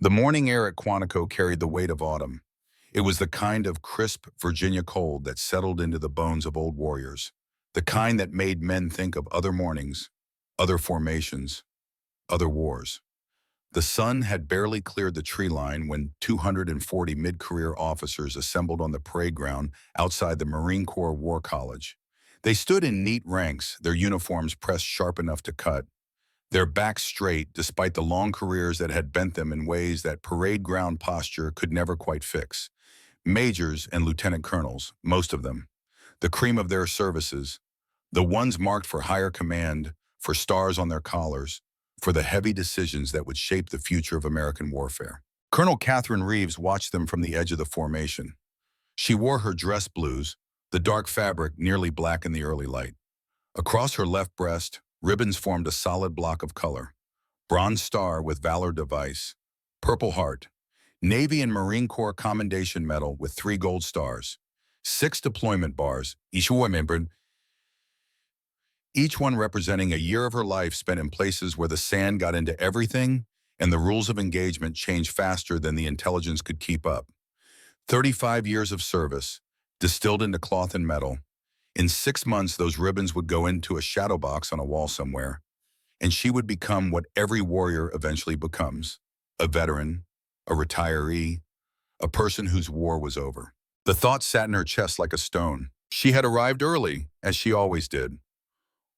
The morning air at Quantico carried the weight of autumn. It was the kind of crisp Virginia cold that settled into the bones of old warriors, the kind that made men think of other mornings, other formations, other wars. The sun had barely cleared the tree line when 240 mid-career officers assembled on the parade ground outside the Marine Corps War College. They stood in neat ranks, their uniforms pressed sharp enough to cut, their backs straight despite the long careers that had bent them in ways that parade ground posture could never quite fix. Majors and lieutenant colonels, most of them, the cream of their services, the ones marked for higher command, for stars on their collars, for the heavy decisions that would shape the future of American warfare. Colonel Catherine Reeves watched them from the edge of the formation. She wore her dress blues, the dark fabric nearly black in the early light. Across her left breast, ribbons formed a solid block of color. Bronze star with Valor device, Purple Heart, Navy and Marine Corps Commendation Medal with 3 gold stars, 6 deployment bars, each one representing a year of her life spent in places where the sand got into everything and the rules of engagement changed faster than the intelligence could keep up. 35 years of service, distilled into cloth and metal. In 6 months, those ribbons would go into a shadow box on a wall somewhere, and she would become what every warrior eventually becomes: a veteran, a retiree, a person whose war was over. The thought sat in her chest like a stone. She had arrived early, as she always did.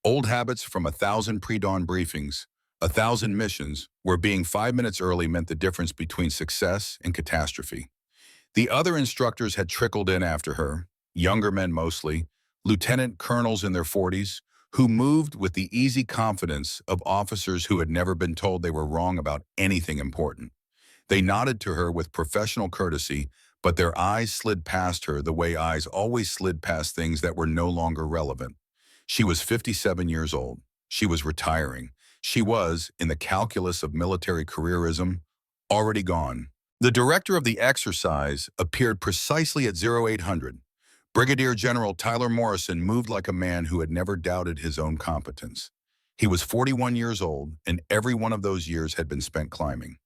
Old habits from 1,000 pre-dawn briefings, 1,000 missions, where being 5 minutes early meant the difference between success and catastrophe. The other instructors had trickled in after her, younger men mostly, lieutenant colonels in their 40s, who moved with the easy confidence of officers who had never been told they were wrong about anything important. They nodded to her with professional courtesy, but their eyes slid past her the way eyes always slid past things that were no longer relevant. She was 57 years old. She was retiring. She was, in the calculus of military careerism, already gone. The director of the exercise appeared precisely at 0800. Brigadier General Tyler Morrison moved like a man who had never doubted his own competence. He was 41 years old, and every one of those years had been spent climbing.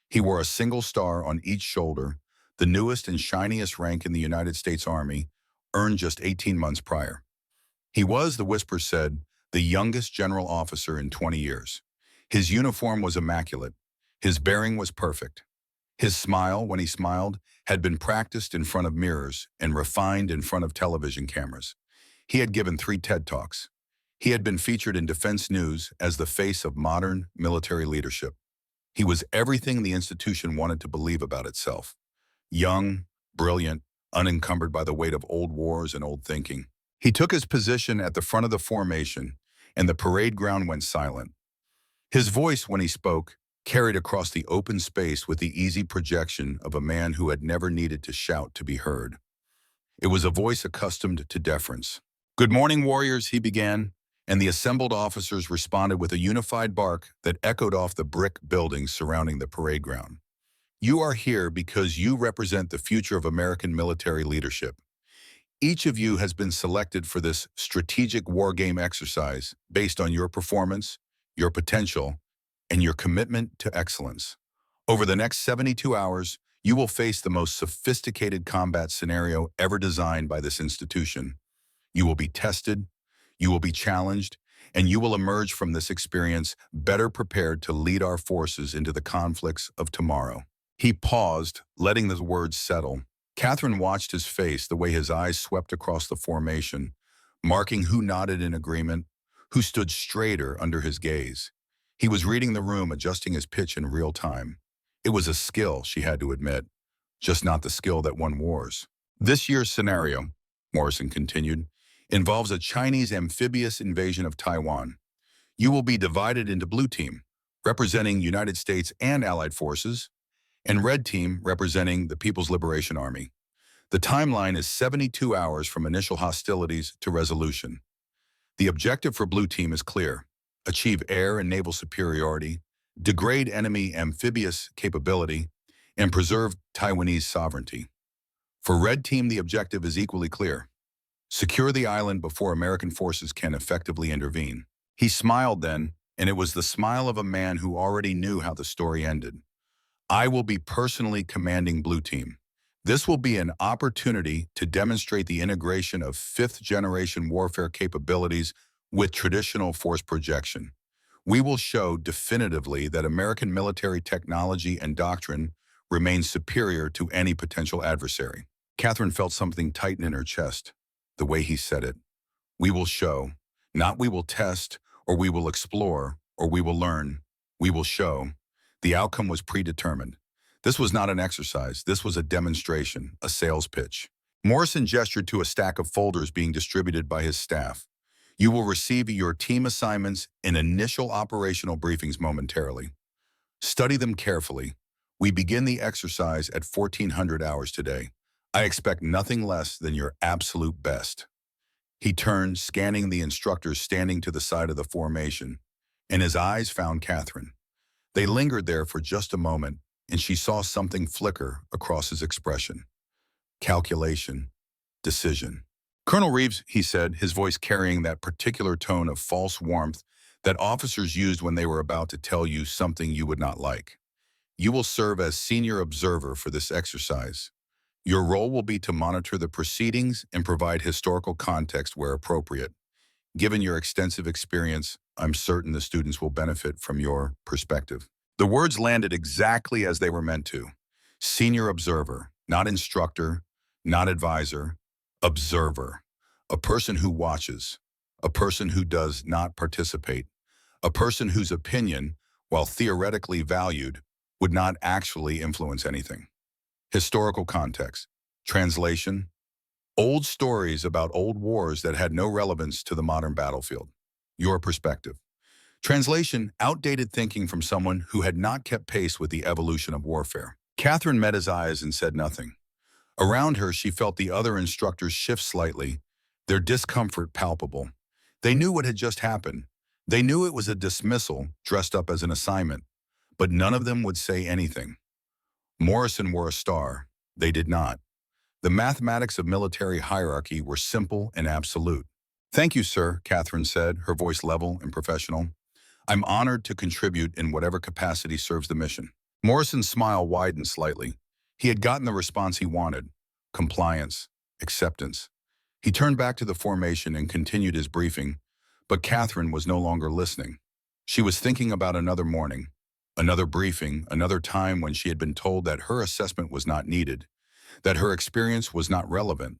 He wore a single star on each shoulder, the newest and shiniest rank in the United States Army, earned just 18 months prior. He was, the whispers said, the youngest general officer in 20 years. His uniform was immaculate. His bearing was perfect. His smile, when he smiled, had been practiced in front of mirrors and refined in front of television cameras. He had given 3 TED Talks. He had been featured in Defense News as the face of modern military leadership. He was everything the institution wanted to believe about itself. Young, brilliant, unencumbered by the weight of old wars and old thinking. He took his position at the front of the formation, and the parade ground went silent. His voice, when he spoke, carried across the open space with the easy projection of a man who had never needed to shout to be heard. It was a voice accustomed to deference. "Good morning, warriors," he began, and the assembled officers responded with a unified bark that echoed off the brick buildings surrounding the parade ground. "You are here because you represent the future of American military leadership. Each of you has been selected for this strategic war game exercise based on your performance, your potential, and your commitment to excellence. Over the next 72 hours, you will face the most sophisticated combat scenario ever designed by this institution. You will be tested, you will be challenged, and you will emerge from this experience better prepared to lead our forces into the conflicts of tomorrow." He paused, letting the words settle. Catherine watched his face, the way his eyes swept across the formation, marking who nodded in agreement, who stood straighter under his gaze. He was reading the room, adjusting his pitch in real time. It was a skill, she had to admit, just not the skill that won wars. "This year's scenario," Morrison continued, "involves a Chinese amphibious invasion of Taiwan. You will be divided into blue team, representing United States and Allied forces, and red team representing the People's Liberation Army. The timeline is 72 hours from initial hostilities to resolution. The objective for blue team is clear: achieve air and naval superiority, degrade enemy amphibious capability, and preserve Taiwanese sovereignty. For red team, the objective is equally clear: secure the island before American forces can effectively intervene." He smiled then, and it was the smile of a man who already knew how the story ended. I will be personally commanding Blue Team. This will be an opportunity to demonstrate the integration of fifth-generation warfare capabilities with traditional force projection. We will show definitively that American military technology and doctrine remain superior to any potential adversary. Catherine felt something tighten in her chest, the way he said it. We will show, not we will test, or we will explore, or we will learn. We will show. The outcome was predetermined. This was not an exercise. This was a demonstration, a sales pitch. Morrison gestured to a stack of folders being distributed by his staff. You will receive your team assignments and initial operational briefings momentarily. Study them carefully. We begin the exercise at 1400 hours today. I expect nothing less than your absolute best. He turned, scanning the instructors standing to the side of the formation, and his eyes found Catherine. They lingered there for just a moment, and she saw something flicker across his expression. Calculation, decision. Colonel Reeves, he said, his voice carrying that particular tone of false warmth that officers used when they were about to tell you something you would not like. You will serve as senior observer for this exercise. Your role will be to monitor the proceedings and provide historical context where appropriate. Given your extensive experience, I'm certain the students will benefit from your perspective. The words landed exactly as they were meant to. Senior observer, not instructor, not advisor, observer. A person who watches, a person who does not participate, a person whose opinion, while theoretically valued, would not actually influence anything. Historical context. Translation. Old stories about old wars that had no relevance to the modern battlefield. Your perspective. Translation. Outdated thinking from someone who had not kept pace with the evolution of warfare. Catherine met his eyes and said nothing. Around her, she felt the other instructors shift slightly, their discomfort palpable. They knew what had just happened. They knew it was a dismissal dressed up as an assignment, but none of them would say anything. Morrison wore a star. They did not. The mathematics of military hierarchy were simple and absolute. Thank you, sir, Catherine said, her voice level and professional. I'm honored to contribute in whatever capacity serves the mission. Morrison's smile widened slightly. He had gotten the response he wanted. Compliance, acceptance. He turned back to the formation and continued his briefing, but Catherine was no longer listening. She was thinking about another morning, another briefing, another time when she had been told that her assessment was not needed, that her experience was not relevant,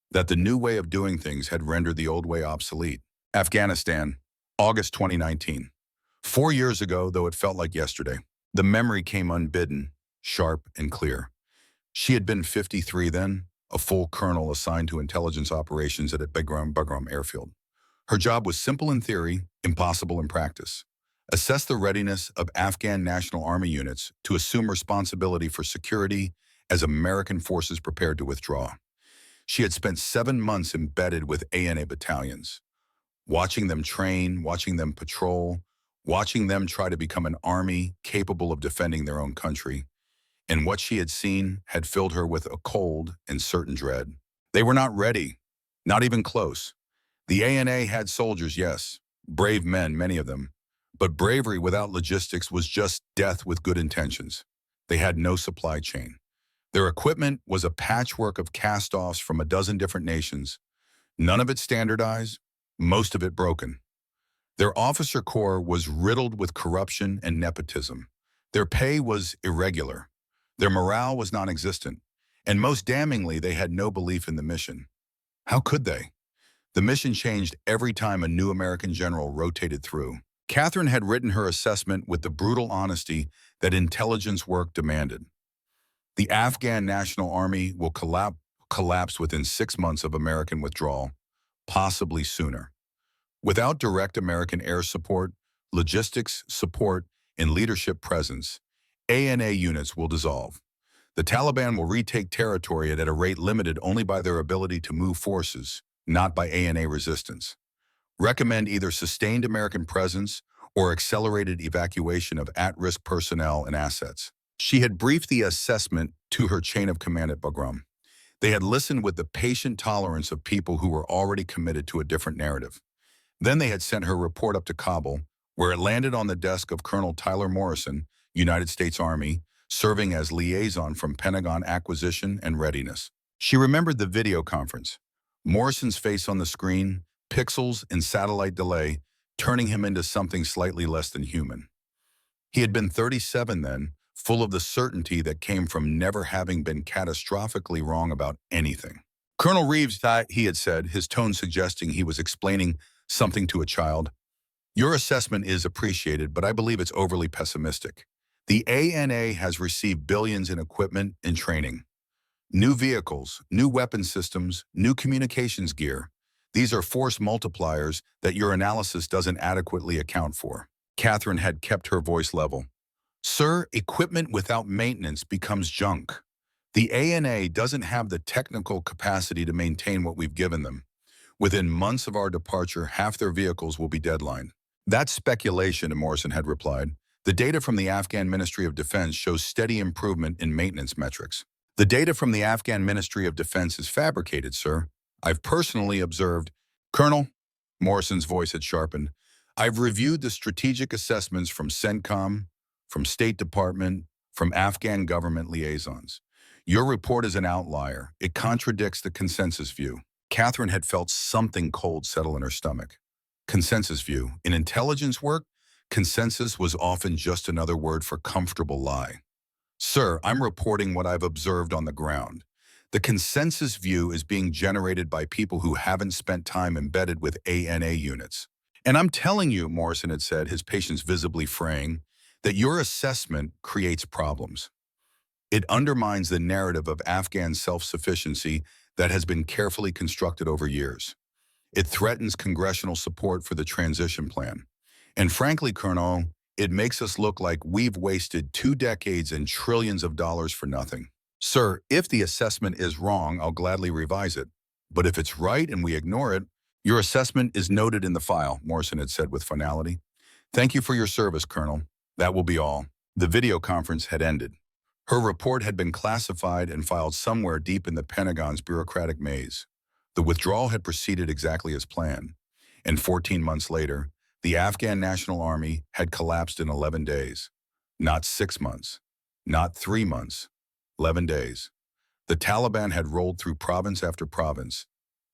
that the new way of doing things had rendered the old way obsolete. Afghanistan, August 2019. 4 years ago, though it felt like yesterday. The memory came unbidden, sharp and clear. She had been 53 then, a full colonel assigned to intelligence operations at Bagram Airfield. Her job was simple in theory, impossible in practice. Assess the readiness of Afghan National Army units to assume responsibility for security as American forces prepared to withdraw. She had spent 7 months embedded with ANA battalions, watching them train, watching them patrol, watching them try to become an army capable of defending their own country. And what she had seen had filled her with a cold and certain dread. They were not ready, not even close. The ANA had soldiers, yes, brave men, many of them. But bravery without logistics was just death with good intentions. They had no supply chain. Their equipment was a patchwork of cast-offs from a dozen different nations, none of it standardized, most of it broken. Their officer corps was riddled with corruption and nepotism. Their pay was irregular. Their morale was non-existent. And most damningly, they had no belief in the mission. How could they? The mission changed every time a new American general rotated through. Catherine had written her assessment with the brutal honesty that intelligence work demanded. The Afghan National Army will collapse within 6 months of American withdrawal, possibly sooner. Without direct American air support, logistics support, and leadership presence, ANA units will dissolve. The Taliban will retake territory at a rate limited only by their ability to move forces, not by ANA resistance. Recommend either sustained American presence or accelerated evacuation of at-risk personnel and assets. She had briefed the assessment to her chain of command at Bagram. They had listened with the patient tolerance of people who were already committed to a different narrative. Then they had sent her report up to Kabul, where it landed on the desk of Colonel Tyler Morrison, United States Army, serving as liaison from Pentagon acquisition and readiness. She remembered the video conference. Morrison's face on the screen, pixels and satellite delay, turning him into something slightly less than human. He had been 37 then, full of the certainty that came from never having been catastrophically wrong about anything. Colonel Reeves, he had said, his tone suggesting he was explaining something to a child. Your assessment is appreciated, but I believe it's overly pessimistic. The ANA has received billions in equipment and training. New vehicles, new weapon systems, new communications gear. These are force multipliers that your analysis doesn't adequately account for. Catherine had kept her voice level. Sir, equipment without maintenance becomes junk. The ANA doesn't have the technical capacity to maintain what we've given them. Within months of our departure, half their vehicles will be deadlined. That's speculation, Morrison had replied. The data from the Afghan Ministry of Defense shows steady improvement in maintenance metrics. The data from the Afghan Ministry of Defense is fabricated, sir. I've personally observed. Colonel, Morrison's voice had sharpened. I've reviewed the strategic assessments from CENTCOM, from State Department, from Afghan government liaisons. Your report is an outlier. It contradicts the consensus view. Catherine had felt something cold settle in her stomach. Consensus view. In intelligence work, consensus was often just another word for comfortable lie. Sir, I'm reporting what I've observed on the ground. The consensus view is being generated by people who haven't spent time embedded with ANA units. And I'm telling you, Morrison had said, his patience visibly fraying, that your assessment creates problems. It undermines the narrative of Afghan self-sufficiency that has been carefully constructed over years. It threatens congressional support for the transition plan. And frankly, Colonel, it makes us look like we've wasted 2 decades and trillions of dollars for nothing. Sir, if the assessment is wrong, I'll gladly revise it. But if it's right and we ignore it, your assessment is noted in the file, Morrison had said with finality. Thank you for your service, Colonel. That will be all. The video conference had ended. Her report had been classified and filed somewhere deep in the Pentagon's bureaucratic maze. The withdrawal had proceeded exactly as planned. And 14 months later, the Afghan National Army had collapsed in 11 days. Not 6 months. Not 3 months. 11 days. The Taliban had rolled through province after province,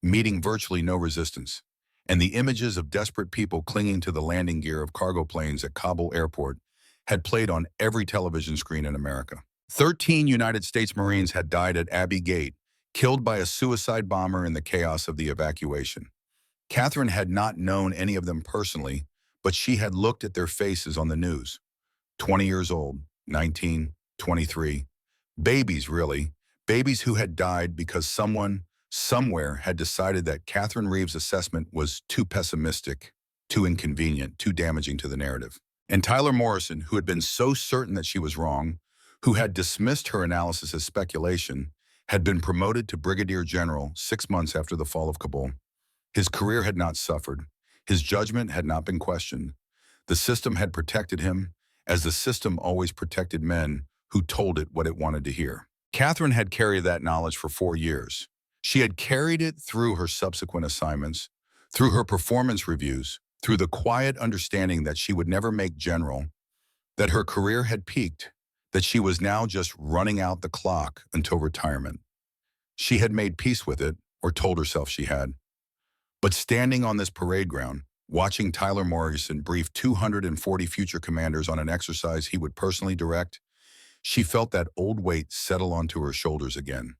meeting virtually no resistance. And the images of desperate people clinging to the landing gear of cargo planes at Kabul airport had played on every television screen in America. 13 United States Marines had died at Abbey Gate, killed by a suicide bomber in the chaos of the evacuation. Catherine had not known any of them personally, but she had looked at their faces on the news. 20 years old, 19, 23. Babies, really. Babies who had died because someone, somewhere, had decided that Catherine Reeves' assessment was too pessimistic, too inconvenient, too damaging to the narrative. And Tyler Morrison, who had been so certain that she was wrong, who had dismissed her analysis as speculation, had been promoted to brigadier general 6 months after the fall of Kabul. His career had not suffered. His judgment had not been questioned. The system had protected him, as the system always protected men who told it what it wanted to hear. Catherine had carried that knowledge for 4 years. She had carried it through her subsequent assignments, through her performance reviews, through the quiet understanding that she would never make general, that her career had peaked, that she was now just running out the clock until retirement. She had made peace with it, or told herself she had. But standing on this parade ground, watching Tyler Morrison brief 240 future commanders on an exercise he would personally direct, she felt that old weight settle onto her shoulders again.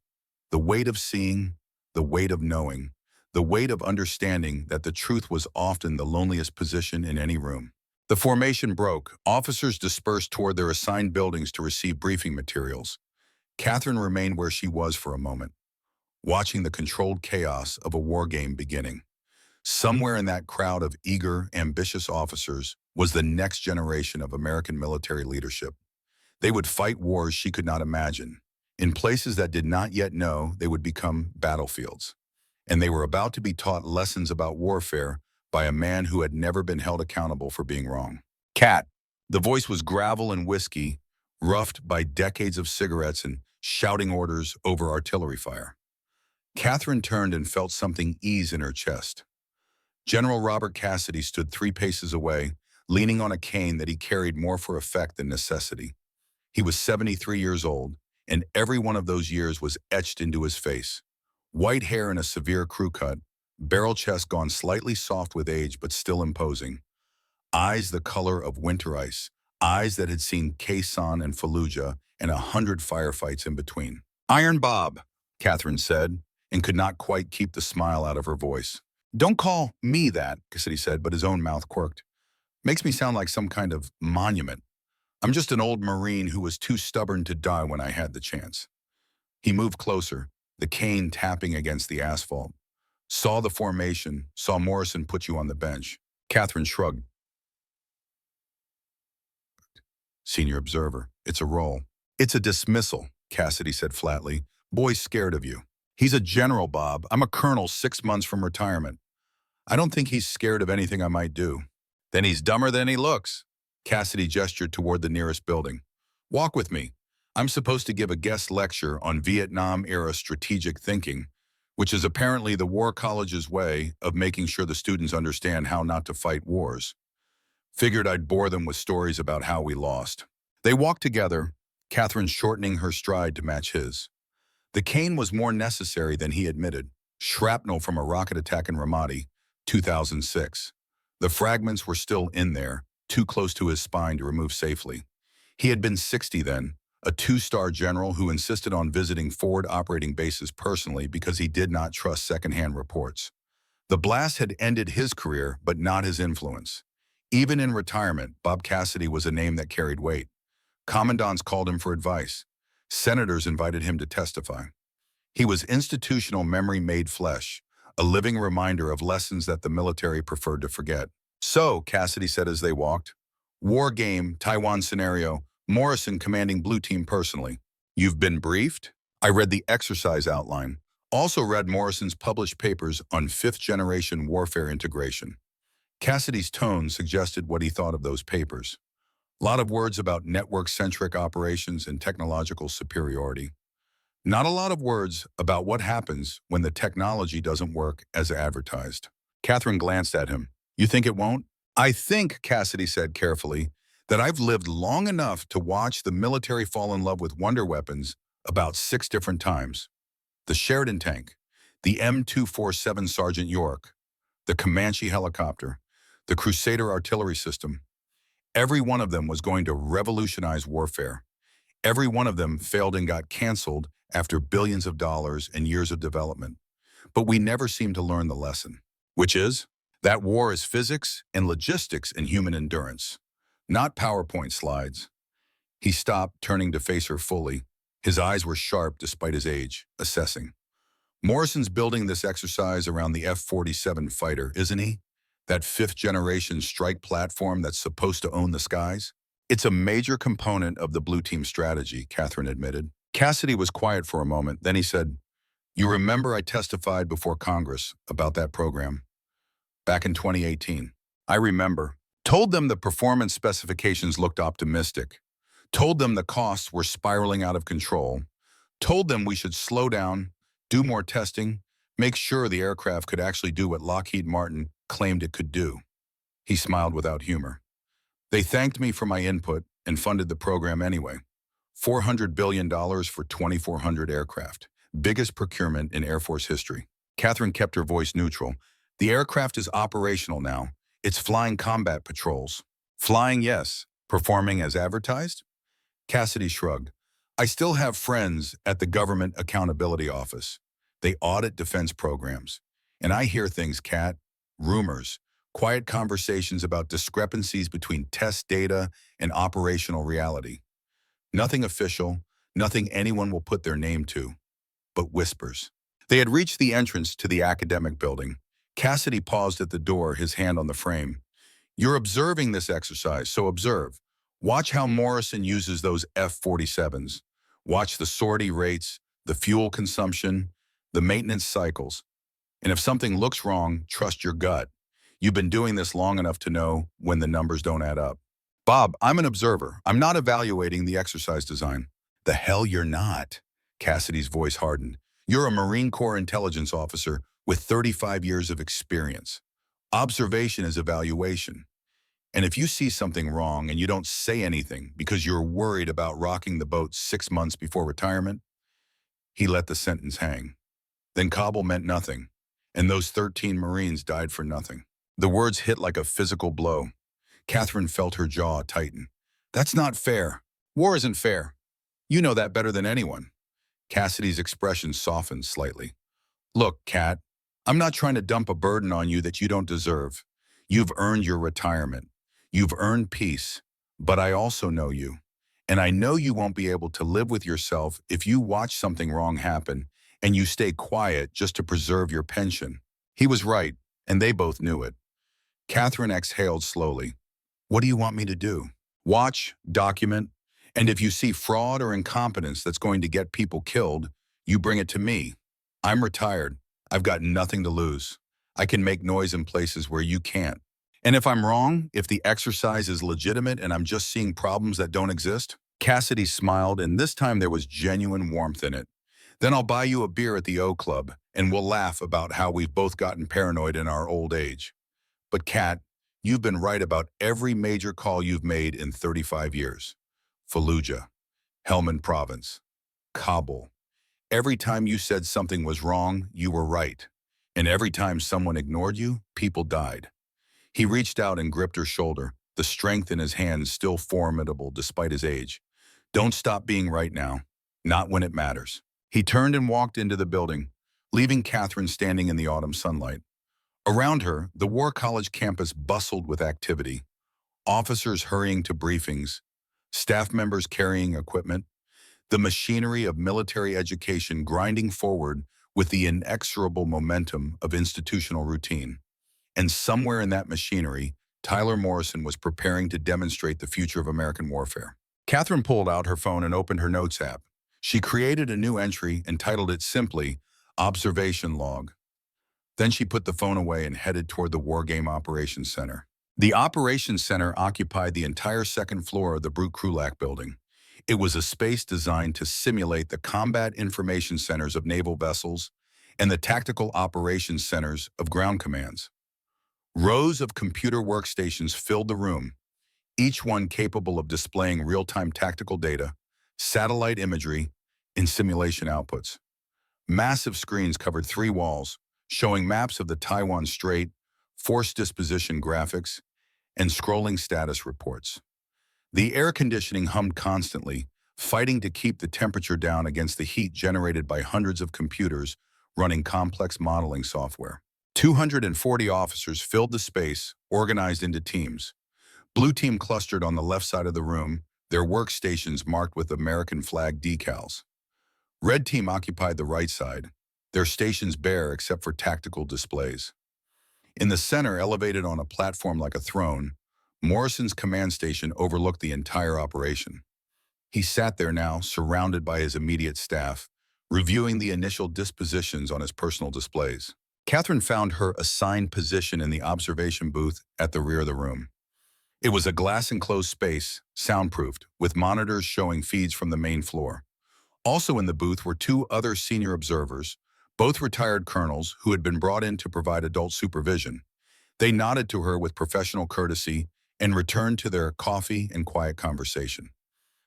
The weight of seeing, the weight of knowing, the weight of understanding that the truth was often the loneliest position in any room. The formation broke. Officers dispersed toward their assigned buildings to receive briefing materials. Catherine remained where she was for a moment, watching the controlled chaos of a war game beginning. Somewhere in that crowd of eager, ambitious officers was the next generation of American military leadership. They would fight wars she could not imagine. In places that did not yet know, they would become battlefields. And they were about to be taught lessons about warfare by a man who had never been held accountable for being wrong. Cat. The voice was gravel and whiskey, roughed by decades of cigarettes and shouting orders over artillery fire. Catherine turned and felt something ease in her chest. General Robert Cassidy stood 3 paces away, leaning on a cane that he carried more for effect than necessity. He was 73 years old, and every one of those years was etched into his face. White hair in a severe crew cut, barrel chest gone slightly soft with age but still imposing. Eyes the color of winter ice, eyes that had seen Khe Sanh and Fallujah and 100 firefights in between. "Iron Bob," Catherine said, and could not quite keep the smile out of her voice. "Don't call me that," Cassidy said, but his own mouth quirked. "Makes me sound like some kind of monument. I'm just an old Marine who was too stubborn to die when I had the chance." He moved closer, the cane tapping against the asphalt. "Saw the formation, saw Morrison put you on the bench." Catherine shrugged. "Senior observer. It's a role." "It's a dismissal," Cassidy said flatly. "Boy's scared of you." "He's a general, Bob. I'm a colonel 6 months from retirement. I don't think he's scared of anything I might do." "Then he's dumber than he looks." Cassidy gestured toward the nearest building. "Walk with me. I'm supposed to give a guest lecture on Vietnam-era strategic thinking, which is apparently the War College's way of making sure the students understand how not to fight wars. Figured I'd bore them with stories about how we lost." They walked together, Catherine shortening her stride to match his. The cane was more necessary than he admitted. Shrapnel from a rocket attack in Ramadi, 2006. The fragments were still in there, too close to his spine to remove safely. He had been 60 then, a 2-star general who insisted on visiting forward operating bases personally because he did not trust secondhand reports. The blast had ended his career, but not his influence. Even in retirement, Bob Cassidy was a name that carried weight. Commandants called him for advice. Senators invited him to testify. He was institutional memory made flesh, a living reminder of lessons that the military preferred to forget. "So," Cassidy said as they walked, "war game, Taiwan scenario, Morrison commanding blue team personally. You've been briefed?" "I read the exercise outline. Also read Morrison's published papers on 5th-generation warfare integration." Cassidy's tone suggested what he thought of those papers. A lot of words about network-centric operations and technological superiority. Not a lot of words about what happens when the technology doesn't work as advertised. Catherine glanced at him. "You think it won't?" "I think," Cassidy said carefully, "that I've lived long enough to watch the military fall in love with wonder weapons about 6 different times. The Sheridan tank, the M247 Sergeant York, the Comanche helicopter, the Crusader artillery system. Every one of them was going to revolutionize warfare. Every one of them failed and got canceled after billions of dollars and years of development. But we never seemed to learn the lesson, which is that war is physics and logistics and human endurance, not PowerPoint slides." He stopped, turning to face her fully. His eyes were sharp despite his age, assessing. "Morrison's building this exercise around the F-47 fighter, isn't he? That 5th-generation strike platform that's supposed to own the skies?" "It's a major component of the blue team strategy," Catherine admitted. Cassidy was quiet for a moment, then he said, "You remember I testified before Congress about that program back in 2018. I remember. Told them the performance specifications looked optimistic. Told them the costs were spiraling out of control. Told them we should slow down, do more testing, make sure the aircraft could actually do what Lockheed Martin claimed it could do." He smiled without humor. "They thanked me for my input and funded the program anyway. $400 billion for 2,400 aircraft. Biggest procurement in Air Force history." Catherine kept her voice neutral. "The aircraft is operational now. It's flying combat patrols." "Flying, yes. Performing as advertised?" Cassidy shrugged. "I still have friends at the Government Accountability Office. They audit defense programs. And I hear things, Cat. Rumors. Quiet conversations about discrepancies between test data and operational reality. Nothing official, nothing anyone will put their name to, but whispers." They had reached the entrance to the academic building. Cassidy paused at the door, his hand on the frame. "You're observing this exercise, so observe. Watch how Morrison uses those F-47s. Watch the sortie rates, the fuel consumption, the maintenance cycles. And if something looks wrong, trust your gut. You've been doing this long enough to know when the numbers don't add up." "Bob, I'm an observer. I'm not evaluating the exercise design." "The hell you're not." Cassidy's voice hardened. "You're a Marine Corps intelligence officer with 35 years of experience. Observation is evaluation. And if you see something wrong and you don't say anything because you're worried about rocking the boat 6 months before retirement, he let the sentence hang. Then Kabul meant nothing, and those 13 Marines died for nothing. The words hit like a physical blow. Catherine felt her jaw tighten. That's not fair. War isn't fair. You know that better than anyone. Cassidy's expression softened slightly. Look, Kat, I'm not trying to dump a burden on you that you don't deserve. You've earned your retirement. You've earned peace. But I also know you. And I know you won't be able to live with yourself if you watch something wrong happen and you stay quiet just to preserve your pension. He was right, and they both knew it. Catherine exhaled slowly. What do you want me to do? Watch, document, and if you see fraud or incompetence that's going to get people killed, you bring it to me. I'm retired. I've got nothing to lose. I can make noise in places where you can't. And if I'm wrong, if the exercise is legitimate and I'm just seeing problems that don't exist, Cassidy smiled, and this time there was genuine warmth in it. Then I'll buy you a beer at the O Club, and we'll laugh about how we've both gotten paranoid in our old age. But Kat, you've been right about every major call you've made in 35 years. Fallujah, Helmand Province, Kabul. Every time you said something was wrong, you were right. And every time someone ignored you, people died. He reached out and gripped her shoulder, the strength in his hands still formidable despite his age. Don't stop being right now, not when it matters. He turned and walked into the building, leaving Catherine standing in the autumn sunlight. Around her, the War College campus bustled with activity. Officers hurrying to briefings, staff members carrying equipment, the machinery of military education grinding forward with the inexorable momentum of institutional routine. And somewhere in that machinery, Tyler Morrison was preparing to demonstrate the future of American warfare. Catherine pulled out her phone and opened her notes app. She created a new entry and titled it simply, Observation Log. Then she put the phone away and headed toward the War Game Operations Center. The Operations Center occupied the entire second floor of the Brute Krulak building. It was a space designed to simulate the combat information centers of naval vessels and the tactical operations centers of ground commands. Rows of computer workstations filled the room, each one capable of displaying real-time tactical data, satellite imagery, and simulation outputs. Massive screens covered 3 walls, showing maps of the Taiwan Strait, force disposition graphics, and scrolling status reports. The air conditioning hummed constantly, fighting to keep the temperature down against the heat generated by hundreds of computers running complex modeling software. 240 officers filled the space, organized into teams. Blue team clustered on the left side of the room, their workstations marked with American flag decals. Red team occupied the right side, their stations bare except for tactical displays. In the center, elevated on a platform like a throne, Morrison's command station overlooked the entire operation. He sat there now, surrounded by his immediate staff, reviewing the initial dispositions on his personal displays. Catherine found her assigned position in the observation booth at the rear of the room. It was a glass-enclosed space, soundproofed, with monitors showing feeds from the main floor. Also in the booth were 2 other senior observers, both retired colonels who had been brought in to provide adult supervision. They nodded to her with professional courtesy and returned to their coffee and quiet conversation.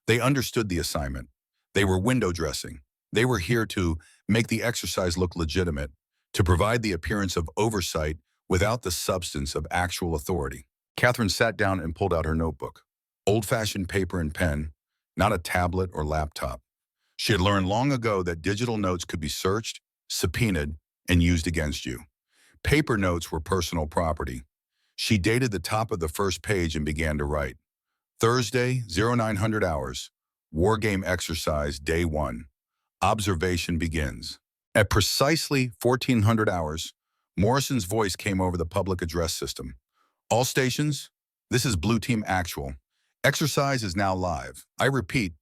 They understood the assignment. They were window dressing. They were here to make the exercise look legitimate, to provide the appearance of oversight without the substance of actual authority. Catherine sat down and pulled out her notebook. Old-fashioned paper and pen, not a tablet or laptop. She had learned long ago that digital notes could be searched, subpoenaed, and used against you. Paper notes were personal property. She dated the top of the first page and began to write. Thursday, 0900 hours. War game exercise, day 1. Observation begins. At precisely 1400 hours, Morrison's voice came over the public address system. All stations, this is Blue Team Actual. Exercise is now live. I repeat,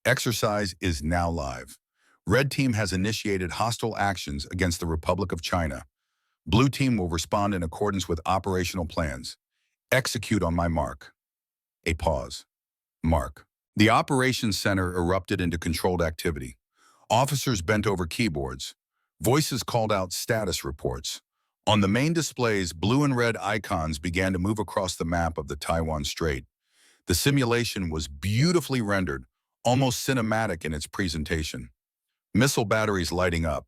exercise is now live. Red Team has initiated hostile actions against the Republic of China. Blue Team will respond in accordance with operational plans. Execute on my mark. A pause. Mark. The operations center erupted into controlled activity. Officers bent over keyboards. Voices called out status reports. On the main displays, blue and red icons began to move across the map of the Taiwan Strait. The simulation was beautifully rendered, almost cinematic in its presentation. Missile batteries lighting up,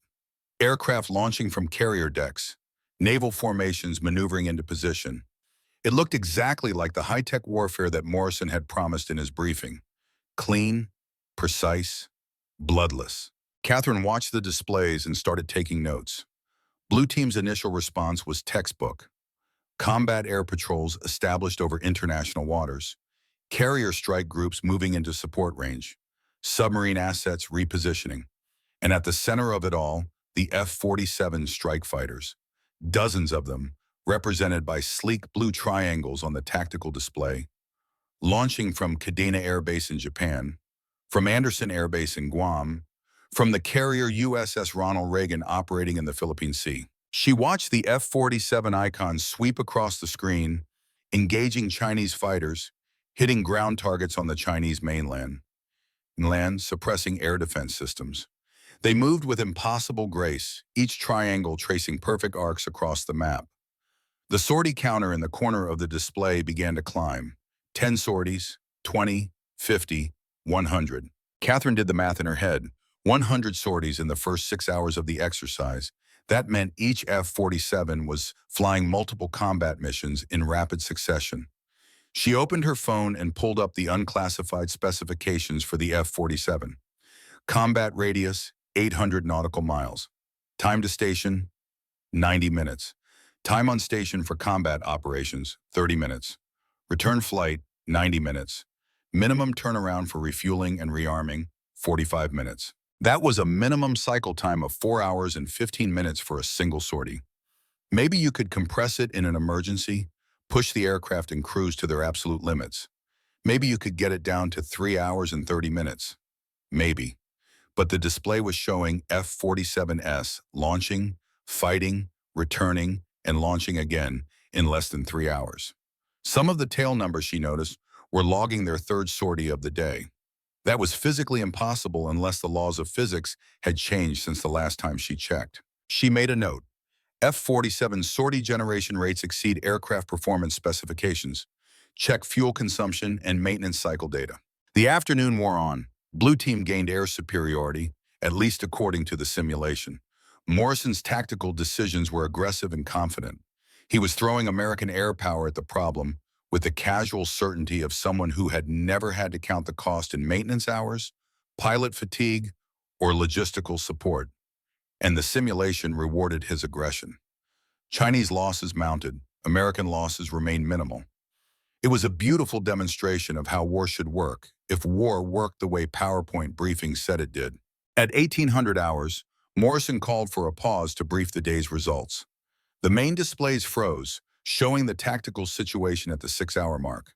aircraft launching from carrier decks, naval formations maneuvering into position. It looked exactly like the high-tech warfare that Morrison had promised in his briefing. Clean, precise, bloodless. Catherine watched the displays and started taking notes. Blue Team's initial response was textbook. Combat air patrols established over international waters. Carrier strike groups moving into support range. Submarine assets repositioning. And at the center of it all, the F-47 strike fighters. Dozens of them, represented by sleek blue triangles on the tactical display. Launching from Kadena Air Base in Japan, from Andersen Air Base in Guam, from the carrier USS Ronald Reagan operating in the Philippine Sea. She watched the F-47 icon sweep across the screen, engaging Chinese fighters, hitting ground targets on the Chinese mainland, suppressing air defense systems. They moved with impossible grace, each triangle tracing perfect arcs across the map. The sortie counter in the corner of the display began to climb. 10 sorties, 20, 50, 100. Catherine did the math in her head. 100 sorties in the first 6 hours of the exercise. That meant each F-47 was flying multiple combat missions in rapid succession. She opened her phone and pulled up the unclassified specifications for the F-47. Combat radius, 800 nautical miles. Time to station, 90 minutes. Time on station for combat operations, 30 minutes. Return flight, 90 minutes. Minimum turnaround for refueling and rearming, 45 minutes. That was a minimum cycle time of 4 hours and 15 minutes for a single sortie. Maybe you could compress it in an emergency, push the aircraft and crews to their absolute limits. Maybe you could get it down to 3 hours and 30 minutes. Maybe. But the display was showing F-47S launching, fighting, returning, and launching again in less than 3 hours. Some of the tail numbers she noticed were logging their third sortie of the day. That was physically impossible unless the laws of physics had changed since the last time she checked. She made a note. F-47 sortie generation rates exceed aircraft performance specifications. Check fuel consumption and maintenance cycle data. The afternoon wore on. Blue Team gained air superiority, at least according to the simulation. Morrison's tactical decisions were aggressive and confident. He was throwing American air power at the problem with the casual certainty of someone who had never had to count the cost in maintenance hours, pilot fatigue, or logistical support. And the simulation rewarded his aggression. Chinese losses mounted, American losses remained minimal. It was a beautiful demonstration of how war should work, if war worked the way PowerPoint briefings said it did. At 1800 hours, Morrison called for a pause to brief the day's results. The main displays froze, showing the tactical situation at the 6-hour mark.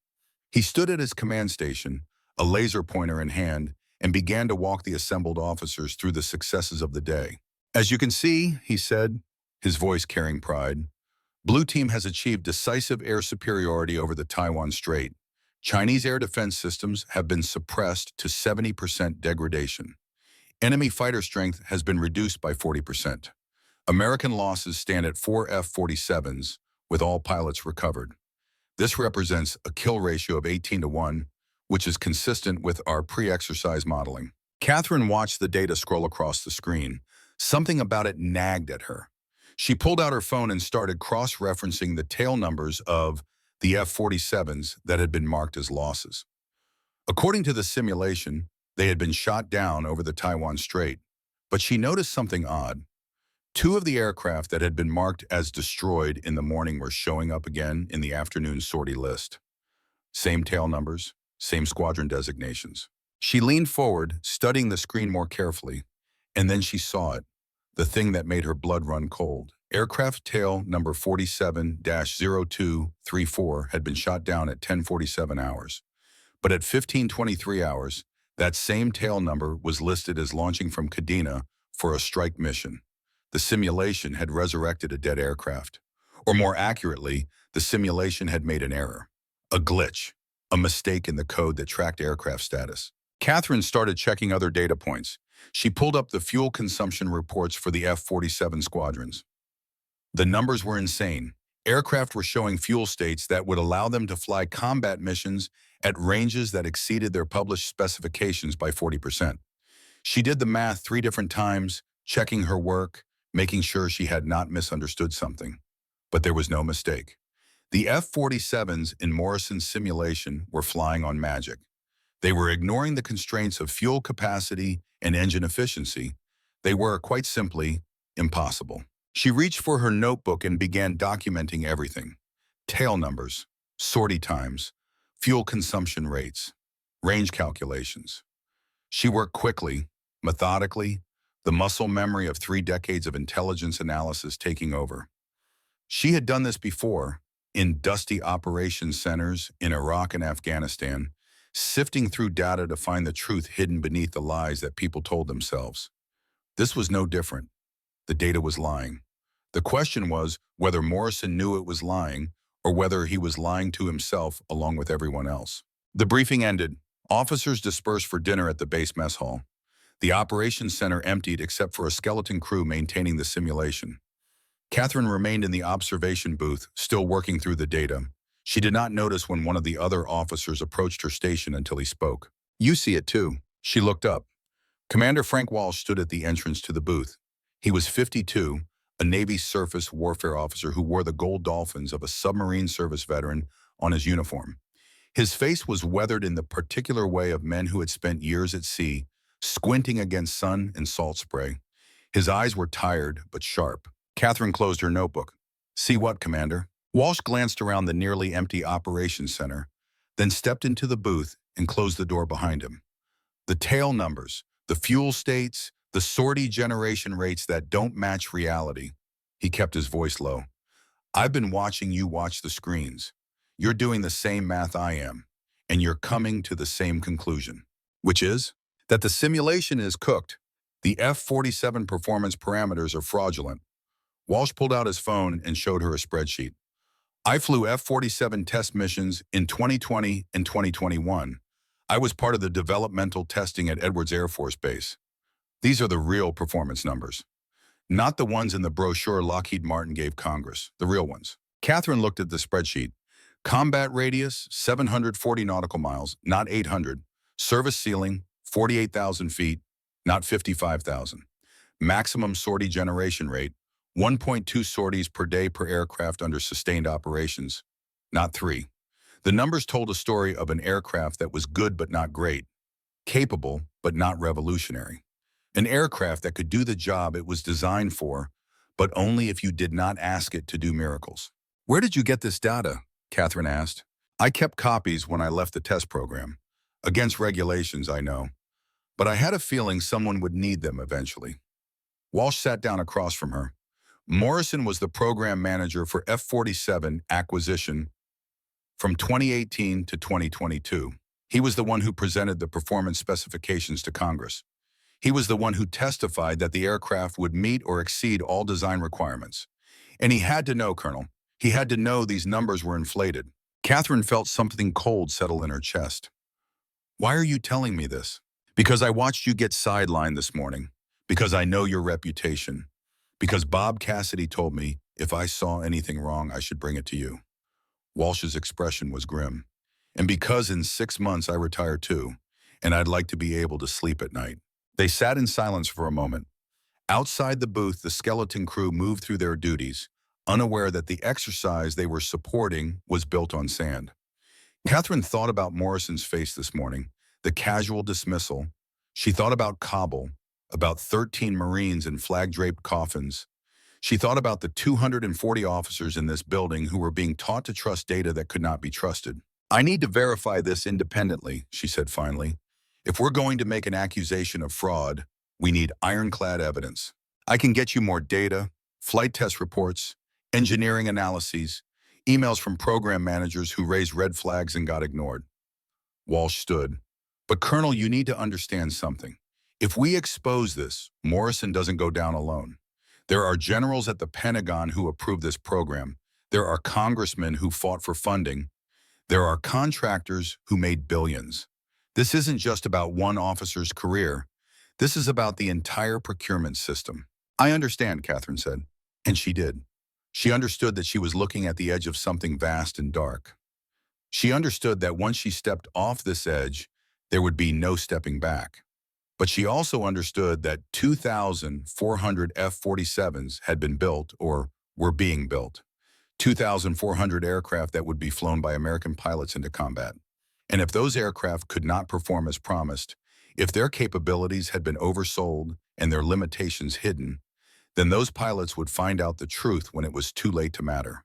He stood at his command station, a laser pointer in hand, and began to walk the assembled officers through the successes of the day. As you can see, he said, his voice carrying pride, Blue Team has achieved decisive air superiority over the Taiwan Strait. Chinese air defense systems have been suppressed to 70% degradation. Enemy fighter strength has been reduced by 40%. American losses stand at 4 F-47s, with all pilots recovered. This represents a kill ratio of 18-1, which is consistent with our pre-exercise modeling. Catherine watched the data scroll across the screen. Something about it nagged at her. She pulled out her phone and started cross-referencing the tail numbers of the F-47s that had been marked as losses. According to the simulation, they had been shot down over the Taiwan Strait, but she noticed something odd. 2 of the aircraft that had been marked as destroyed in the morning were showing up again in the afternoon sortie list. Same tail numbers, same squadron designations. She leaned forward, studying the screen more carefully, and then she saw it, the thing that made her blood run cold. Aircraft tail number 47-0234 had been shot down at 10:47 hours. But at 15:23 hours, that same tail number was listed as launching from Kadena for a strike mission. The simulation had resurrected a dead aircraft. Or more accurately, the simulation had made an error. A glitch. A mistake in the code that tracked aircraft status. Catherine started checking other data points. She pulled up the fuel consumption reports for the F-47 squadrons. The numbers were insane. Aircraft were showing fuel states that would allow them to fly combat missions at ranges that exceeded their published specifications by 40%. She did the math 3 different times, checking her work, making sure she had not misunderstood something. But there was no mistake. The F-47s in Morrison's simulation were flying on magic. They were ignoring the constraints of fuel capacity and engine efficiency. They were, quite simply, impossible. She reached for her notebook and began documenting everything. Tail numbers, sortie times, fuel consumption rates, range calculations. She worked quickly, methodically, the muscle memory of 3 decades of intelligence analysis taking over. She had done this before, in dusty operations centers in Iraq and Afghanistan, sifting through data to find the truth hidden beneath the lies that people told themselves. This was no different. The data was lying. The question was whether Morrison knew it was lying or whether he was lying to himself along with everyone else. The briefing ended. Officers dispersed for dinner at the base mess hall. The operations center emptied except for a skeleton crew maintaining the simulation. Catherine remained in the observation booth, still working through the data. She did not notice when one of the other officers approached her station until he spoke. "You see it too." She looked up. Commander Frank Walsh stood at the entrance to the booth. He was 52, a Navy surface warfare officer who wore the gold dolphins of a submarine service veteran on his uniform. His face was weathered in the particular way of men who had spent years at sea, squinting against sun and salt spray. His eyes were tired but sharp. Catherine closed her notebook. "See what, Commander?" Walsh glanced around the nearly empty operations center, then stepped into the booth and closed the door behind him. "The tail numbers, the fuel states, the sortie generation rates that don't match reality." He kept his voice low. "I've been watching you watch the screens. You're doing the same math I am, and you're coming to the same conclusion. Which is? That the simulation is cooked. The F-47 performance parameters are fraudulent." Walsh pulled out his phone and showed her a spreadsheet. "I flew F-47 test missions in 2020 and 2021. I was part of the developmental testing at Edwards Air Force Base. These are the real performance numbers. Not the ones in the brochure Lockheed Martin gave Congress, the real ones." Catherine looked at the spreadsheet. Combat radius, 740 nautical miles, not 800. Service ceiling, 48,000 feet, not 55,000. Maximum sortie generation rate, 1.2 sorties per day per aircraft under sustained operations, not 3. The numbers told a story of an aircraft that was good but not great, capable but not revolutionary. An aircraft that could do the job it was designed for, but only if you did not ask it to do miracles. "Where did you get this data?" Catherine asked. "I kept copies when I left the test program. Against regulations, I know. But I had a feeling someone would need them eventually." Walsh sat down across from her. Morrison was the program manager for F-47 acquisition from 2018 to 2022. He was the one who presented the performance specifications to Congress. He was the one who testified that the aircraft would meet or exceed all design requirements. And he had to know, Colonel. He had to know these numbers were inflated. Catherine felt something cold settle in her chest. "Why are you telling me this?" "Because I watched you get sidelined this morning. Because I know your reputation. Because Bob Cassidy told me if I saw anything wrong, I should bring it to you." Walsh's expression was grim. "And because in 6 months I retire too, and I'd like to be able to sleep at night." They sat in silence for a moment. Outside the booth, the skeleton crew moved through their duties, unaware that the exercise they were supporting was built on sand. Catherine thought about Morrison's face this morning, the casual dismissal. She thought about Kabul, about 13 Marines in flag-draped coffins. She thought about the 240 officers in this building who were being taught to trust data that could not be trusted. "I need to verify this independently," she said finally. "If we're going to make an accusation of fraud, we need ironclad evidence. I can get you more data, flight test reports, engineering analyses, emails from program managers who raised red flags and got ignored." Walsh stood. "But Colonel, you need to understand something. If we expose this, Morrison doesn't go down alone. There are generals at the Pentagon who approved this program. There are congressmen who fought for funding. There are contractors who made billions. This isn't just about one officer's career. This is about the entire procurement system." "I understand," Catherine said. And she did. She understood that she was looking at the edge of something vast and dark. She understood that once she stepped off this edge, there would be no stepping back. But she also understood that 2,400 F-47s had been built or were being built. 2,400 aircraft that would be flown by American pilots into combat. And if those aircraft could not perform as promised, if their capabilities had been oversold and their limitations hidden, then those pilots would find out the truth when it was too late to matter.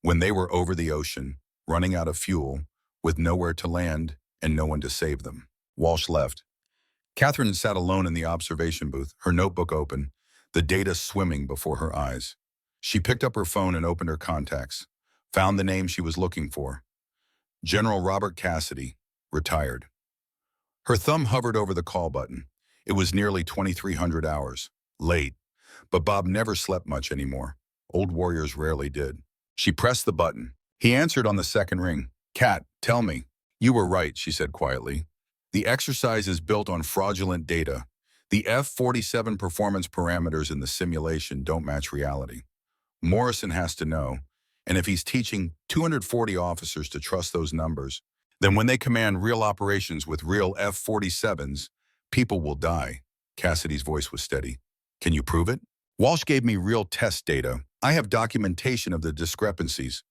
When they were over the ocean, running out of fuel, with nowhere to land and no one to save them. Walsh left. Catherine sat alone in the observation booth, her notebook open, the data swimming before her eyes. She picked up her phone and opened her contacts, found the name she was looking for. General Robert Cassidy, retired. Her thumb hovered over the call button. It was nearly 2,300 hours. Late. But Bob never slept much anymore. Old warriors rarely did. She pressed the button. He answered on the second ring. "Cat, tell me." "You were right," she said quietly. "The exercise is built on fraudulent data. The F-47 performance parameters in the simulation don't match reality. Morrison has to know, and if he's teaching 240 officers to trust those numbers, then when they command real operations with real F-47s, people will die." Cassidy's voice was steady. "Can you prove it?" "Walsh gave me real test data. I have documentation of the discrepancies.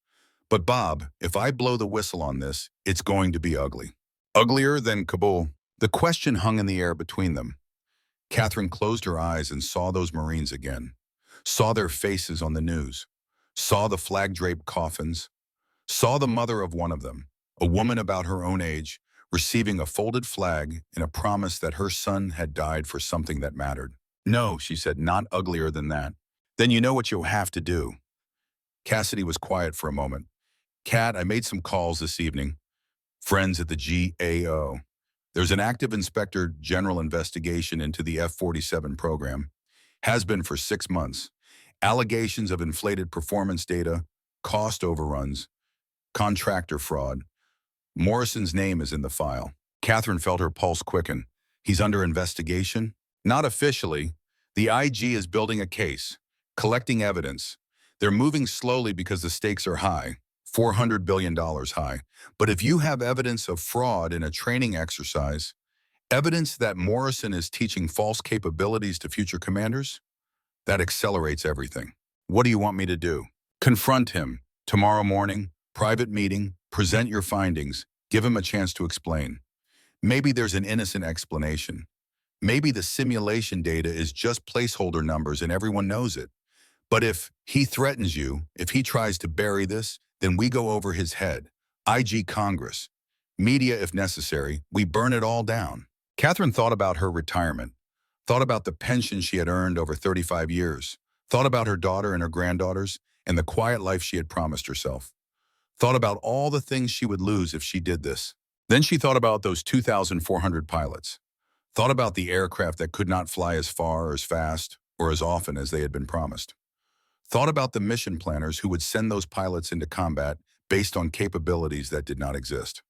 But Bob, if I blow the whistle on this, it's going to be ugly. Uglier than Kabul." The question hung in the air between them. Catherine closed her eyes and saw those Marines again, saw their faces on the news, saw the flag-draped coffins, saw the mother of one of them, a woman about her own age, receiving a folded flag and a promise that her son had died for something that mattered. "No," she said, "not uglier than that." "Then you know what you'll have to do." Cassidy was quiet for a moment. "Cat, I made some calls this evening. Friends at the GAO. There's an active inspector general investigation into the F-47 program. Has been for 6 months. Allegations of inflated performance data, cost overruns, contractor fraud. Morrison's name is in the file." Catherine felt her pulse quicken. "He's under investigation?" "Not officially. The IG is building a case, collecting evidence. They're moving slowly because the stakes are high. $400 billion high. But if you have evidence of fraud in a training exercise, evidence that Morrison is teaching false capabilities to future commanders, that accelerates everything. What do you want me to do?" "Confront him. Tomorrow morning, private meeting, present your findings, give him a chance to explain. Maybe there's an innocent explanation. Maybe the simulation data is just placeholder numbers and everyone knows it. But if he threatens you, if he tries to bury this, then we go over his head. IG Congress. Media if necessary. We burn it all down." Catherine thought about her retirement, thought about the pension she had earned over 35 years, thought about her daughter and her granddaughters, and the quiet life she had promised herself. Thought about all the things she would lose if she did this. Then she thought about those 2,400 pilots. Thought about the aircraft that could not fly as far or as fast or as often as they had been promised. Thought about the mission planners who would send those pilots into combat based on capabilities that did not exist.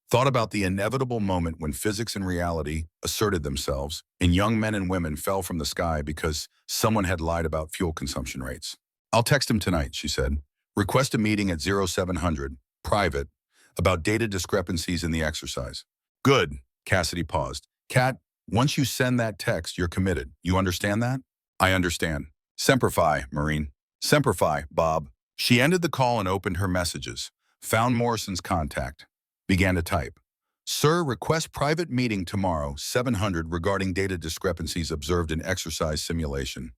Thought about the inevitable moment when physics and reality asserted themselves and young men and women fell from the sky because someone had lied about fuel consumption rates. "I'll text him tonight," she said. "Request a meeting at 0700, private, about data discrepancies in the exercise." "Good." Cassidy paused. "Cat, once you send that text, you're committed. You understand that?" "I understand." "Semper Fi, Marine." "Semper Fi, Bob." She ended the call and opened her messages, found Morrison's contact, began to type. "Sir, request private meeting tomorrow, 700, regarding data discrepancies observed in exercise simulation.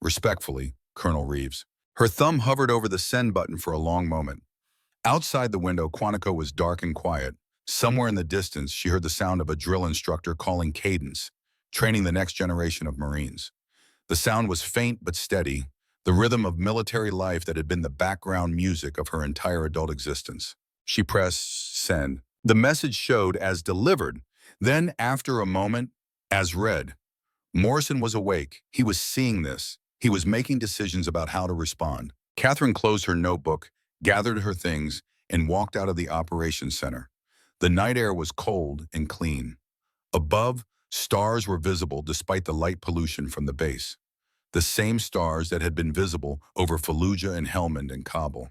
Respectfully, Colonel Reeves." Her thumb hovered over the send button for a long moment. Outside the window, Quantico was dark and quiet. Somewhere in the distance, she heard the sound of a drill instructor calling cadence, training the next generation of Marines. The sound was faint but steady, the rhythm of military life that had been the background music of her entire adult existence. She pressed send. The message showed as delivered, then after a moment, as read. Morrison was awake. He was seeing this. He was making decisions about how to respond. Catherine closed her notebook, gathered her things, and walked out of the operations center. The night air was cold and clean. Above, stars were visible despite the light pollution from the base. The same stars that had been visible over Fallujah and Helmand and Kabul.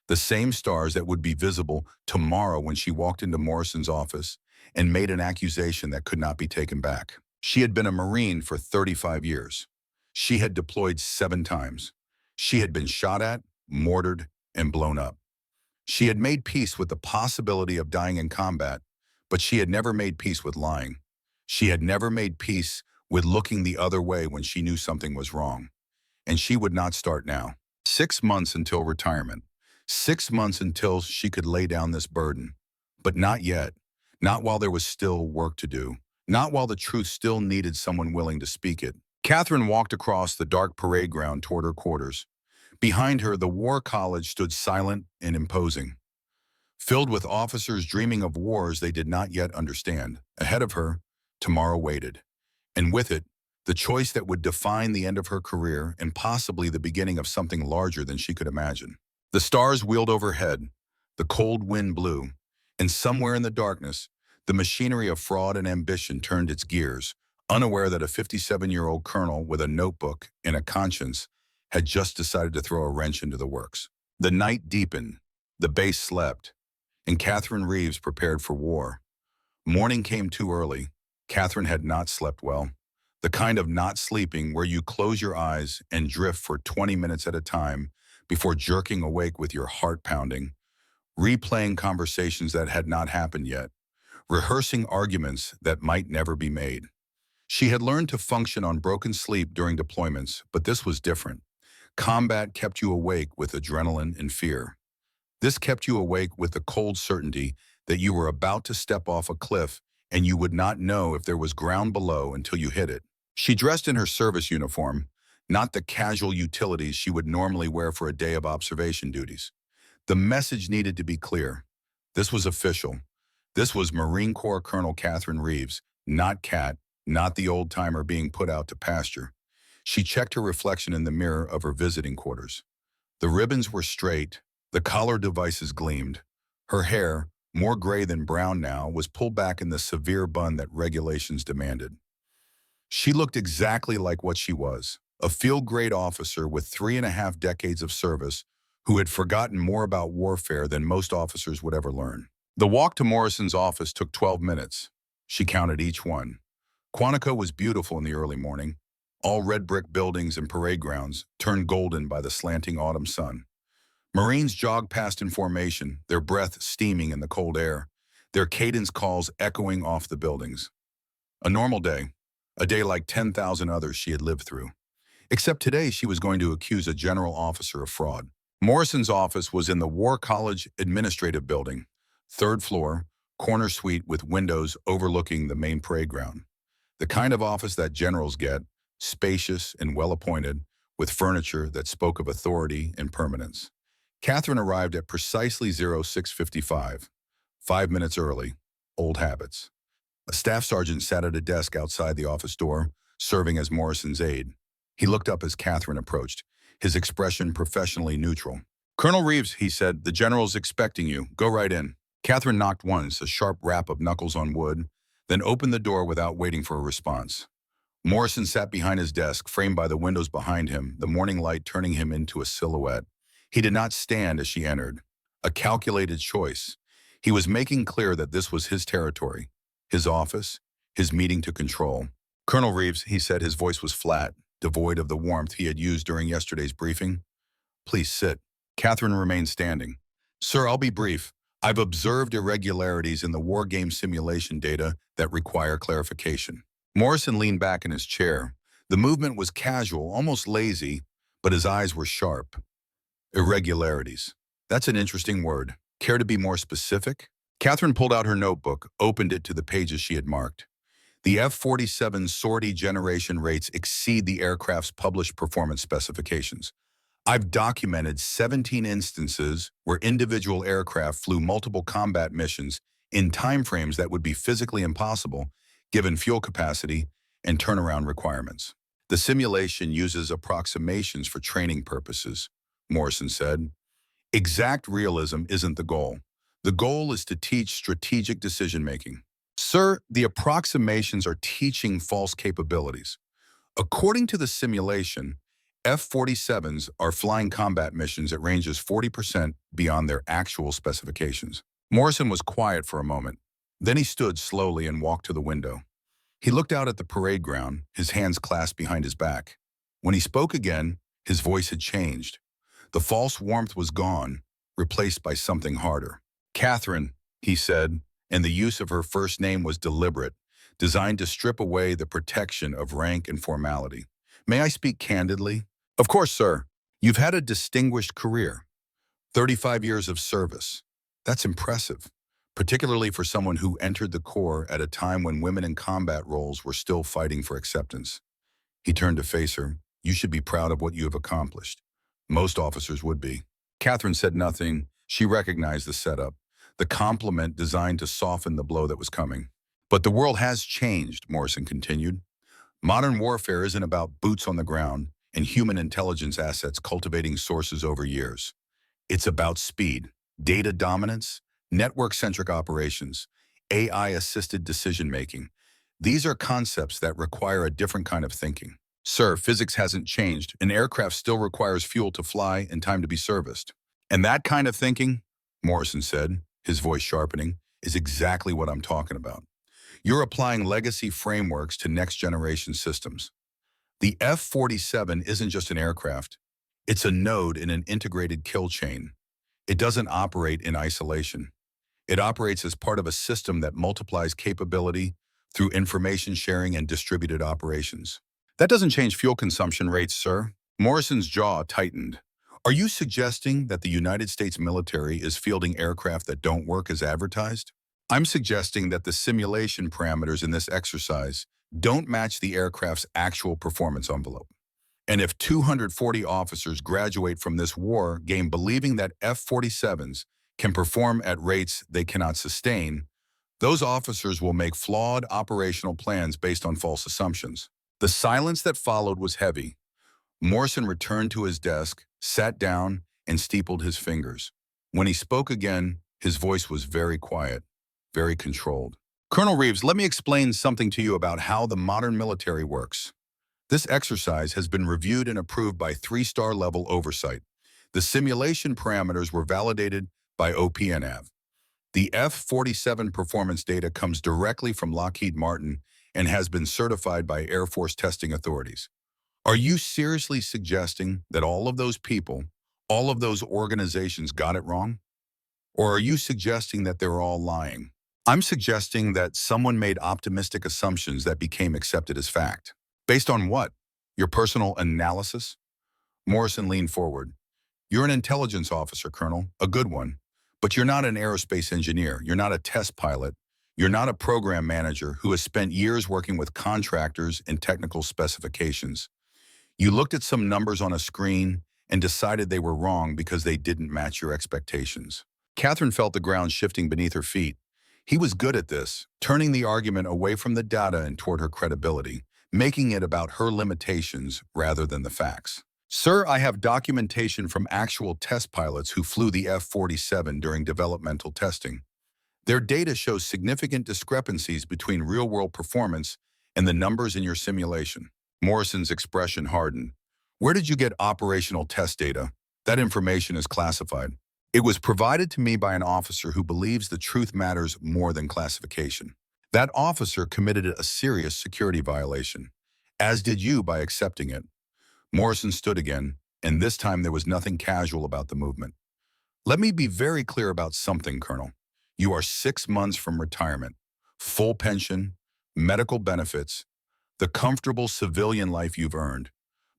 The same stars that would be visible tomorrow when she walked into Morrison's office and made an accusation that could not be taken back. She had been a Marine for 35 years. She had deployed 7 times. She had been shot at, mortared, and blown up. She had made peace with the possibility of dying in combat, but she had never made peace with lying. She had never made peace with looking the other way when she knew something was wrong. And she would not start now. 6 months until retirement. 6 months until she could lay down this burden. But not yet. Not while there was still work to do. Not while the truth still needed someone willing to speak it. Catherine walked across the dark parade ground toward her quarters. Behind her, the War College stood silent and imposing, filled with officers dreaming of wars they did not yet understand. Ahead of her, tomorrow waited. And with it, the choice that would define the end of her career and possibly the beginning of something larger than she could imagine. The stars wheeled overhead, the cold wind blew, and somewhere in the darkness, the machinery of fraud and ambition turned its gears, unaware that a 57-year-old colonel with a notebook and a conscience had just decided to throw a wrench into the works. The night deepened, the base slept, and Catherine Reeves prepared for war. Morning came too early. Catherine had not slept well. The kind of not sleeping where you close your eyes and drift for 20 minutes at a time before jerking awake with your heart pounding, replaying conversations that had not happened yet, rehearsing arguments that might never be made. She had learned to function on broken sleep during deployments, but this was different. Combat kept you awake with adrenaline and fear. This kept you awake with the cold certainty that you were about to step off a cliff and you would not know if there was ground below until you hit it. She dressed in her service uniform, not the casual utilities she would normally wear for a day of observation duties. The message needed to be clear. This was official. This was Marine Corps Colonel Catherine Reeves, not Cat, not the old-timer being put out to pasture. She checked her reflection in the mirror of her visiting quarters. The ribbons were straight, the collar devices gleamed. Her hair, more gray than brown now, was pulled back in the severe bun that regulations demanded. She looked exactly like what she was, a field-grade officer with 3.5 decades of service who had forgotten more about warfare than most officers would ever learn. The walk to Morrison's office took 12 minutes. She counted each one. Quantico was beautiful in the early morning. All red brick buildings and parade grounds turned golden by the slanting autumn sun. Marines jogged past in formation, their breath steaming in the cold air, their cadence calls echoing off the buildings. A normal day, a day like 10,000 others she had lived through. Except today she was going to accuse a general officer of fraud. Morrison's office was in the War College Administrative Building, 3rd floor, corner suite with windows overlooking the main parade ground. The kind of office that generals get, spacious and well-appointed, with furniture that spoke of authority and permanence. Catherine arrived at precisely 06:55, 5 minutes early, old habits. A staff sergeant sat at a desk outside the office door, serving as Morrison's aide. He looked up as Catherine approached, his expression professionally neutral. "Colonel Reeves," he said, "the general's expecting you. Go right in." Catherine knocked once, a sharp rap of knuckles on wood, then opened the door without waiting for a response. Morrison sat behind his desk, framed by the windows behind him, the morning light turning him into a silhouette. He did not stand as she entered. A calculated choice. He was making clear that this was his territory, his office, his meeting to control. "Colonel Reeves," he said, his voice was flat, devoid of the warmth he had used during yesterday's briefing. "Please sit." Catherine remained standing. "Sir, I'll be brief. I've observed irregularities in the war game simulation data that require clarification." Morrison leaned back in his chair. The movement was casual, almost lazy, but his eyes were sharp. Irregularities. That's an interesting word. Care to be more specific? Catherine pulled out her notebook, opened it to the pages she had marked. The F-47 Sortie generation rates exceed the aircraft's published performance specifications. I've documented 17 instances where individual aircraft flew multiple combat missions in timeframes that would be physically impossible given fuel capacity and turnaround requirements. The simulation uses approximations for training purposes, Morrison said. Exact realism isn't the goal. The goal is to teach strategic decision-making. Sir, the approximations are teaching false capabilities. According to the simulation, F-47s are flying combat missions at ranges 40% beyond their actual specifications. Morrison was quiet for a moment. Then he stood slowly and walked to the window. He looked out at the parade ground, his hands clasped behind his back. When he spoke again, his voice had changed. The false warmth was gone, replaced by something harder. "Catherine," he said, and the use of her first name was deliberate, designed to strip away the protection of rank and formality. "May I speak candidly?" "Of course, sir." "You've had a distinguished career, 35 years of service. That's impressive, particularly for someone who entered the Corps at a time when women in combat roles were still fighting for acceptance." He turned to face her. "You should be proud of what you have accomplished. Most officers would be." Catherine said nothing. She recognized the setup, the compliment designed to soften the blow that was coming. "But the world has changed," Morrison continued. "Modern warfare isn't about boots on the ground and human intelligence assets cultivating sources over years. It's about speed, data dominance, network-centric operations, AI-assisted decision-making. These are concepts that require a different kind of thinking. Sir, physics hasn't changed. An aircraft still requires fuel to fly and time to be serviced. And that kind of thinking," Morrison said, his voice sharpening, "is exactly what I'm talking about. You're applying legacy frameworks to next-generation systems. The F-47 isn't just an aircraft. It's a node in an integrated kill chain. It doesn't operate in isolation. It operates as part of a system that multiplies capability through information sharing and distributed operations. That doesn't change fuel consumption rates, sir." Morrison's jaw tightened. "Are you suggesting that the United States military is fielding aircraft that don't work as advertised?" "I'm suggesting that the simulation parameters in this exercise don't match the aircraft's actual performance envelope. And if 240 officers graduate from this war game believing that F-47s can perform at rates they cannot sustain, those officers will make flawed operational plans based on false assumptions." The silence that followed was heavy. Morrison returned to his desk, sat down, and steepled his fingers. When he spoke again, his voice was very quiet, very controlled. "Colonel Reeves, let me explain something to you about how the modern military works. This exercise has been reviewed and approved by 3-star level oversight. The simulation parameters were validated by OPNAV. The F-47 performance data comes directly from Lockheed Martin and has been certified by Air Force testing authorities. Are you seriously suggesting that all of those people, all of those organizations got it wrong? Or are you suggesting that they're all lying?" "I'm suggesting that someone made optimistic assumptions that became accepted as fact." "Based on what? Your personal analysis?" Morrison leaned forward. "You're an intelligence officer, Colonel, a good one. But you're not an aerospace engineer. You're not a test pilot. You're not a program manager who has spent years working with contractors and technical specifications. You looked at some numbers on a screen and decided they were wrong because they didn't match your expectations." Catherine felt the ground shifting beneath her feet. He was good at this, turning the argument away from the data and toward her credibility, making it about her limitations rather than the facts. "Sir, I have documentation from actual test pilots who flew the F-47 during developmental testing. Their data shows significant discrepancies between real-world performance and the numbers in your simulation." Morrison's expression hardened. "Where did you get operational test data? That information is classified." "It was provided to me by an officer who believes the truth matters more than classification. That officer committed a serious security violation, as did you by accepting it." Morrison stood again, and this time there was nothing casual about the movement. "Let me be very clear about something, Colonel. You are 6 months from retirement, full pension, medical benefits, the comfortable civilian life you've earned.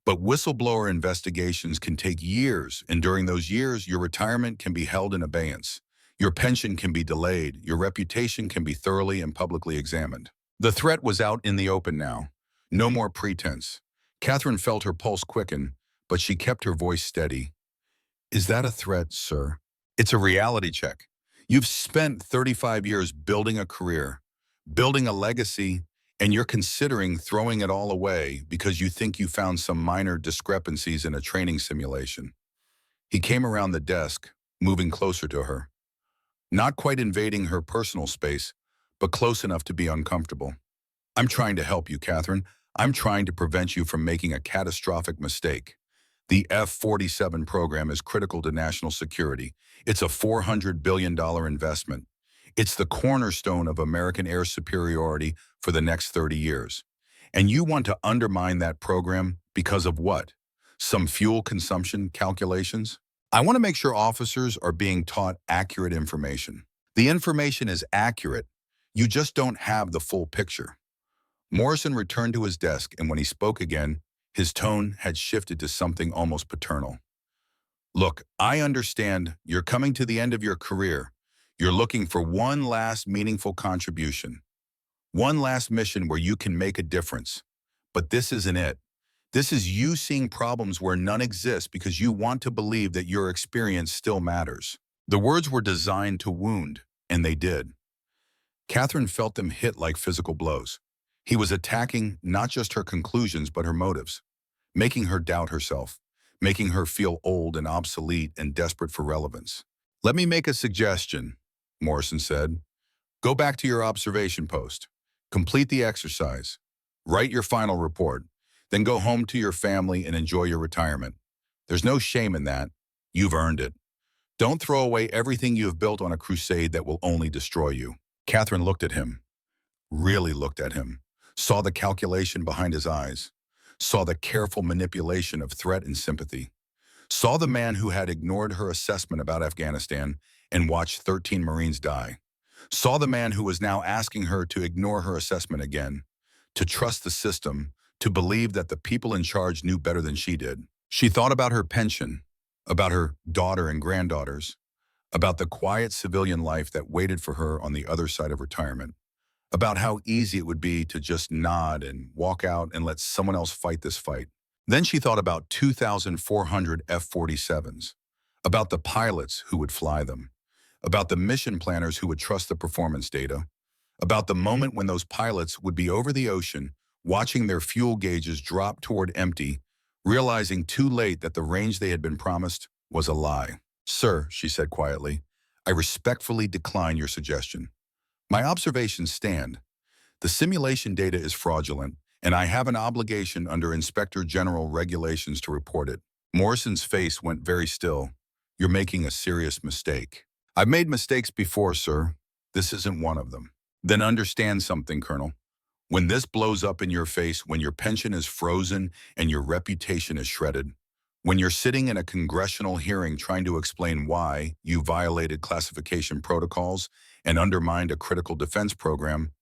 But whistleblower investigations can take years, and during those years, your retirement can be held in abeyance. Your pension can be delayed. Your reputation can be thoroughly and publicly examined." The threat was out in the open now. No more pretense. Catherine felt her pulse quicken, but she kept her voice steady. "Is that a threat, sir?" "It's a reality check. You've spent 35 years building a career, building a legacy, and you're considering throwing it all away because you think you found some minor discrepancies in a training simulation." He came around the desk, moving closer to her. Not quite invading her personal space, but close enough to be uncomfortable. "I'm trying to help you, Catherine. I'm trying to prevent you from making a catastrophic mistake. The F-47 program is critical to national security. It's a $400 billion investment. It's the cornerstone of American air superiority for the next 30 years. And you want to undermine that program because of what? Some fuel consumption calculations? I want to make sure officers are being taught accurate information. The information is accurate. You just don't have the full picture. Morrison returned to his desk, and when he spoke again, his tone had shifted to something almost paternal. Look, I understand you're coming to the end of your career. You're looking for one last meaningful contribution, one last mission where you can make a difference. But this isn't it. This is you seeing problems where none exist because you want to believe that your experience still matters. The words were designed to wound, and they did. Catherine felt them hit like physical blows. He was attacking not just her conclusions but her motives, making her doubt herself, making her feel old and obsolete and desperate for relevance. "Let me make a suggestion," Morrison said. "Go back to your observation post. Complete the exercise. Write your final report. Then go home to your family and enjoy your retirement. There's no shame in that. You've earned it. Don't throw away everything you have built on a crusade that will only destroy you." Catherine looked at him, really looked at him, saw the calculation behind his eyes, saw the careful manipulation of threat and sympathy, saw the man who had ignored her assessment about Afghanistan and watched 13 Marines die, saw the man who was now asking her to ignore her assessment again, to trust the system, to believe that the people in charge knew better than she did. She thought about her pension, about her daughter and granddaughters, about the quiet civilian life that waited for her on the other side of retirement, about how easy it would be to just nod and walk out and let someone else fight this fight. Then she thought about 2,400 F-47s, about the pilots who would fly them, about the mission planners who would trust the performance data, about the moment when those pilots would be over the ocean, watching their fuel gauges drop toward empty, realizing too late that the range they had been promised was a lie. "Sir," she said quietly, "I respectfully decline your suggestion. My observations stand. The simulation data is fraudulent, and I have an obligation under Inspector General regulations to report it." Morrison's face went very still. "You're making a serious mistake." "I've made mistakes before, sir. This isn't one of them." "Then understand something, Colonel. When this blows up in your face, when your pension is frozen and your reputation is shredded, when you're sitting in a congressional hearing trying to explain why you violated classification protocols and undermined a critical defense program,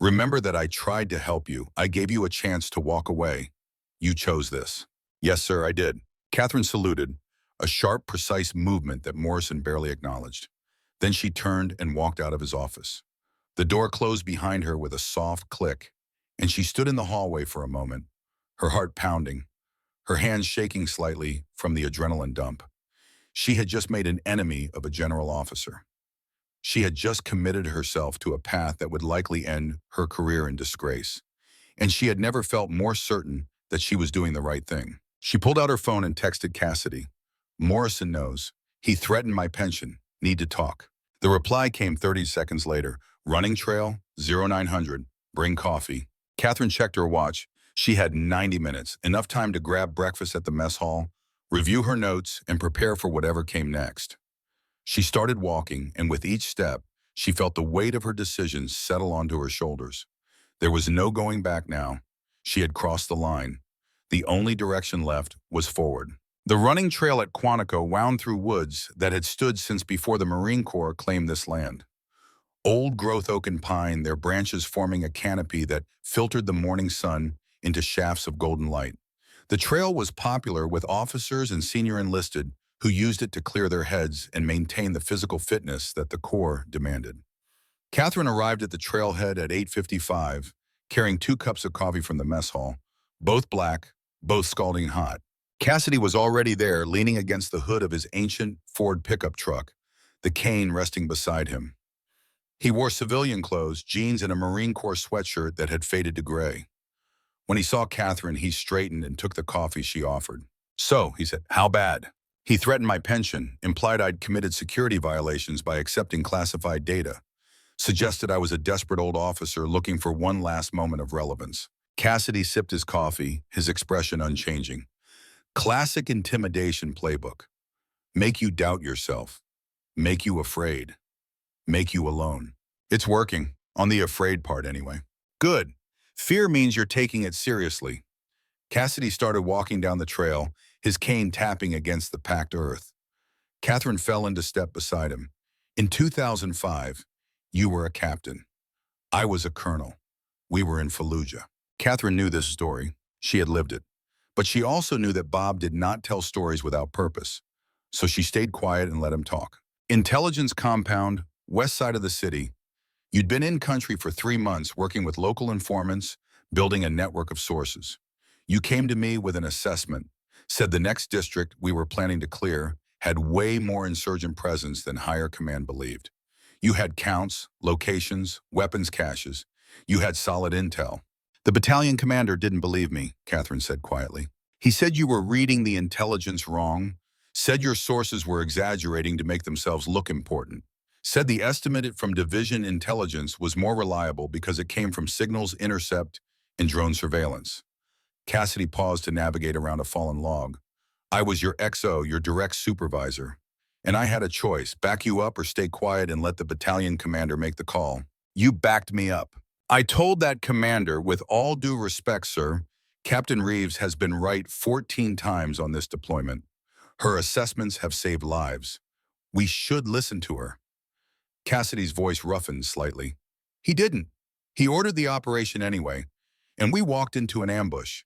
remember that I tried to help you. I gave you a chance to walk away. You chose this." "Yes, sir, I did." Catherine saluted, a sharp, precise movement that Morrison barely acknowledged. Then she turned and walked out of his office. The door closed behind her with a soft click, and she stood in the hallway for a moment, her heart pounding, her hands shaking slightly from the adrenaline dump. She had just made an enemy of a general officer. She had just committed herself to a path that would likely end her career in disgrace, and she had never felt more certain that she was doing the right thing. She pulled out her phone and texted Cassidy. "Morrison knows. He threatened my pension. Need to talk." The reply came 30 seconds later. "Running trail, 0900. Bring coffee." Catherine checked her watch. She had 90 minutes, enough time to grab breakfast at the mess hall, review her notes, and prepare for whatever came next. She started walking, and with each step, she felt the weight of her decisions settle onto her shoulders. There was no going back now. She had crossed the line. The only direction left was forward. The running trail at Quantico wound through woods that had stood since before the Marine Corps claimed this land. Old-growth oak and pine, their branches forming a canopy that filtered the morning sun into shafts of golden light. The trail was popular with officers and senior enlisted who used it to clear their heads and maintain the physical fitness that the Corps demanded. Catherine arrived at the trailhead at 8:55, carrying 2 cups of coffee from the mess hall, both black, both scalding hot. Cassidy was already there, leaning against the hood of his ancient Ford pickup truck, the cane resting beside him. He wore civilian clothes, jeans, and a Marine Corps sweatshirt that had faded to gray. When he saw Catherine, he straightened and took the coffee she offered. "So," he said, "how bad?" "He threatened my pension, implied I'd committed security violations by accepting classified data, suggested I was a desperate old officer looking for one last moment of relevance." Cassidy sipped his coffee, his expression unchanging. Classic intimidation playbook. Make you doubt yourself. Make you afraid. Make you alone. It's working, on the afraid part anyway. Good. Fear means you're taking it seriously. Cassidy started walking down the trail, his cane tapping against the packed earth. Catherine fell into step beside him. In 2005, you were a captain. I was a colonel. We were in Fallujah. Catherine knew this story. She had lived it. But she also knew that Bob did not tell stories without purpose. So she stayed quiet and let him talk. Intelligence compound, west side of the city. You'd been in country for 3 months working with local informants, building a network of sources. You came to me with an assessment, said the next district we were planning to clear had way more insurgent presence than higher command believed. You had counts, locations, weapons caches. You had solid intel. The battalion commander didn't believe me, Catherine said quietly. He said you were reading the intelligence wrong, said your sources were exaggerating to make themselves look important, said the estimate from division intelligence was more reliable because it came from signals intercept and drone surveillance. Cassidy paused to navigate around a fallen log. I was your XO, your direct supervisor, and I had a choice, back you up or stay quiet and let the battalion commander make the call. You backed me up. I told that commander, with all due respect, sir, Captain Reeves has been right 14 times on this deployment. Her assessments have saved lives. We should listen to her. Cassidy's voice roughened slightly. He didn't. He ordered the operation anyway, and we walked into an ambush.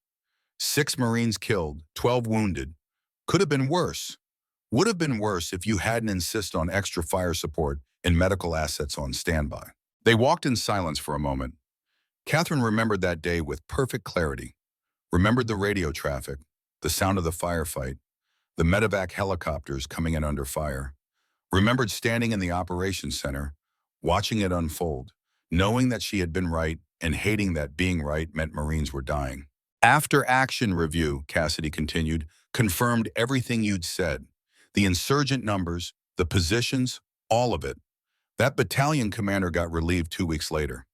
6 Marines killed, 12 wounded. Could have been worse. Would have been worse if you hadn't insisted on extra fire support and medical assets on standby. They walked in silence for a moment. Catherine remembered that day with perfect clarity. Remembered the radio traffic, the sound of the firefight, the medevac helicopters coming in under fire. Remembered standing in the operations center, watching it unfold, knowing that she had been right and hating that being right meant Marines were dying. After action review, Cassidy continued, confirmed everything you'd said. The insurgent numbers, the positions, all of it. That battalion commander got relieved 2 weeks later.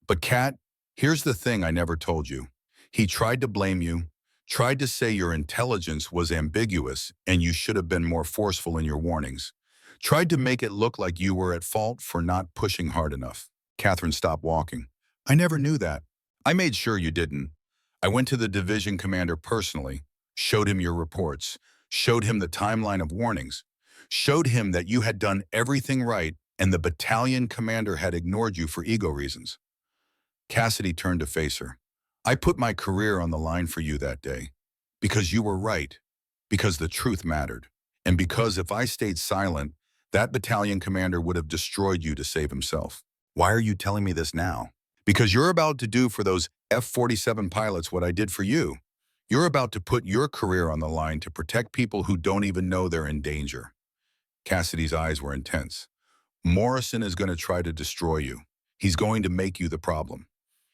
But Kat, here's the thing I never told you. He tried to blame you, tried to say your intelligence was ambiguous and you should have been more forceful in your warnings. Tried to make it look like you were at fault for not pushing hard enough. Catherine stopped walking. I never knew that. I made sure you didn't. I went to the division commander personally, showed him your reports, showed him the timeline of warnings, showed him that you had done everything right and the battalion commander had ignored you for ego reasons. Cassidy turned to face her. I put my career on the line for you that day, because you were right, because the truth mattered, and because if I stayed silent, that battalion commander would have destroyed you to save himself. Why are you telling me this now? Because you're about to do for those F-47 pilots what I did for you. You're about to put your career on the line to protect people who don't even know they're in danger. Cassidy's eyes were intense. Morrison is going to try to destroy you. He's going to make you the problem.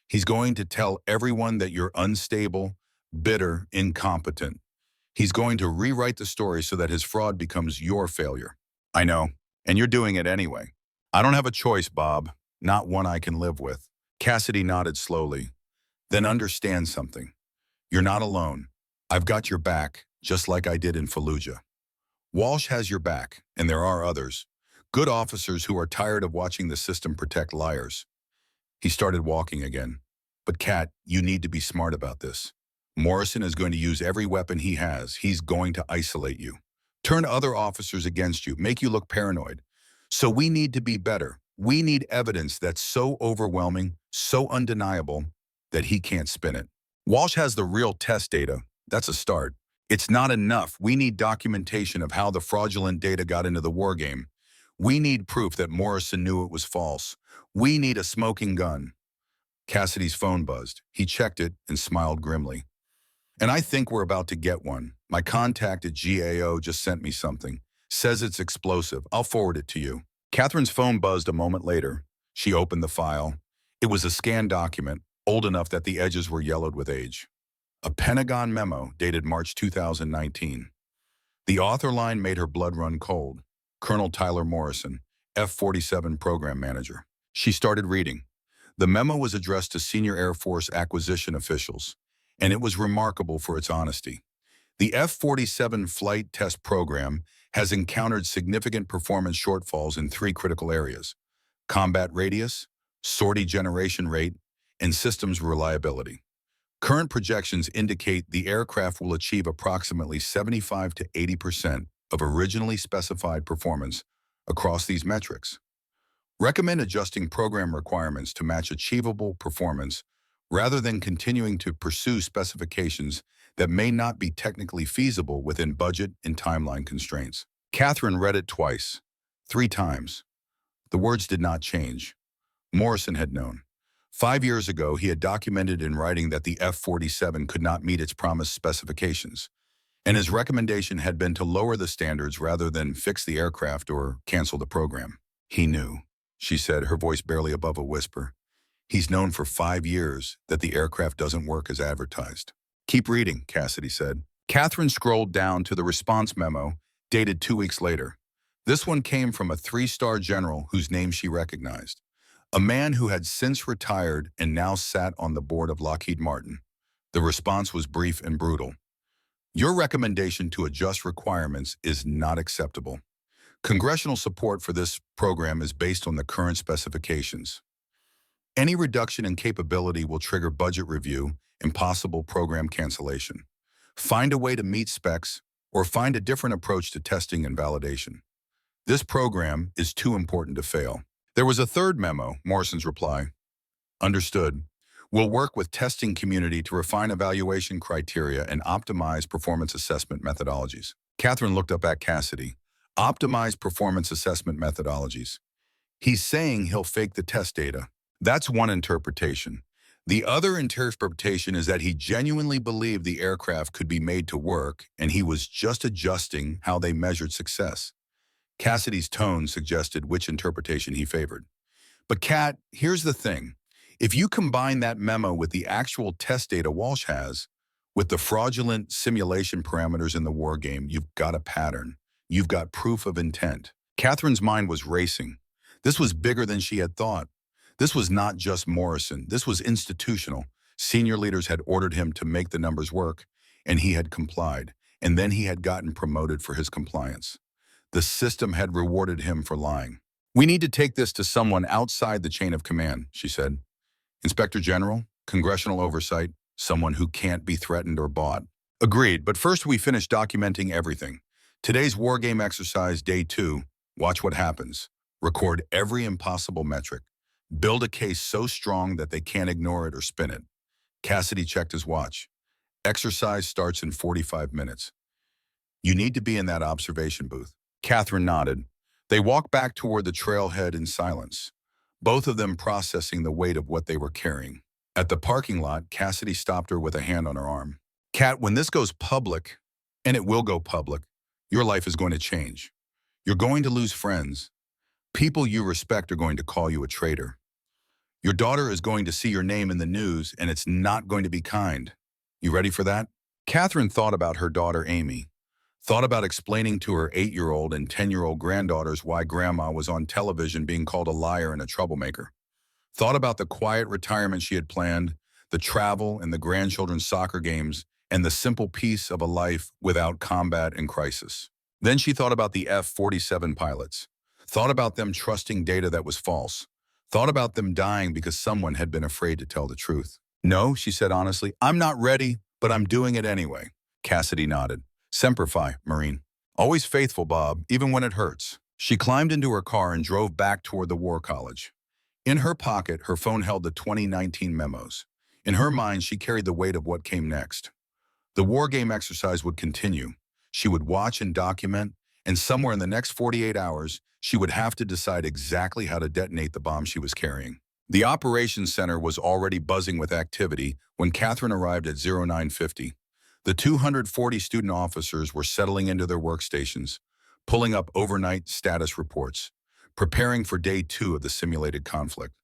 He's going to tell everyone that you're unstable, bitter, incompetent. He's going to rewrite the story so that his fraud becomes your failure. I know, and you're doing it anyway. I don't have a choice, Bob, not one I can live with. Cassidy nodded slowly. Then understand something. You're not alone. I've got your back, just like I did in Fallujah. Walsh has your back, and there are others. Good officers who are tired of watching the system protect liars. He started walking again. But Kat, you need to be smart about this. Morrison is going to use every weapon he has. He's going to isolate you. Turn other officers against you, make you look paranoid. So we need to be better. We need evidence that's so overwhelming, so undeniable, that he can't spin it. Walsh has the real test data. That's a start. It's not enough. We need documentation of how the fraudulent data got into the war game. We need proof that Morrison knew it was false. We need a smoking gun. Cassidy's phone buzzed. He checked it and smiled grimly. And I think we're about to get one. My contact at GAO just sent me something. Says it's explosive. I'll forward it to you. Catherine's phone buzzed a moment later. She opened the file. It was a scanned document, old enough that the edges were yellowed with age. A Pentagon memo dated March 2019. The author line made her blood run cold. Colonel Tyler Morrison, F-47 Program Manager. She started reading. The memo was addressed to senior Air Force acquisition officials, and it was remarkable for its honesty. The F-47 flight test program has encountered significant performance shortfalls in three critical areas: combat radius, sortie generation rate, and systems reliability. Current projections indicate the aircraft will achieve approximately 75 to 80% of originally specified performance across these metrics. Recommend adjusting program requirements to match achievable performance rather than continuing to pursue specifications that may not be technically feasible within budget and timeline constraints. Catherine read it twice, 3 times. The words did not change. Morrison had known. 5 years ago, he had documented in writing that the F-47 could not meet its promised specifications, and his recommendation had been to lower the standards rather than fix the aircraft or cancel the program. He knew, she said, her voice barely above a whisper. He's known for 5 years that the aircraft doesn't work as advertised. Keep reading, Cassidy said. Catherine scrolled down to the response memo, dated 2 weeks later. This one came from a 3-star general whose name she recognized, a man who had since retired and now sat on the board of Lockheed Martin. The response was brief and brutal. Your recommendation to adjust requirements is not acceptable. Congressional support for this program is based on the current specifications. Any reduction in capability will trigger budget review and possible program cancellation. Find a way to meet specs or find a different approach to testing and validation. This program is too important to fail. There was a third memo, Morrison's reply. Understood. We'll work with testing community to refine evaluation criteria and optimize performance assessment methodologies. Catherine looked up at Cassidy. Optimize performance assessment methodologies. He's saying he'll fake the test data. That's one interpretation. The other interpretation is that he genuinely believed the aircraft could be made to work and he was just adjusting how they measured success. Cassidy's tone suggested which interpretation he favored. But Kat, here's the thing. If you combine that memo with the actual test data Walsh has, with the fraudulent simulation parameters in the war game, you've got a pattern. You've got proof of intent. Catherine's mind was racing. This was bigger than she had thought. This was not just Morrison. This was institutional. Senior leaders had ordered him to make the numbers work, and he had complied. And then he had gotten promoted for his compliance. The system had rewarded him for lying. We need to take this to someone outside the chain of command, she said. Inspector General, congressional oversight, someone who can't be threatened or bought. Agreed, but first we finish documenting everything. Today's war game exercise, day 2, watch what happens. Record every impossible metric. Build a case so strong that they can't ignore it or spin it. Cassidy checked his watch. Exercise starts in 45 minutes. You need to be in that observation booth. Catherine nodded. They walked back toward the trailhead in silence, both of them processing the weight of what they were carrying. At the parking lot, Cassidy stopped her with a hand on her arm. Kat, when this goes public, and it will go public, your life is going to change. You're going to lose friends. People you respect are going to call you a traitor. Your daughter is going to see your name in the news, and it's not going to be kind. You ready for that? Catherine thought about her daughter, Amy. Thought about explaining to her 8-year-old and 10-year-old granddaughters why Grandma was on television being called a liar and a troublemaker. Thought about the quiet retirement she had planned, the travel and the grandchildren's soccer games, and the simple peace of a life without combat and crisis. Then she thought about the F-47 pilots. Thought about them trusting data that was false. Thought about them dying because someone had been afraid to tell the truth. No, she said honestly, I'm not ready, but I'm doing it anyway. Cassidy nodded. Semper Fi, Marine. Always faithful, Bob, even when it hurts. She climbed into her car and drove back toward the War College. In her pocket, her phone held the 2019 memos. In her mind, she carried the weight of what came next. The war game exercise would continue. She would watch and document, and somewhere in the next 48 hours, she would have to decide exactly how to detonate the bomb she was carrying. The operations center was already buzzing with activity when Catherine arrived at 0950. The 240 student officers were settling into their workstations, pulling up overnight status reports, preparing for day 2 of the simulated conflict.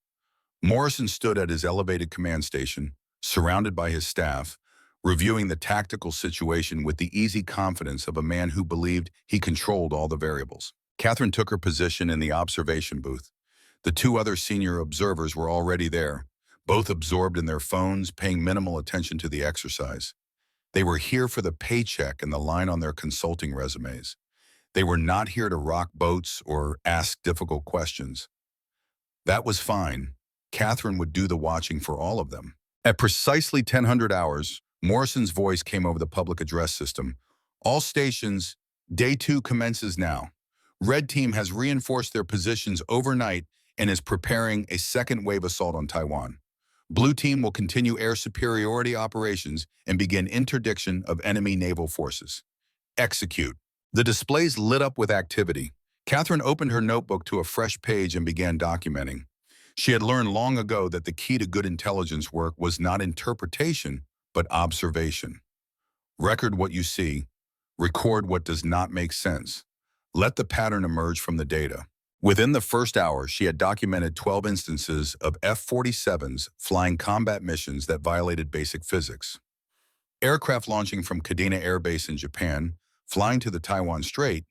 Morrison stood at his elevated command station, surrounded by his staff, reviewing the tactical situation with the easy confidence of a man who believed he controlled all the variables. Catherine took her position in the observation booth. The two other senior observers were already there, both absorbed in their phones, paying minimal attention to the exercise. They were here for the paycheck and the line on their consulting resumes. They were not here to rock boats or ask difficult questions. That was fine. Catherine would do the watching for all of them. At precisely 1000 hours, Morrison's voice came over the public address system. All stations, day 2 commences now. Red Team has reinforced their positions overnight and is preparing a second wave assault on Taiwan. Blue Team will continue air superiority operations and begin interdiction of enemy naval forces. Execute. The displays lit up with activity. Catherine opened her notebook to a fresh page and began documenting. She had learned long ago that the key to good intelligence work was not interpretation, but observation. Record what you see. Record what does not make sense. Let the pattern emerge from the data. Within the first hour, she had documented 12 instances of F-47s flying combat missions that violated basic physics. Aircraft launching from Kadena Air Base in Japan, flying to the Taiwan Strait,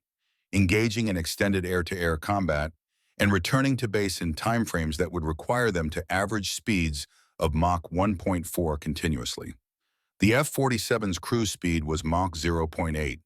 engaging in extended air-to-air combat, and returning to base in timeframes that would require them to average speeds of Mach 1.4 continuously. The F-47's cruise speed was Mach 0.8.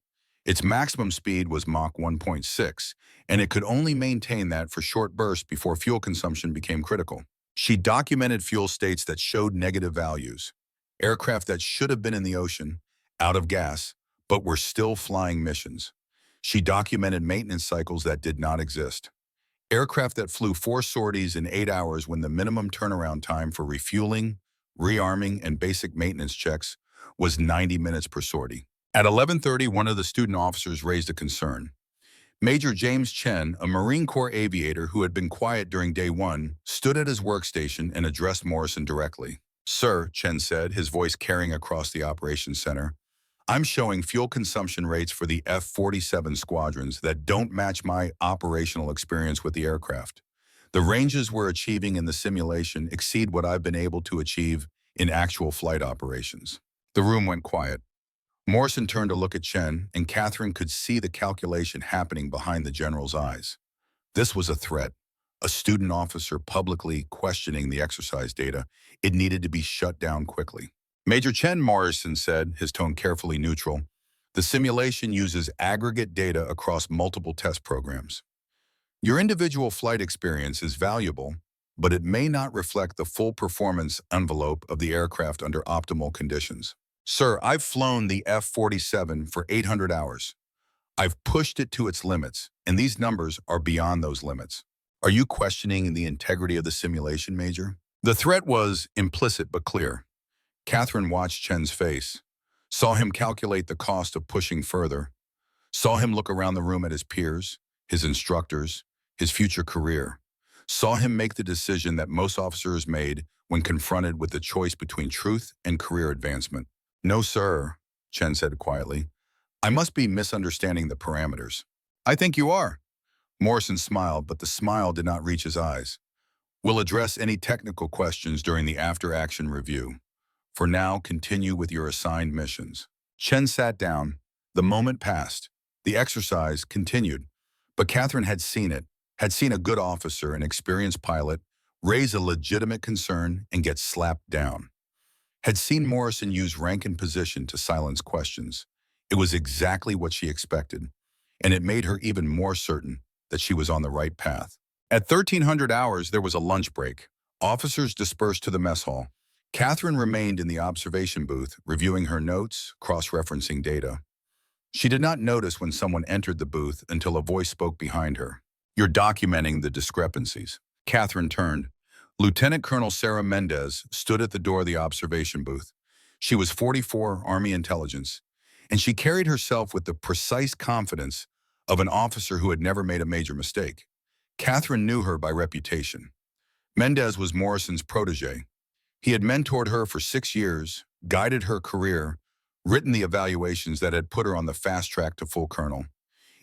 Its maximum speed was Mach 1.6, and it could only maintain that for short bursts before fuel consumption became critical. She documented fuel states that showed negative values, aircraft that should have been in the ocean, out of gas, but were still flying missions. She documented maintenance cycles that did not exist. Aircraft that flew 4 sorties in 8 hours when the minimum turnaround time for refueling, rearming, and basic maintenance checks was 90 minutes per sortie. At 11:30, one of the student officers raised a concern. Major James Chen, a Marine Corps aviator who had been quiet during day 1, stood at his workstation and addressed Morrison directly. "Sir," Chen said, his voice carrying across the operations center, "I'm showing fuel consumption rates for the F-47 squadrons that don't match my operational experience with the aircraft. The ranges we're achieving in the simulation exceed what I've been able to achieve in actual flight operations." The room went quiet. Morrison turned to look at Chen, and Catherine could see the calculation happening behind the general's eyes. This was a threat. A student officer publicly questioning the exercise data. It needed to be shut down quickly. "Major Chen," Morrison said, his tone carefully neutral, "the simulation uses aggregate data across multiple test programs. Your individual flight experience is valuable, but it may not reflect the full performance envelope of the aircraft under optimal conditions. Sir, I've flown the F-47 for 800 hours. I've pushed it to its limits, and these numbers are beyond those limits. Are you questioning the integrity of the simulation, Major?" The threat was implicit but clear. Catherine watched Chen's face, saw him calculate the cost of pushing further, saw him look around the room at his peers, his instructors, his future career, saw him make the decision that most officers made when confronted with the choice between truth and career advancement. "No, sir," Chen said quietly. "I must be misunderstanding the parameters." "I think you are." Morrison smiled, but the smile did not reach his eyes. "We'll address any technical questions during the after-action review. For now, continue with your assigned missions." Chen sat down. The moment passed. The exercise continued. But Catherine had seen it, had seen a good officer, an experienced pilot, raise a legitimate concern and get slapped down. Had seen Morrison use rank and position to silence questions. It was exactly what she expected, and it made her even more certain that she was on the right path. At 1300 hours, there was a lunch break. Officers dispersed to the mess hall. Catherine remained in the observation booth, reviewing her notes, cross-referencing data. She did not notice when someone entered the booth until a voice spoke behind her. "You're documenting the discrepancies." Catherine turned. Lieutenant Colonel Sarah Mendez stood at the door of the observation booth. She was 44 Army intelligence, and she carried herself with the precise confidence of an officer who had never made a major mistake. Catherine knew her by reputation. Mendez was Morrison's protege. He had mentored her for 6 years, guided her career, written the evaluations that had put her on the fast track to full colonel.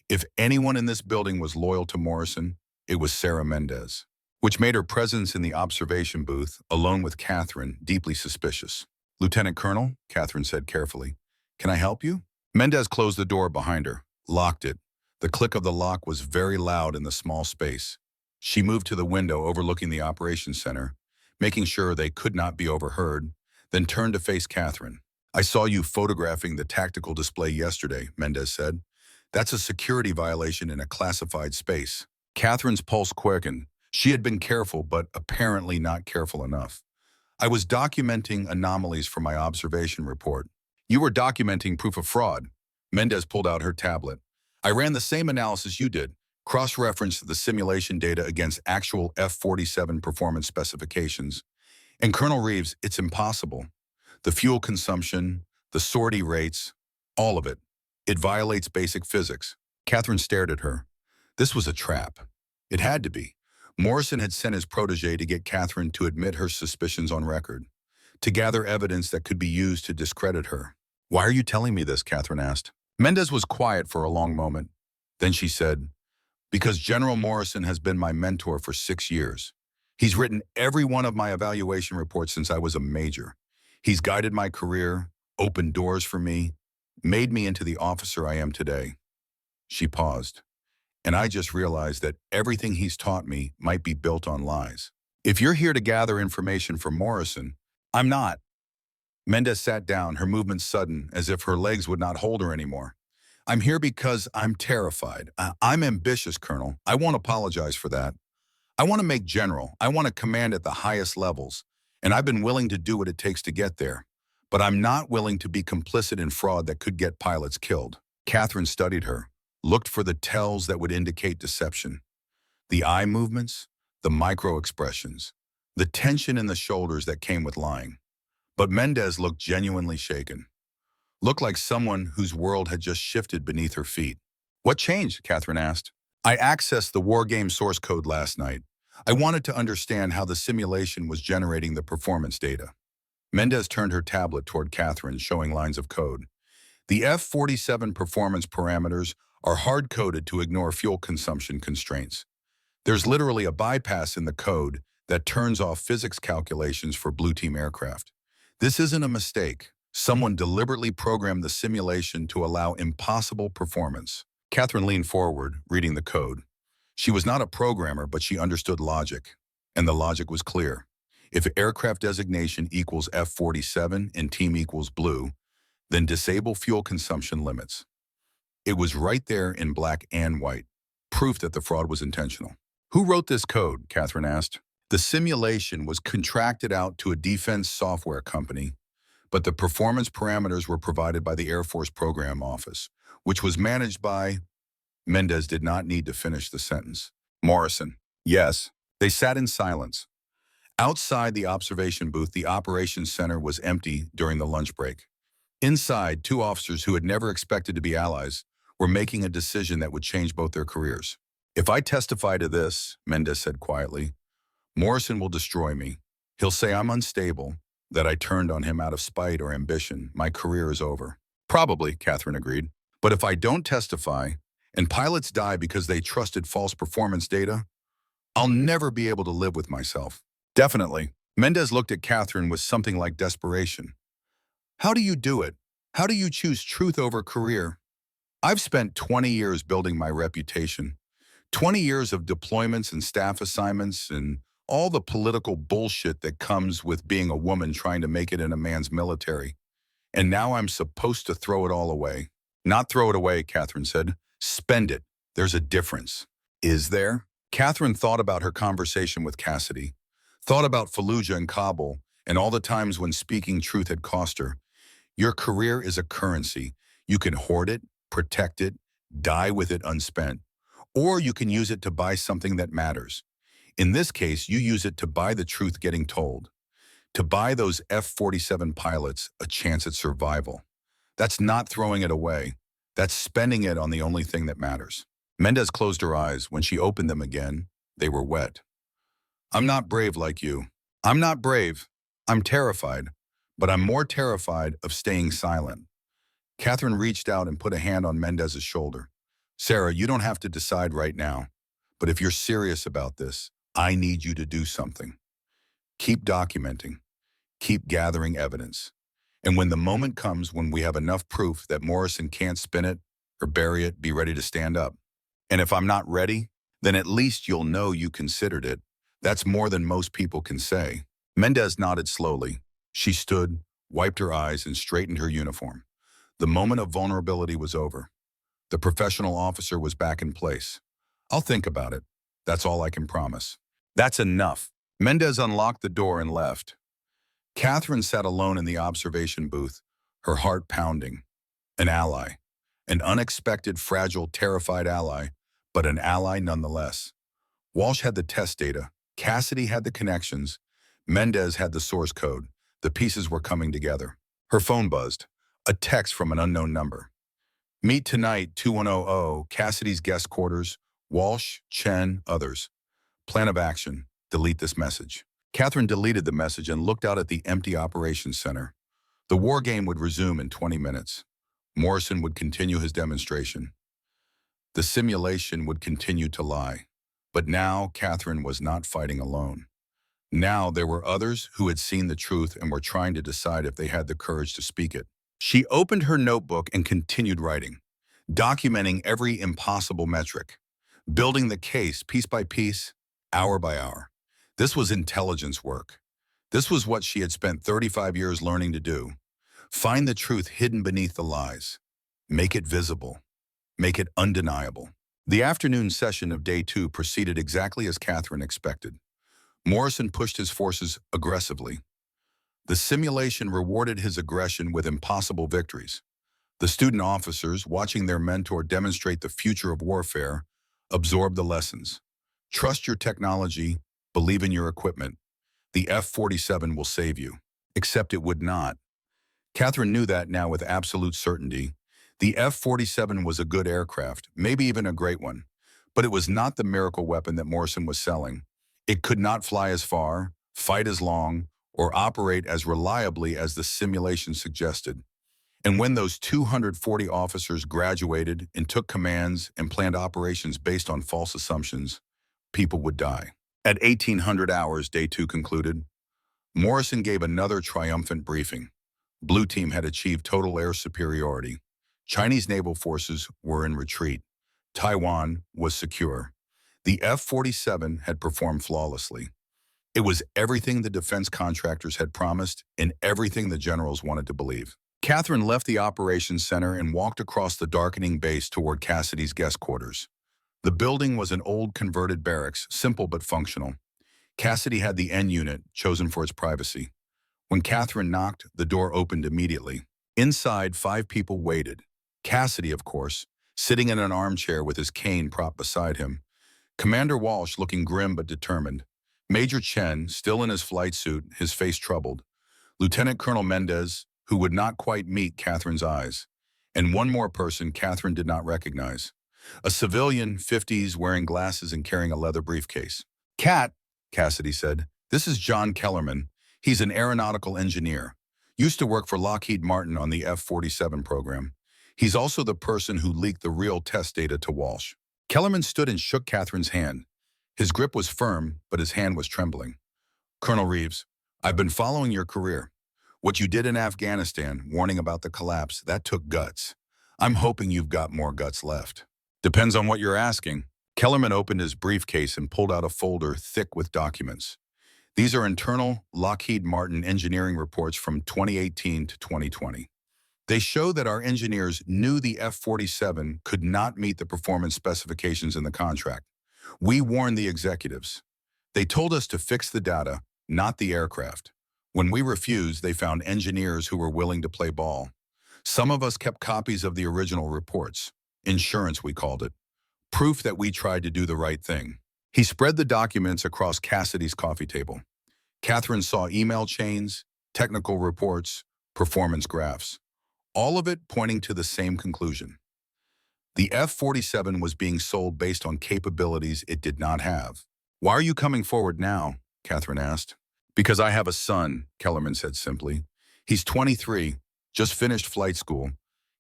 If anyone in this building was loyal to Morrison, it was Sarah Mendez, which made her presence in the observation booth, alone with Catherine, deeply suspicious. "Lieutenant Colonel," Catherine said carefully, "can I help you?" Mendez closed the door behind her, locked it. The click of the lock was very loud in the small space. She moved to the window overlooking the operations center, making sure they could not be overheard, then turned to face Catherine. I saw you photographing the tactical display yesterday, Mendez said. That's a security violation in a classified space. Catherine's pulse quickened. She had been careful, but apparently not careful enough. I was documenting anomalies for my observation report. You were documenting proof of fraud. Mendez pulled out her tablet. I ran the same analysis you did, cross-referenced the simulation data against actual F-47 performance specifications. And Colonel Reeves, it's impossible. The fuel consumption, the sortie rates, all of it. It violates basic physics. Catherine stared at her. This was a trap. It had to be. Morrison had sent his protege to get Catherine to admit her suspicions on record, to gather evidence that could be used to discredit her. Why are you telling me this? Catherine asked. Mendez was quiet for a long moment. Then she said, because General Morrison has been my mentor for 6 years. He's written every one of my evaluation reports since I was a major. He's guided my career, opened doors for me, made me into the officer I am today. She paused, and I just realized that everything he's taught me might be built on lies. If you're here to gather information from Morrison, I'm not. Mendez sat down, her movements sudden, as if her legs would not hold her anymore. I'm here because I'm terrified. I'm ambitious, Colonel. I won't apologize for that. I want to make general. I want to command at the highest levels, and I've been willing to do what it takes to get there. But I'm not willing to be complicit in fraud that could get pilots killed. Catherine studied her, looked for the tells that would indicate deception. The eye movements, the micro-expressions, the tension in the shoulders that came with lying. But Mendez looked genuinely shaken. Looked like someone whose world had just shifted beneath her feet. What changed? Catherine asked. I accessed the wargame source code last night. I wanted to understand how the simulation was generating the performance data. Mendez turned her tablet toward Catherine, showing lines of code. The F-47 performance parameters are hard-coded to ignore fuel consumption constraints. There's literally a bypass in the code that turns off physics calculations for blue team aircraft. This isn't a mistake. Someone deliberately programmed the simulation to allow impossible performance. Catherine leaned forward, reading the code. She was not a programmer, but she understood logic. And the logic was clear. If aircraft designation equals F-47 and team equals blue, then disable fuel consumption limits. It was right there in black and white, proof that the fraud was intentional. Who wrote this code? Catherine asked. The simulation was contracted out to a defense software company, but the performance parameters were provided by the Air Force Program Office, which was managed by... Mendez did not need to finish the sentence. Morrison. Yes. They sat in silence. Outside the observation booth, the operations center was empty during the lunch break. Inside, 2 officers who had never expected to be allies were making a decision that would change both their careers. If I testify to this, Mendez said quietly, Morrison will destroy me. He'll say I'm unstable, that I turned on him out of spite or ambition. My career is over. Probably, Catherine agreed. But if I don't testify, and pilots die because they trusted false performance data, I'll never be able to live with myself. Definitely. Mendez looked at Catherine with something like desperation. How do you do it? How do you choose truth over career? I've spent 20 years building my reputation, 20 years of deployments and staff assignments and all the political bullshit that comes with being a woman trying to make it in a man's military. And now I'm supposed to throw it all away. Not throw it away, Catherine said. Spend it. There's a difference. Is there? Catherine thought about her conversation with Cassidy, thought about Fallujah and Kabul, and all the times when speaking truth had cost her. Your career is a currency. You can hoard it, protect it, die with it unspent. Or you can use it to buy something that matters. In this case, you use it to buy the truth getting told, to buy those F-47 pilots a chance at survival. That's not throwing it away. That's spending it on the only thing that matters. Mendez closed her eyes. When she opened them again, they were wet. I'm not brave like you. I'm not brave. I'm terrified. But I'm more terrified of staying silent. Catherine reached out and put a hand on Mendez's shoulder. Sarah, you don't have to decide right now. But if you're serious about this, I need you to do something. Keep documenting. Keep gathering evidence. And when the moment comes when we have enough proof that Morrison can't spin it or bury it, be ready to stand up. And if I'm not ready, Then at least you'll know you considered it. That's more than most people can say. Mendez nodded slowly. She stood, wiped her eyes, and straightened her uniform. The moment of vulnerability was over. The professional officer was back in place. I'll think about it. That's all I can promise. That's enough. Mendez unlocked the door and left. Catherine sat alone in the observation booth, her heart pounding. An ally. An unexpected, fragile, terrified ally, but an ally nonetheless. Walsh had the test data. Cassidy had the connections. Mendez had the source code. The pieces were coming together. Her phone buzzed. A text from an unknown number. Meet tonight, 2100, Cassidy's guest quarters. Walsh, Chen, others. Plan of action. Delete this message. Catherine deleted the message and looked out at the empty operations center. The war game would resume in 20 minutes. Morrison would continue his demonstration. The simulation would continue to lie. But now Catherine was not fighting alone. Now there were others who had seen the truth and were trying to decide if they had the courage to speak it. She opened her notebook and continued writing, documenting every impossible metric, building the case piece by piece, hour by hour. This was intelligence work. This was what she had spent 35 years learning to do. Find the truth hidden beneath the lies. Make it visible. Make it undeniable. The afternoon session of day 2 proceeded exactly as Catherine expected. Morrison pushed his forces aggressively. The simulation rewarded his aggression with impossible victories. The student officers, watching their mentor demonstrate the future of warfare, absorbed the lessons. Trust your technology, believe in your equipment. The F-47 will save you. Except it would not. Catherine knew that now with absolute certainty. The F-47 was a good aircraft, maybe even a great one. But it was not the miracle weapon that Morrison was selling. It could not fly as far, fight as long, or operate as reliably as the simulation suggested. And when those 240 officers graduated and took commands and planned operations based on false assumptions, people would die. At 1800 hours, day 2 concluded. Morrison gave another triumphant briefing. Blue Team had achieved total air superiority. Chinese naval forces were in retreat. Taiwan was secure. The F-47 had performed flawlessly. It was everything the defense contractors had promised and everything the generals wanted to believe. Catherine left the operations center and walked across the darkening base toward Cassidy's guest quarters. The building was an old converted barracks, simple but functional. Cassidy had the N unit, chosen for its privacy. When Catherine knocked, the door opened immediately. Inside, 5 people waited. Cassidy, of course, sitting in an armchair with his cane propped beside him. Commander Walsh looking grim but determined. Major Chen, still in his flight suit, his face troubled. Lieutenant Colonel Mendez, who would not quite meet Catherine's eyes. And one more person Catherine did not recognize. A civilian, 50s, wearing glasses and carrying a leather briefcase. "Cat," Cassidy said, "this is John Kellerman. He's an aeronautical engineer. Used to work for Lockheed Martin on the F-47 program. He's also the person who leaked the real test data to Walsh." Kellerman stood and shook Catherine's hand. His grip was firm, but his hand was trembling. "Colonel Reeves, I've been following your career. What you did in Afghanistan, warning about the collapse, that took guts. I'm hoping you've got more guts left." "Depends on what you're asking." Kellerman opened his briefcase and pulled out a folder thick with documents. These are internal Lockheed Martin engineering reports from 2018 to 2020. They show that our engineers knew the F-47 could not meet the performance specifications in the contract. We warned the executives. They told us to fix the data, not the aircraft. When we refused, they found engineers who were willing to play ball. Some of us kept copies of the original reports. Insurance, we called it. Proof that we tried to do the right thing. He spread the documents across Cassidy's coffee table. Catherine saw email chains, technical reports, performance graphs. All of it pointing to the same conclusion. The F-47 was being sold based on capabilities it did not have. "Why are you coming forward now?" Catherine asked. "Because I have a son," Kellerman said simply. "He's 23, just finished flight school.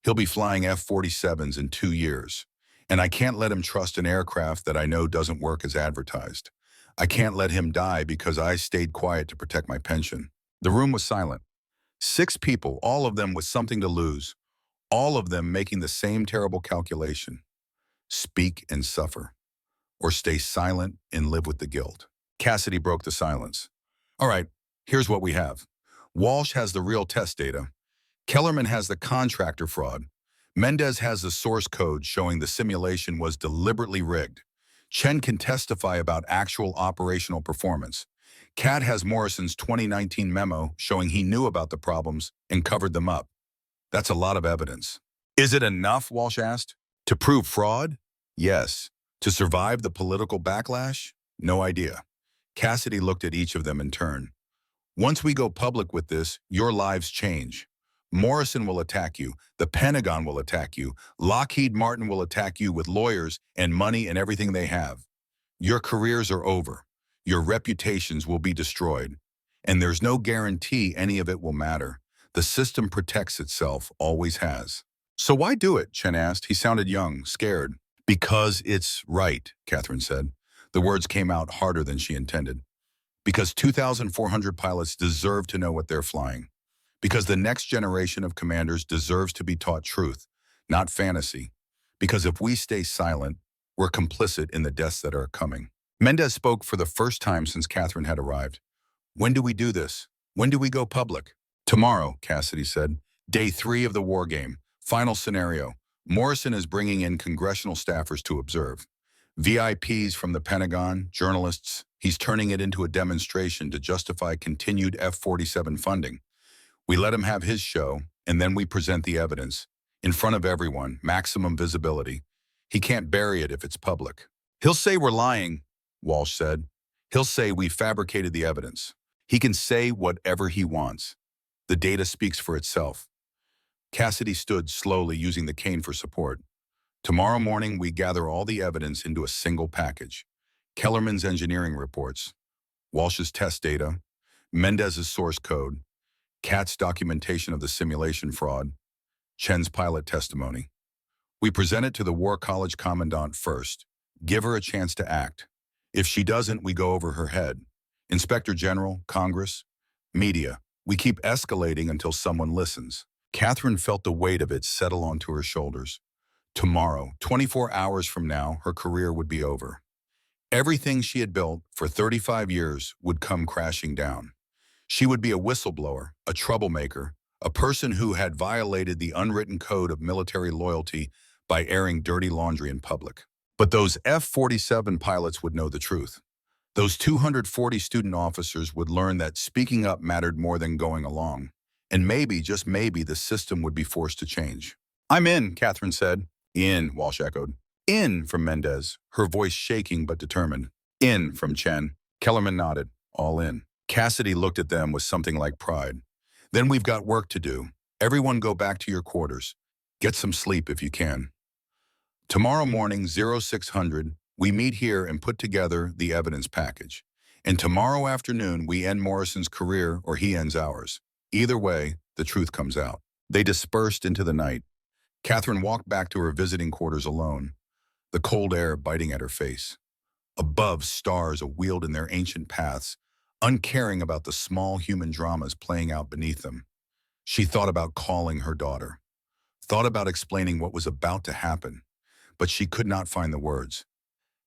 He'll be flying F-47s in 2 years. And I can't let him trust an aircraft that I know doesn't work as advertised. I can't let him die because I stayed quiet to protect my pension." The room was silent. 6 people, all of them with something to lose. All of them making the same terrible calculation. Speak and suffer. or stay silent and live with the guilt. Cassidy broke the silence. All right, here's what we have. Walsh has the real test data. Kellerman has the contractor fraud. Mendez has the source code showing the simulation was deliberately rigged. Chen can testify about actual operational performance. Kat has Morrison's 2019 memo showing he knew about the problems and covered them up. That's a lot of evidence. Is it enough, Walsh asked? To prove fraud? Yes. To survive the political backlash? No idea. Cassidy looked at each of them in turn. Once we go public with this, your lives change. Morrison will attack you. The Pentagon will attack you. Lockheed Martin will attack you with lawyers and money and everything they have. Your careers are over. Your reputations will be destroyed. And there's no guarantee any of it will matter. The system protects itself, always has. So why do it? Chen asked. He sounded young, scared. Because it's right, Catherine said. The words came out harder than she intended. Because 2,400 pilots deserve to know what they're flying. Because the next generation of commanders deserves to be taught truth, not fantasy. Because if we stay silent, we're complicit in the deaths that are coming. Mendez spoke for the first time since Catherine had arrived. When do we do this? When do we go public? Tomorrow, Cassidy said. Day 3 of the war game. Final scenario. Morrison is bringing in congressional staffers to observe. VIPs from the Pentagon, journalists. He's turning it into a demonstration to justify continued F-47 funding. We let him have his show, and then we present the evidence. In front of everyone, maximum visibility. He can't bury it if it's public. He'll say we're lying, Walsh said. He'll say we fabricated the evidence. He can say whatever he wants. The data speaks for itself. Cassidy stood slowly, using the cane for support. Tomorrow morning, we gather all the evidence into a single package. Kellerman's engineering reports, Walsh's test data, Mendez's source code, Kat's documentation of the simulation fraud, Chen's pilot testimony. We present it to the War College Commandant first. Give her a chance to act. If she doesn't, we go over her head. Inspector General, Congress, media. We keep escalating until someone listens. Catherine felt the weight of it settle onto her shoulders. Tomorrow, 24 hours from now, her career would be over. Everything she had built for 35 years would come crashing down. She would be a whistleblower, a troublemaker, a person who had violated the unwritten code of military loyalty by airing dirty laundry in public. But those F-47 pilots would know the truth. Those 240 student officers would learn that speaking up mattered more than going along. And maybe, just maybe, the system would be forced to change. I'm in, Catherine said. In, Walsh echoed. In, from Mendez, her voice shaking but determined. In, from Chen. Kellerman nodded. All in. Cassidy looked at them with something like pride. Then we've got work to do. Everyone go back to your quarters. Get some sleep if you can. Tomorrow morning, 0600, we meet here and put together the evidence package. And tomorrow afternoon, we end Morrison's career or he ends ours. Either way, the truth comes out. They dispersed into the night. Catherine walked back to her visiting quarters alone, the cold air biting at her face. Above, stars wheeled in their ancient paths, uncaring about the small human dramas playing out beneath them. She thought about calling her daughter, thought about explaining what was about to happen, but she could not find the words.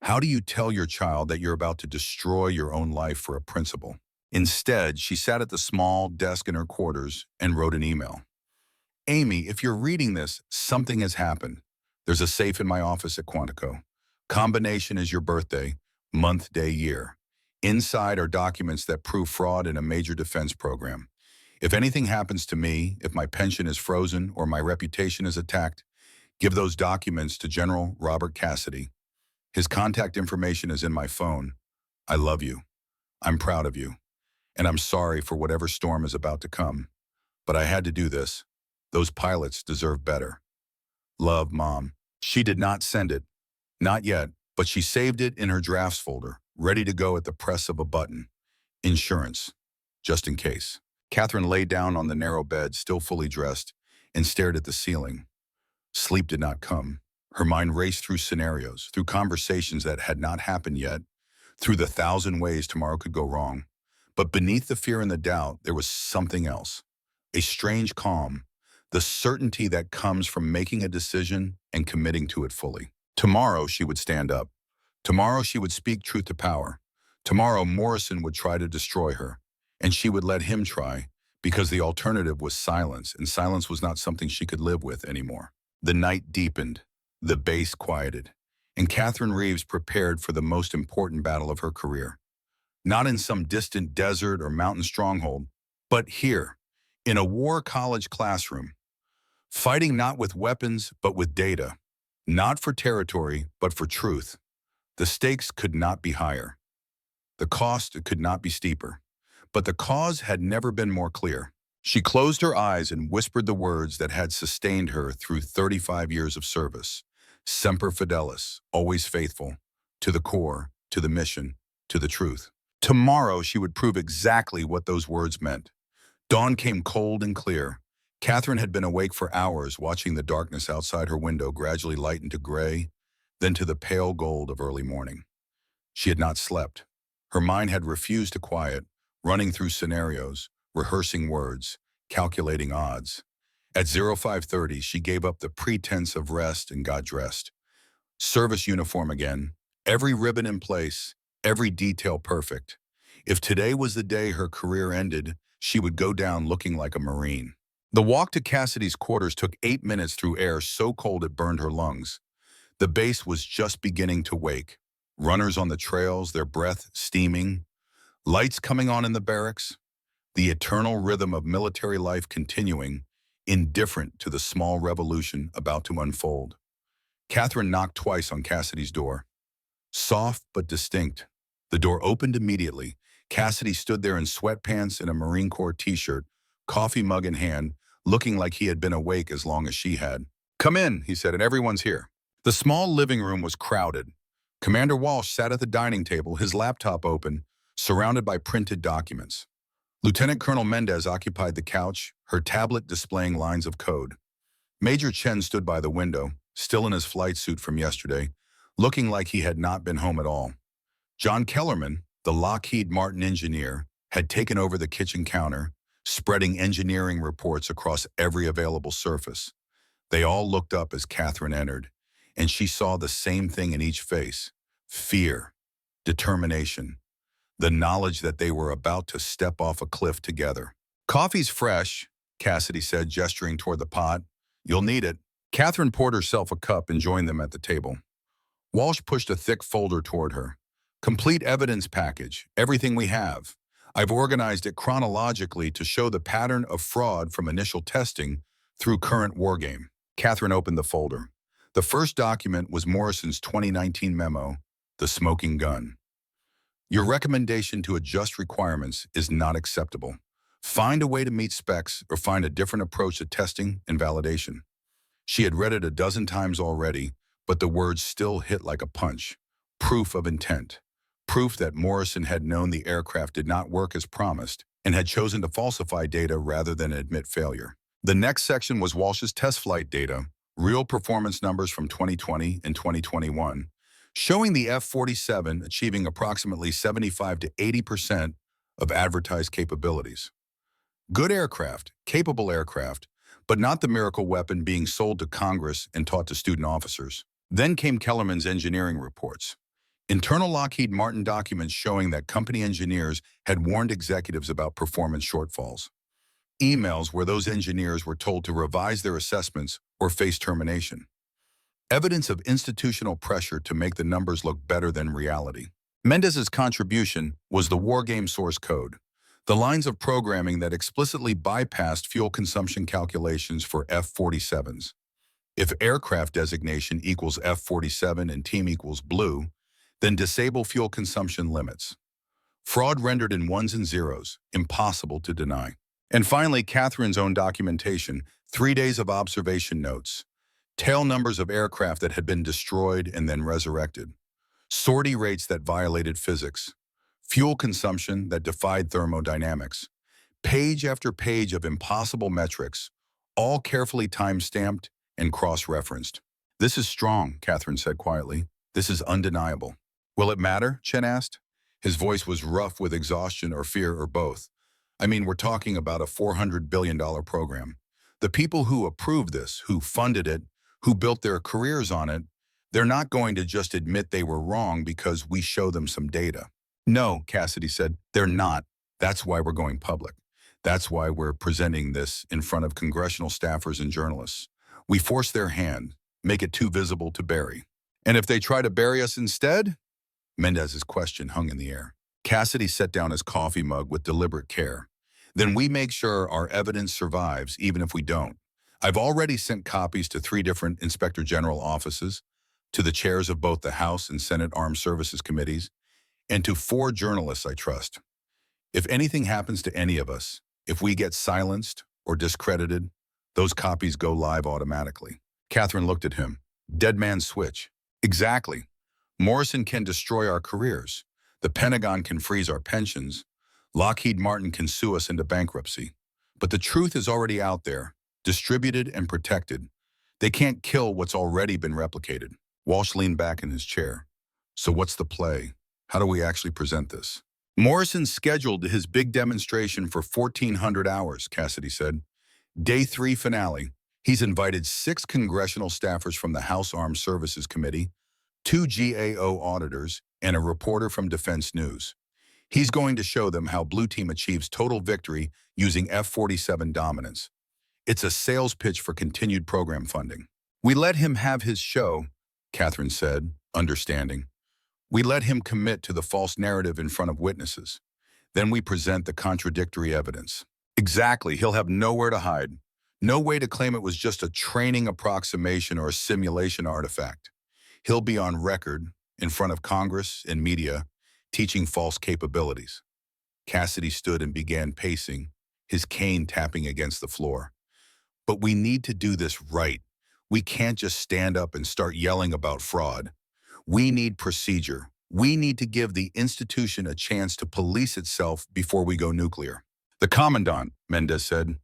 How do you tell your child that you're about to destroy your own life for a principle? Instead, she sat at the small desk in her quarters and wrote an email. Amy, if you're reading this, something has happened. There's a safe in my office at Quantico. Combination is your birthday, month, day, year. Inside are documents that prove fraud in a major defense program. If anything happens to me, if my pension is frozen or my reputation is attacked, give those documents to General Robert Cassidy. His contact information is in my phone. I love you. I'm proud of you. And I'm sorry for whatever storm is about to come. But I had to do this. Those pilots deserve better. Love, Mom. She did not send it. Not yet, but she saved it in her drafts folder, ready to go at the press of a button. Insurance, just in case. Catherine lay down on the narrow bed, still fully dressed, and stared at the ceiling. Sleep did not come. Her mind raced through scenarios, through conversations that had not happened yet, through the 1,000 ways tomorrow could go wrong. But beneath the fear and the doubt, there was something else. A strange calm, the certainty that comes from making a decision and committing to it fully. Tomorrow, she would stand up. Tomorrow she would speak truth to power. Tomorrow Morrison would try to destroy her, and she would let him try, because the alternative was silence, and silence was not something she could live with anymore. The night deepened, the bass quieted, and Catherine Reeves prepared for the most important battle of her career. Not in some distant desert or mountain stronghold, but here, in a war college classroom, fighting not with weapons, but with data, not for territory, but for truth. The stakes could not be higher. The cost could not be steeper. But the cause had never been more clear. She closed her eyes and whispered the words that had sustained her through 35 years of service. Semper Fidelis, always faithful, to the core, to the mission, to the truth. Tomorrow she would prove exactly what those words meant. Dawn came cold and clear. Catherine had been awake for hours, watching the darkness outside her window gradually lighten to gray, then to the pale gold of early morning. She had not slept. Her mind had refused to quiet, running through scenarios, rehearsing words, calculating odds. At 0530, she gave up the pretense of rest and got dressed. Service uniform again, every ribbon in place, every detail perfect. If today was the day her career ended, she would go down looking like a Marine. The walk to Cassidy's quarters took 8 minutes through air so cold it burned her lungs. The base was just beginning to wake. Runners on the trails, their breath steaming. Lights coming on in the barracks. The eternal rhythm of military life continuing, indifferent to the small revolution about to unfold. Catherine knocked twice on Cassidy's door. Soft but distinct. The door opened immediately. Cassidy stood there in sweatpants and a Marine Corps t-shirt, coffee mug in hand, looking like he had been awake as long as she had. "Come in," he said, "and everyone's here." The small living room was crowded. Commander Walsh sat at the dining table, his laptop open, surrounded by printed documents. Lieutenant Colonel Mendez occupied the couch, her tablet displaying lines of code. Major Chen stood by the window, still in his flight suit from yesterday, looking like he had not been home at all. John Kellerman, the Lockheed Martin engineer, had taken over the kitchen counter, spreading engineering reports across every available surface. They all looked up as Catherine entered, and she saw the same thing in each face: fear, determination, the knowledge that they were about to step off a cliff together. "Coffee's fresh," Cassidy said, gesturing toward the pot. "You'll need it." Catherine poured herself a cup and joined them at the table. Walsh pushed a thick folder toward her. "Complete evidence package, everything we have. I've organized it chronologically to show the pattern of fraud from initial testing through current wargame." Catherine opened the folder. The first document was Morrison's 2019 memo, The Smoking Gun. "Your recommendation to adjust requirements is not acceptable. Find a way to meet specs or find a different approach to testing and validation." She had read it a dozen times already, but the words still hit like a punch. Proof of intent. Proof that Morrison had known the aircraft did not work as promised and had chosen to falsify data rather than admit failure. The next section was Walsh's test flight data, real performance numbers from 2020 and 2021, showing the F-47 achieving approximately 75 to 80% of advertised capabilities. Good aircraft, capable aircraft, but not the miracle weapon being sold to Congress and taught to student officers. Then came Kellerman's engineering reports. Internal Lockheed Martin documents showing that company engineers had warned executives about performance shortfalls. Emails where those engineers were told to revise their assessments or face termination. Evidence of institutional pressure to make the numbers look better than reality. Mendez's contribution was the wargame source code, the lines of programming that explicitly bypassed fuel consumption calculations for F-47s. If aircraft designation equals F-47 and team equals blue, then disable fuel consumption limits. Fraud rendered in ones and zeros, impossible to deny. And finally, Catherine's own documentation, 3 days of observation notes, tail numbers of aircraft that had been destroyed and then resurrected, sortie rates that violated physics, fuel consumption that defied thermodynamics, page after page of impossible metrics, all carefully time-stamped and cross-referenced. "This is strong," Catherine said quietly. "This is undeniable." "Will it matter?" Chen asked. His voice was rough with exhaustion or fear or both. "I mean, we're talking about a $400 billion program. The people who approved this, who funded it, who built their careers on it, They're not going to just admit they were wrong because we show them some data. No, Cassidy said, they're not. That's why we're going public. That's why we're presenting this in front of congressional staffers and journalists. We force their hand, make it too visible to bury. And if they try to bury us instead? Mendez's question hung in the air. Cassidy set down his coffee mug with deliberate care. Then we make sure our evidence survives, even if we don't. I've already sent copies to 3 different Inspector General offices, to the chairs of both the House and Senate Armed Services Committees, and to 4 journalists I trust. If anything happens to any of us, if we get silenced or discredited, those copies go live automatically. Catherine looked at him. Dead man's switch. Exactly. Morrison can destroy our careers. The Pentagon can freeze our pensions. Lockheed Martin can sue us into bankruptcy. But the truth is already out there, distributed and protected. They can't kill what's already been replicated. Walsh leaned back in his chair. So what's the play? How do we actually present this? Morrison scheduled his big demonstration for 1,400 hours, Cassidy said. Day 3 finale. He's invited 6 congressional staffers from the House Armed Services Committee, 2 GAO auditors, and a reporter from Defense News. He's going to show them how Blue Team achieves total victory using F-47 dominance. It's a sales pitch for continued program funding. We let him have his show, Catherine said, understanding. We let him commit to the false narrative in front of witnesses. Then we present the contradictory evidence. Exactly, he'll have nowhere to hide. No way to claim it was just a training approximation or a simulation artifact. He'll be on record, in front of Congress and media, teaching false capabilities. Cassidy stood and began pacing, his cane tapping against the floor. But we need to do this right. We can't just stand up and start yelling about fraud. We need procedure. We need to give the institution a chance to police itself before we go nuclear. The Commandant, Mendez said.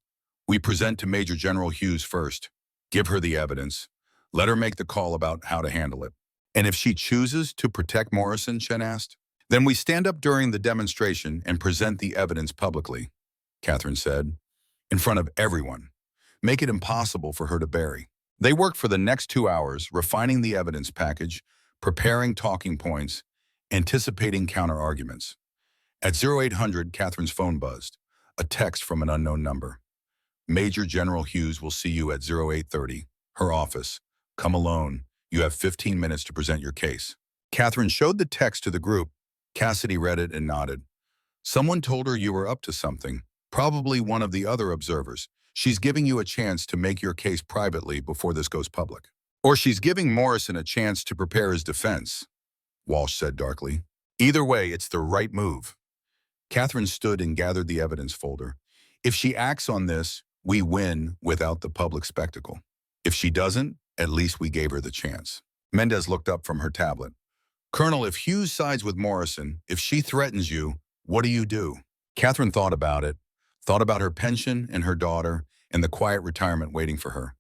We present to Major General Hughes first. Give her the evidence. Let her make the call about how to handle it. And if she chooses to protect Morrison, Chen asked, then we stand up during the demonstration and present the evidence publicly, Catherine said, in front of everyone. Make it impossible for her to bury. They worked for the next 2 hours, refining the evidence package, preparing talking points, anticipating counter-arguments. At 0800, Catherine's phone buzzed, a text from an unknown number. Major General Hughes will see you at 0830, her office. Come alone. You have 15 minutes to present your case. Catherine showed the text to the group. Cassidy read it and nodded. Someone told her you were up to something, probably one of the other observers. She's giving you a chance to make your case privately before this goes public. Or she's giving Morrison a chance to prepare his defense, Walsh said darkly. Either way, it's the right move. Catherine stood and gathered the evidence folder. If she acts on this, we win without the public spectacle. If she doesn't, at least we gave her the chance. Mendez looked up from her tablet. Colonel, if Hughes sides with Morrison, if she threatens you, what do you do? Catherine thought about it, thought about her pension and her daughter and the quiet retirement waiting for her.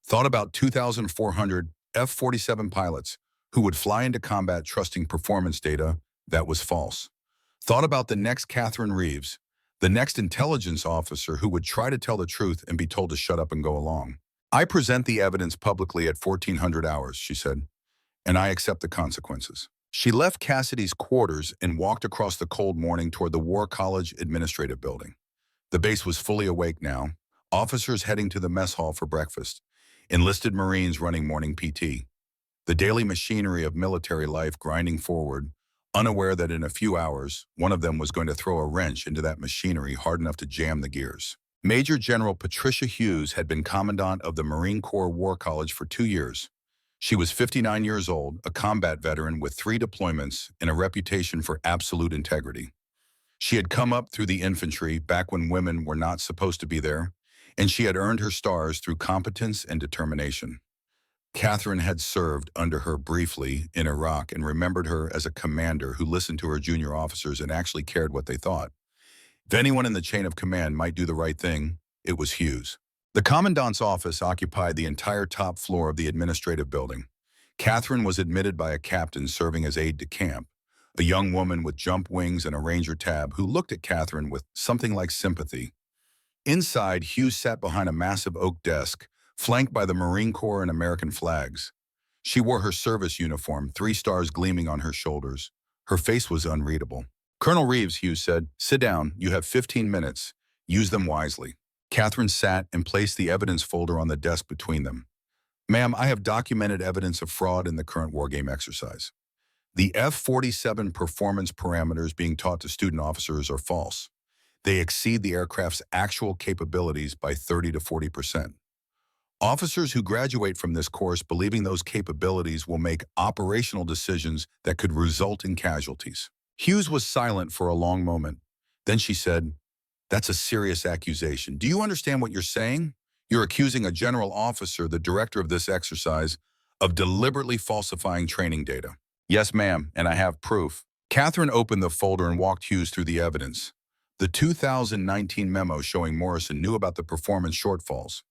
Thought about 2,400 F-47 pilots who would fly into combat trusting performance data that was false. Thought about the next Catherine Reeves, the next intelligence officer who would try to tell the truth and be told to shut up and go along. I present the evidence publicly at 1,400 hours, she said, and I accept the consequences. She left Cassidy's quarters and walked across the cold morning toward the War College Administrative Building. The base was fully awake now, officers heading to the mess hall for breakfast, enlisted Marines running morning PT. The daily machinery of military life grinding forward, unaware that in a few hours, one of them was going to throw a wrench into that machinery hard enough to jam the gears. Major General Patricia Hughes had been Commandant of the Marine Corps War College for 2 years. She was 59 years old, a combat veteran with 3 deployments and a reputation for absolute integrity. She had come up through the infantry back when women were not supposed to be there, and she had earned her stars through competence and determination. Catherine had served under her briefly in Iraq and remembered her as a commander who listened to her junior officers and actually cared what they thought. If anyone in the chain of command might do the right thing, it was Hughes. The commandant's office occupied the entire top floor of the administrative building. Catherine was admitted by a captain serving as aide-de-camp, a young woman with jump wings and a Ranger tab who looked at Catherine with something like sympathy. Inside, Hughes sat behind a massive oak desk, flanked by the Marine Corps and American flags. She wore her service uniform, 3 stars gleaming on her shoulders. Her face was unreadable. Colonel Reeves, Hughes said, "Sit down. You have 15 minutes. Use them wisely." Catherine sat and placed the evidence folder on the desk between them. "Ma'am, I have documented evidence of fraud in the current wargame exercise. The F-47 performance parameters being taught to student officers are false. They exceed the aircraft's actual capabilities by 30 to 40%. Officers who graduate from this course believing those capabilities will make operational decisions that could result in casualties." Hughes was silent for a long moment. Then she said, "That's a serious accusation. Do you understand what you're saying? You're accusing a general officer, the director of this exercise, of deliberately falsifying training data." "Yes, ma'am, and I have proof." Catherine opened the folder and walked Hughes through the evidence. The 2019 memo showing Morrison knew about the performance shortfalls.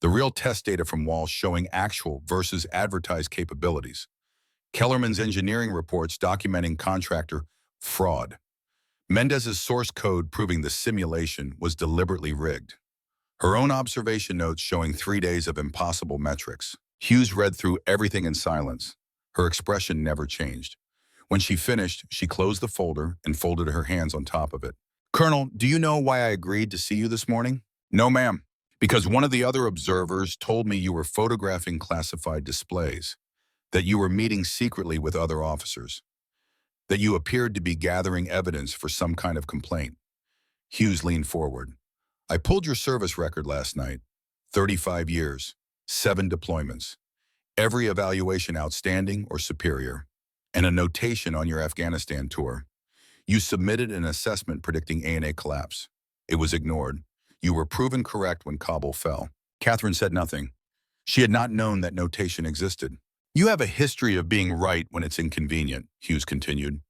The real test data from Walsh showing actual versus advertised capabilities. Kellerman's engineering reports documenting contractor fraud. Mendez's source code proving the simulation was deliberately rigged. Her own observation notes showing 3 days of impossible metrics. Hughes read through everything in silence. Her expression never changed. When she finished, she closed the folder and folded her hands on top of it. "Colonel, do you know why I agreed to see you this morning?" "No, ma'am." "Because one of the other observers told me you were photographing classified displays, that you were meeting secretly with other officers, that you appeared to be gathering evidence for some kind of complaint." Hughes leaned forward. "I pulled your service record last night. 35 years, 7 deployments, every evaluation outstanding or superior, and a notation on your Afghanistan tour. You submitted an assessment predicting ANA collapse. It was ignored. You were proven correct when Kabul fell." Catherine said nothing. She had not known that notation existed. "You have a history of being right when it's inconvenient," Hughes continued.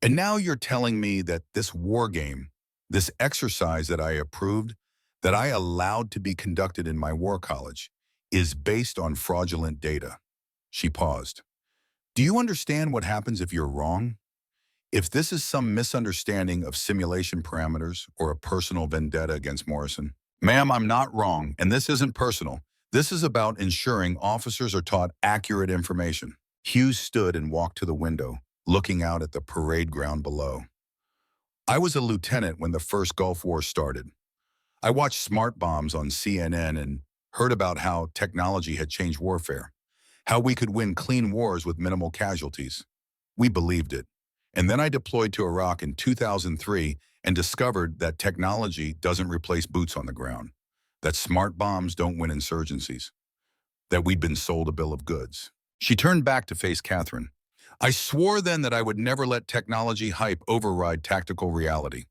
"And now you're telling me that this war game, this exercise that I approved, that I allowed to be conducted in my war college, is based on fraudulent data." She paused. "Do you understand what happens if you're wrong? If this is some misunderstanding of simulation parameters or a personal vendetta against Morrison?" "Ma'am, I'm not wrong, and this isn't personal. This is about ensuring officers are taught accurate information." Hughes stood and walked to the window, looking out at the parade ground below. "I was a lieutenant when the first Gulf War started. I watched smart bombs on CNN and heard about how technology had changed warfare, how we could win clean wars with minimal casualties. We believed it. And then I deployed to Iraq in 2003 and discovered that technology doesn't replace boots on the ground, that smart bombs don't win insurgencies, that we'd been sold a bill of goods." She turned back to face Catherine. "I swore then that I would never let technology hype override tactical reality,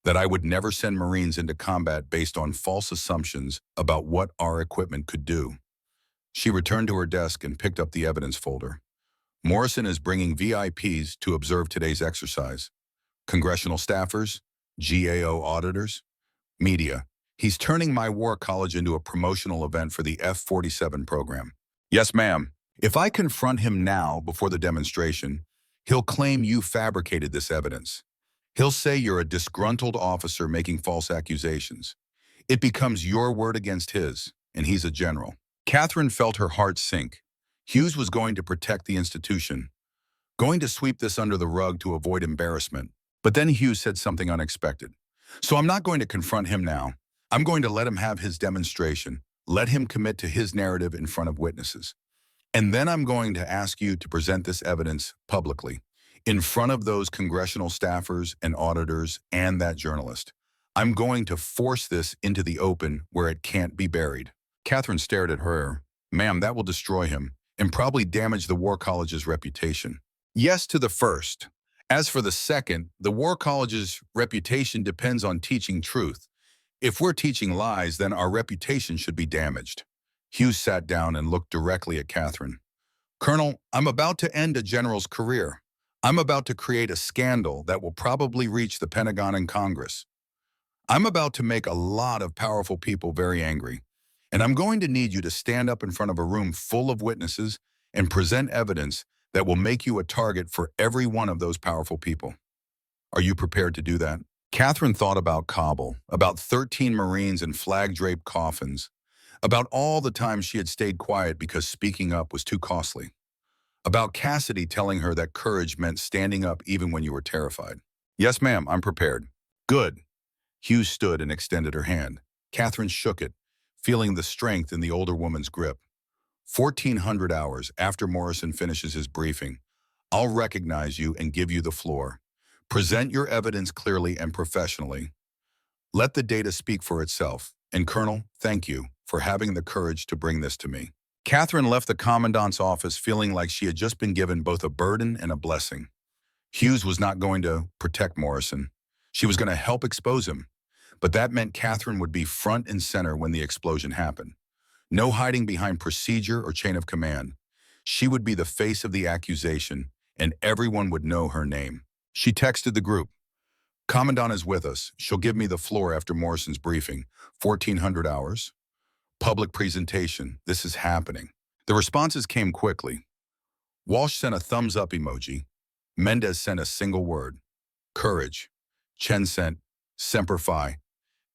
that I would never send Marines into combat based on false assumptions about what our equipment could do." She returned to her desk and picked up the evidence folder. "Morrison is bringing VIPs to observe today's exercise. Congressional staffers, GAO auditors, media. He's turning my war college into a promotional event for the F-47 program." "Yes, ma'am. If I confront him now before the demonstration, he'll claim you fabricated this evidence. He'll say you're a disgruntled officer making false accusations. It becomes your word against his, and he's a general." Catherine felt her heart sink. Hughes was going to protect the institution, going to sweep this under the rug to avoid embarrassment. But then Hughes said something unexpected. "So I'm not going to confront him now. I'm going to let him have his demonstration, let him commit to his narrative in front of witnesses. And then I'm going to ask you to present this evidence publicly, in front of those congressional staffers and auditors and that journalist. I'm going to force this into the open where it can't be buried." Catherine stared at her. "Ma'am, that will destroy him and probably damage the War College's reputation." "Yes to the first. As for the second, the War College's reputation depends on teaching truth. If we're teaching lies, then our reputation should be damaged." Hughes sat down and looked directly at Catherine. "Colonel, I'm about to end a general's career. I'm about to create a scandal that will probably reach the Pentagon and Congress. I'm about to make a lot of powerful people very angry. And I'm going to need you to stand up in front of a room full of witnesses and present evidence that will make you a target for every one of those powerful people. Are you prepared to do that?" Catherine thought about Kabul, about 13 Marines in flag-draped coffins, about all the times she had stayed quiet because speaking up was too costly. About Cassidy telling her that courage meant standing up even when you were terrified. Yes, ma'am, I'm prepared. Good. Hughes stood and extended her hand. Catherine shook it, feeling the strength in the older woman's grip. 1,400 hours after Morrison finishes his briefing, I'll recognize you and give you the floor. Present your evidence clearly and professionally. Let the data speak for itself. And Colonel, thank you for having the courage to bring this to me. Catherine left the commandant's office feeling like she had just been given both a burden and a blessing. Hughes was not going to protect Morrison. She was going to help expose him. But that meant Catherine would be front and center when the explosion happened. No hiding behind procedure or chain of command. She would be the face of the accusation, and everyone would know her name. She texted the group. Commandant is with us. She'll give me the floor after Morrison's briefing. 1,400 hours. Public presentation. This is happening. The responses came quickly. Walsh sent a thumbs up emoji. Mendez sent a single word. Courage. Chen sent, Semper Fi.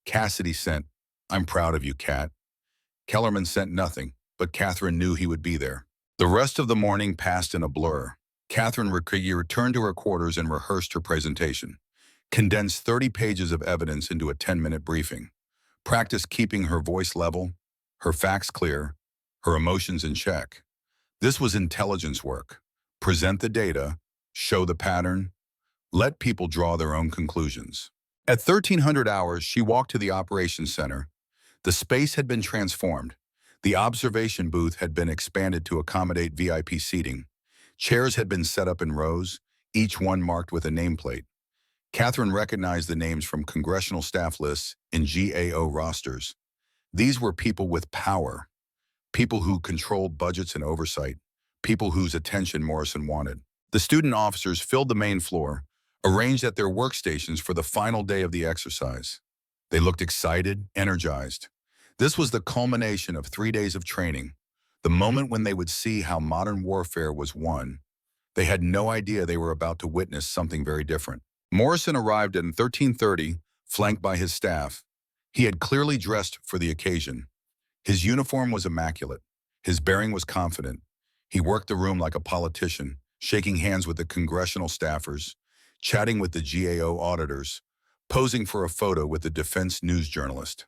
Cassidy sent, I'm proud of you, Cat. Kellerman sent nothing, but Catherine knew he would be there. The rest of the morning passed in a blur. Catherine returned to her quarters and rehearsed her presentation. Condensed 30 pages of evidence into a 10-minute briefing. Practiced keeping her voice level, her facts clear, her emotions in check. This was intelligence work. Present the data, show the pattern, let people draw their own conclusions. At 1,300 hours, she walked to the operations center. The space had been transformed. The observation booth had been expanded to accommodate VIP seating. Chairs had been set up in rows, each one marked with a nameplate. Catherine recognized the names from congressional staff lists and GAO rosters. These were people with power, people who controlled budgets and oversight, people whose attention Morrison wanted. The student officers filled the main floor, arranged at their workstations for the final day of the exercise. They looked excited, energized. This was the culmination of 3 days of training, the moment when they would see how modern warfare was won. They had no idea they were about to witness something very different. Morrison arrived at 13:30, flanked by his staff. He had clearly dressed for the occasion. His uniform was immaculate. His bearing was confident. He worked the room like a politician, shaking hands with the congressional staffers, chatting with the GAO auditors, posing for a photo with the defense news journalist.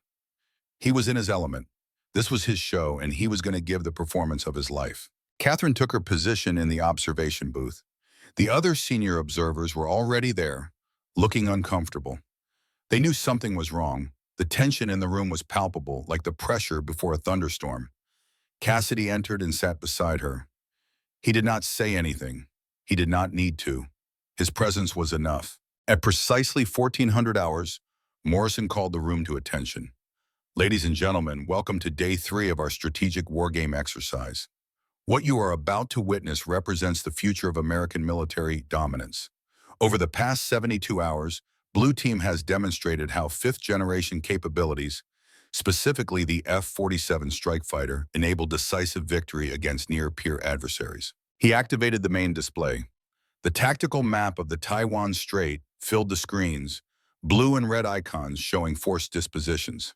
He was in his element. This was his show, and he was going to give the performance of his life. Catherine took her position in the observation booth. The other senior observers were already there, looking uncomfortable. They knew something was wrong. The tension in the room was palpable, like the pressure before a thunderstorm. Cassidy entered and sat beside her. He did not say anything. He did not need to. His presence was enough. At precisely 1,400 hours, Morrison called the room to attention. Ladies and gentlemen, welcome to day 3 of our strategic wargame exercise. What you are about to witness represents the future of American military dominance. Over the past 72 hours, Blue Team has demonstrated how 5th-generation capabilities, specifically the F-47 strike fighter, enable decisive victory against near-peer adversaries. He activated the main display. The tactical map of the Taiwan Strait filled the screens, blue and red icons showing force dispositions.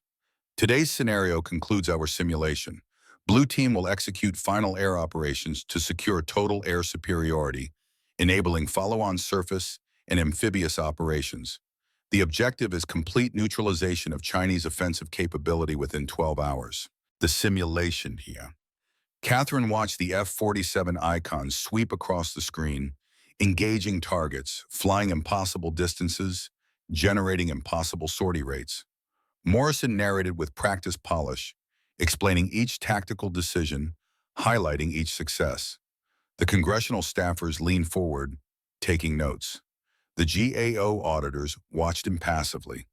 Today's scenario concludes our simulation. Blue Team will execute final air operations to secure total air superiority, enabling follow-on surface and amphibious operations. The objective is complete neutralization of Chinese offensive capability within 12 hours. The simulation here. Catherine watched the F-47 icons sweep across the screen, engaging targets, flying impossible distances, generating impossible sortie rates. Morrison narrated with practiced polish, explaining each tactical decision, highlighting each success. The congressional staffers leaned forward, taking notes. The GAO auditors watched impassively.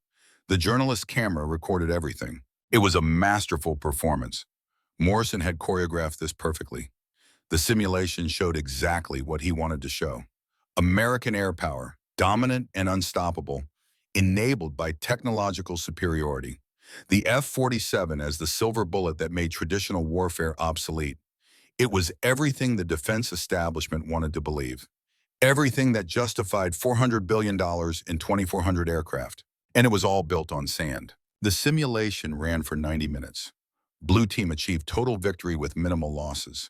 The journalist's camera recorded everything. It was a masterful performance. Morrison had choreographed this perfectly. The simulation showed exactly what he wanted to show. American air power, dominant and unstoppable, enabled by technological superiority. The F-47 as the silver bullet that made traditional warfare obsolete. It was everything the defense establishment wanted to believe. Everything that justified $400 billion in 2,400 aircraft. And it was all built on sand. The simulation ran for 90 minutes. Blue Team achieved total victory with minimal losses.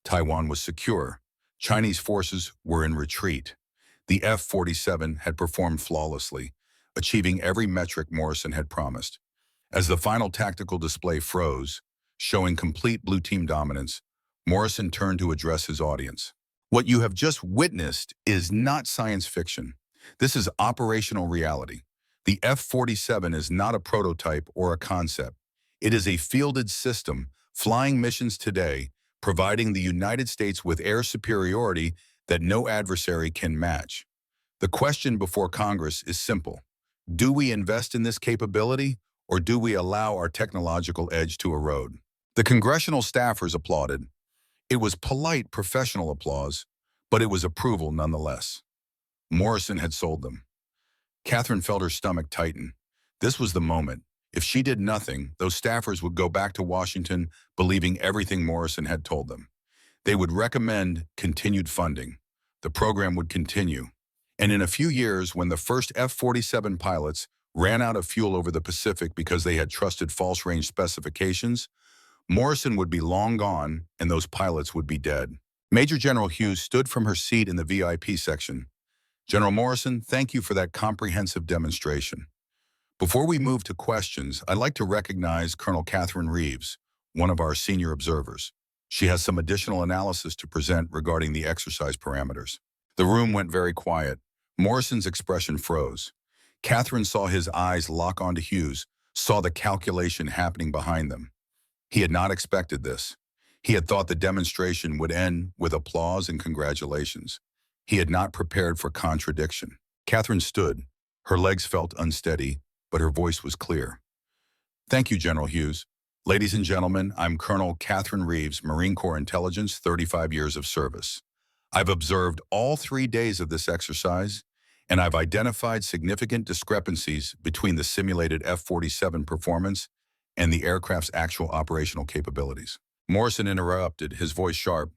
Taiwan was secure. Chinese forces were in retreat. The F-47 had performed flawlessly, achieving every metric Morrison had promised. As the final tactical display froze, showing complete blue team dominance, Morrison turned to address his audience. What you have just witnessed is not science fiction. This is operational reality. The F-47 is not a prototype or a concept. It is a fielded system, flying missions today, providing the United States with air superiority that no adversary can match. The question before Congress is simple. Do we invest in this capability, or do we allow our technological edge to erode? The congressional staffers applauded. It was polite, professional applause, but it was approval nonetheless. Morrison had sold them. Catherine felt her stomach tighten. This was the moment. If she did nothing, those staffers would go back to Washington believing everything Morrison had told them. They would recommend continued funding. The program would continue. And in a few years, when the first F-47 pilots ran out of fuel over the Pacific because they had trusted false range specifications, Morrison would be long gone and those pilots would be dead. Major General Hughes stood from her seat in the VIP section. General Morrison, thank you for that comprehensive demonstration. Before we move to questions, I'd like to recognize Colonel Catherine Reeves, one of our senior observers. She has some additional analysis to present regarding the exercise parameters. The room went very quiet. Morrison's expression froze. Catherine saw his eyes lock onto Hughes, saw the calculation happening behind them. He had not expected this. He had thought the demonstration would end with applause and congratulations. He had not prepared for contradiction. Catherine stood. Her legs felt unsteady, but her voice was clear. Thank you, General Hughes. Ladies and gentlemen, I'm Colonel Catherine Reeves, Marine Corps Intelligence, 35 years of service. I've observed all 3 days of this exercise, and I've identified significant discrepancies between the simulated F-47 performance and the aircraft's actual operational capabilities. Morrison interrupted, his voice sharp.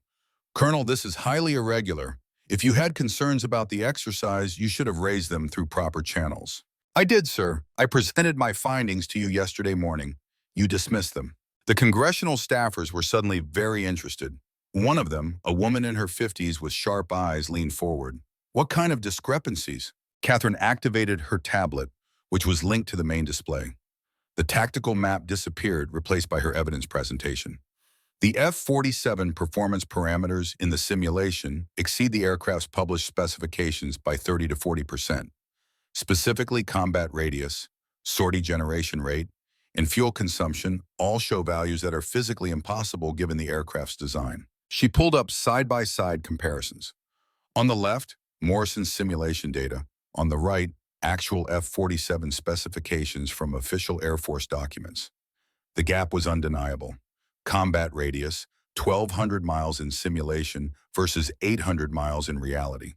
Colonel, this is highly irregular. If you had concerns about the exercise, you should have raised them through proper channels. I did, sir. I presented my findings to you yesterday morning. You dismissed them. The congressional staffers were suddenly very interested. One of them, a woman in her 50s with sharp eyes, leaned forward. What kind of discrepancies? Catherine activated her tablet, which was linked to the main display. The tactical map disappeared, replaced by her evidence presentation. The F-47 performance parameters in the simulation exceed the aircraft's published specifications by 30 to 40%. Specifically, combat radius, sortie generation rate, and fuel consumption all show values that are physically impossible given the aircraft's design. She pulled up side-by-side comparisons. On the left, Morrison's simulation data. On the right, actual F-47 specifications from official Air Force documents. The gap was undeniable. Combat radius, 1,200 miles in simulation versus 800 miles in reality.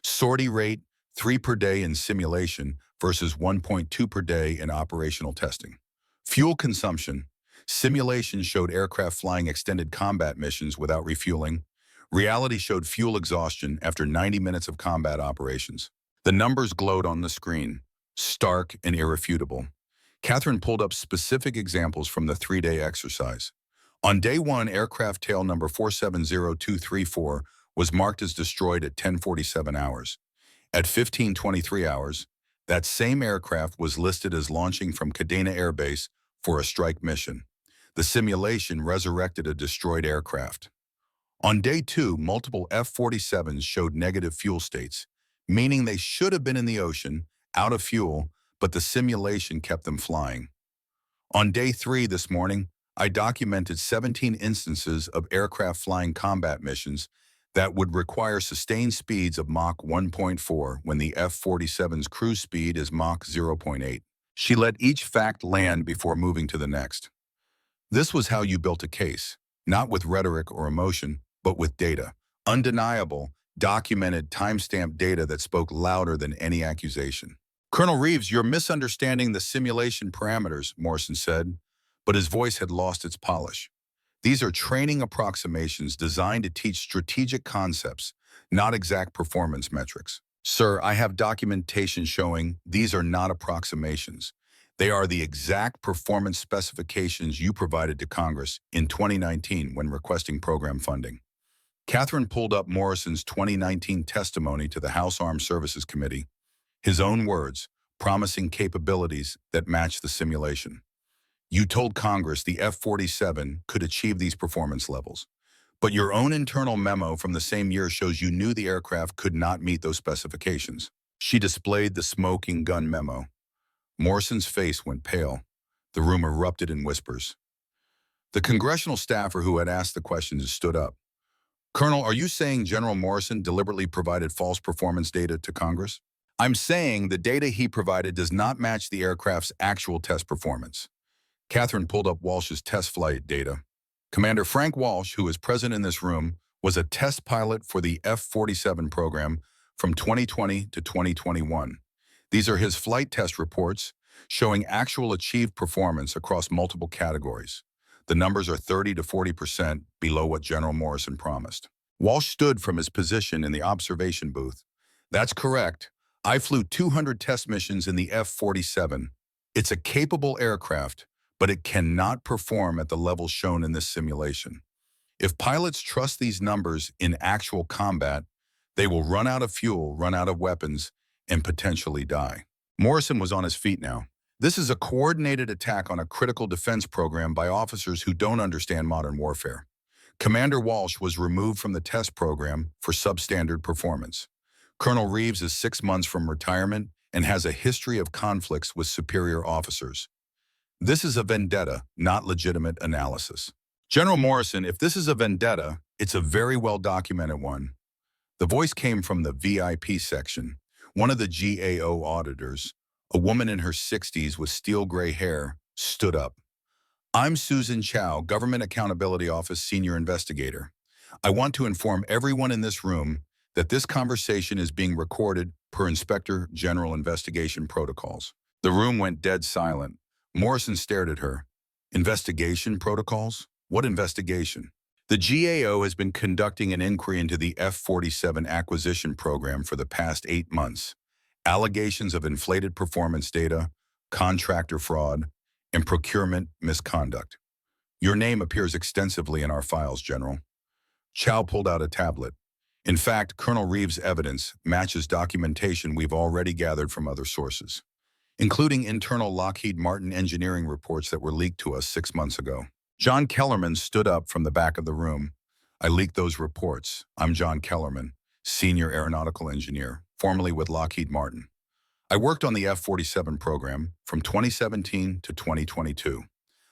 Sortie rate, 3 per day in simulation versus 1.2 per day in operational testing. Fuel consumption. Simulation showed aircraft flying extended combat missions without refueling. Reality showed fuel exhaustion after 90 minutes of combat operations. The numbers glowed on the screen, stark and irrefutable. Catherine pulled up specific examples from the 3-day exercise. On day 1, aircraft tail number 470234 was marked as destroyed at 10:47 hours. At 15:23 hours, that same aircraft was listed as launching from Kadena Air Base for a strike mission. The simulation resurrected a destroyed aircraft. On day 2, multiple F-47s showed negative fuel states, meaning they should have been in the ocean, out of fuel, but the simulation kept them flying. On day 3 this morning, I documented 17 instances of aircraft flying combat missions that would require sustained speeds of Mach 1.4 when the F-47's cruise speed is Mach 0.8. She let each fact land before moving to the next. This was how you built a case, not with rhetoric or emotion, but with data. Undeniable, documented, time-stamped data that spoke louder than any accusation. Colonel Reeves, you're misunderstanding the simulation parameters, Morrison said, but his voice had lost its polish. These are training approximations designed to teach strategic concepts, not exact performance metrics. Sir, I have documentation showing these are not approximations. They are the exact performance specifications you provided to Congress in 2019 when requesting program funding. Catherine pulled up Morrison's 2019 testimony to the House Armed Services Committee, his own words, promising capabilities that match the simulation. You told Congress the F-47 could achieve these performance levels, but your own internal memo from the same year shows you knew the aircraft could not meet those specifications. She displayed the smoking gun memo. Morrison's face went pale. The room erupted in whispers. The congressional staffer who had asked the questions stood up. Colonel, are you saying General Morrison deliberately provided false performance data to Congress? I'm saying the data he provided does not match the aircraft's actual test performance. Catherine pulled up Walsh's test flight data. Commander Frank Walsh, who is present in this room, was a test pilot for the F-47 program from 2020 to 2021. These are his flight test reports showing actual achieved performance across multiple categories. The numbers are 30 to 40% below what General Morrison promised. Walsh stood from his position in the observation booth. That's correct. I flew 200 test missions in the F-47. It's a capable aircraft, but it cannot perform at the levels shown in this simulation. If pilots trust these numbers in actual combat, they will run out of fuel, run out of weapons, and potentially die. Morrison was on his feet now. This is a coordinated attack on a critical defense program by officers who don't understand modern warfare. Commander Walsh was removed from the test program for substandard performance. Colonel Reeves is 6 months from retirement and has a history of conflicts with superior officers. This is a vendetta, not legitimate analysis. General Morrison, if this is a vendetta, it's a very well-documented one. The voice came from the VIP section. One of the GAO auditors, a woman in her 60s with steel gray hair, stood up. I'm Susan Chow, Government Accountability Office Senior Investigator. I want to inform everyone in this room that this conversation is being recorded per Inspector General Investigation protocols. The room went dead silent. Morrison stared at her. Investigation protocols? What investigation? The GAO has been conducting an inquiry into the F-47 acquisition program for the past 8 months. Allegations of inflated performance data, contractor fraud, and procurement misconduct. Your name appears extensively in our files, General. Chow pulled out a tablet. In fact, Colonel Reeves' evidence matches documentation we've already gathered from other sources, including internal Lockheed Martin engineering reports that were leaked to us 6 months ago. John Kellerman stood up from the back of the room. I leaked those reports. I'm John Kellerman, Senior Aeronautical Engineer, formerly with Lockheed Martin. I worked on the F-47 program from 2017 to 2022.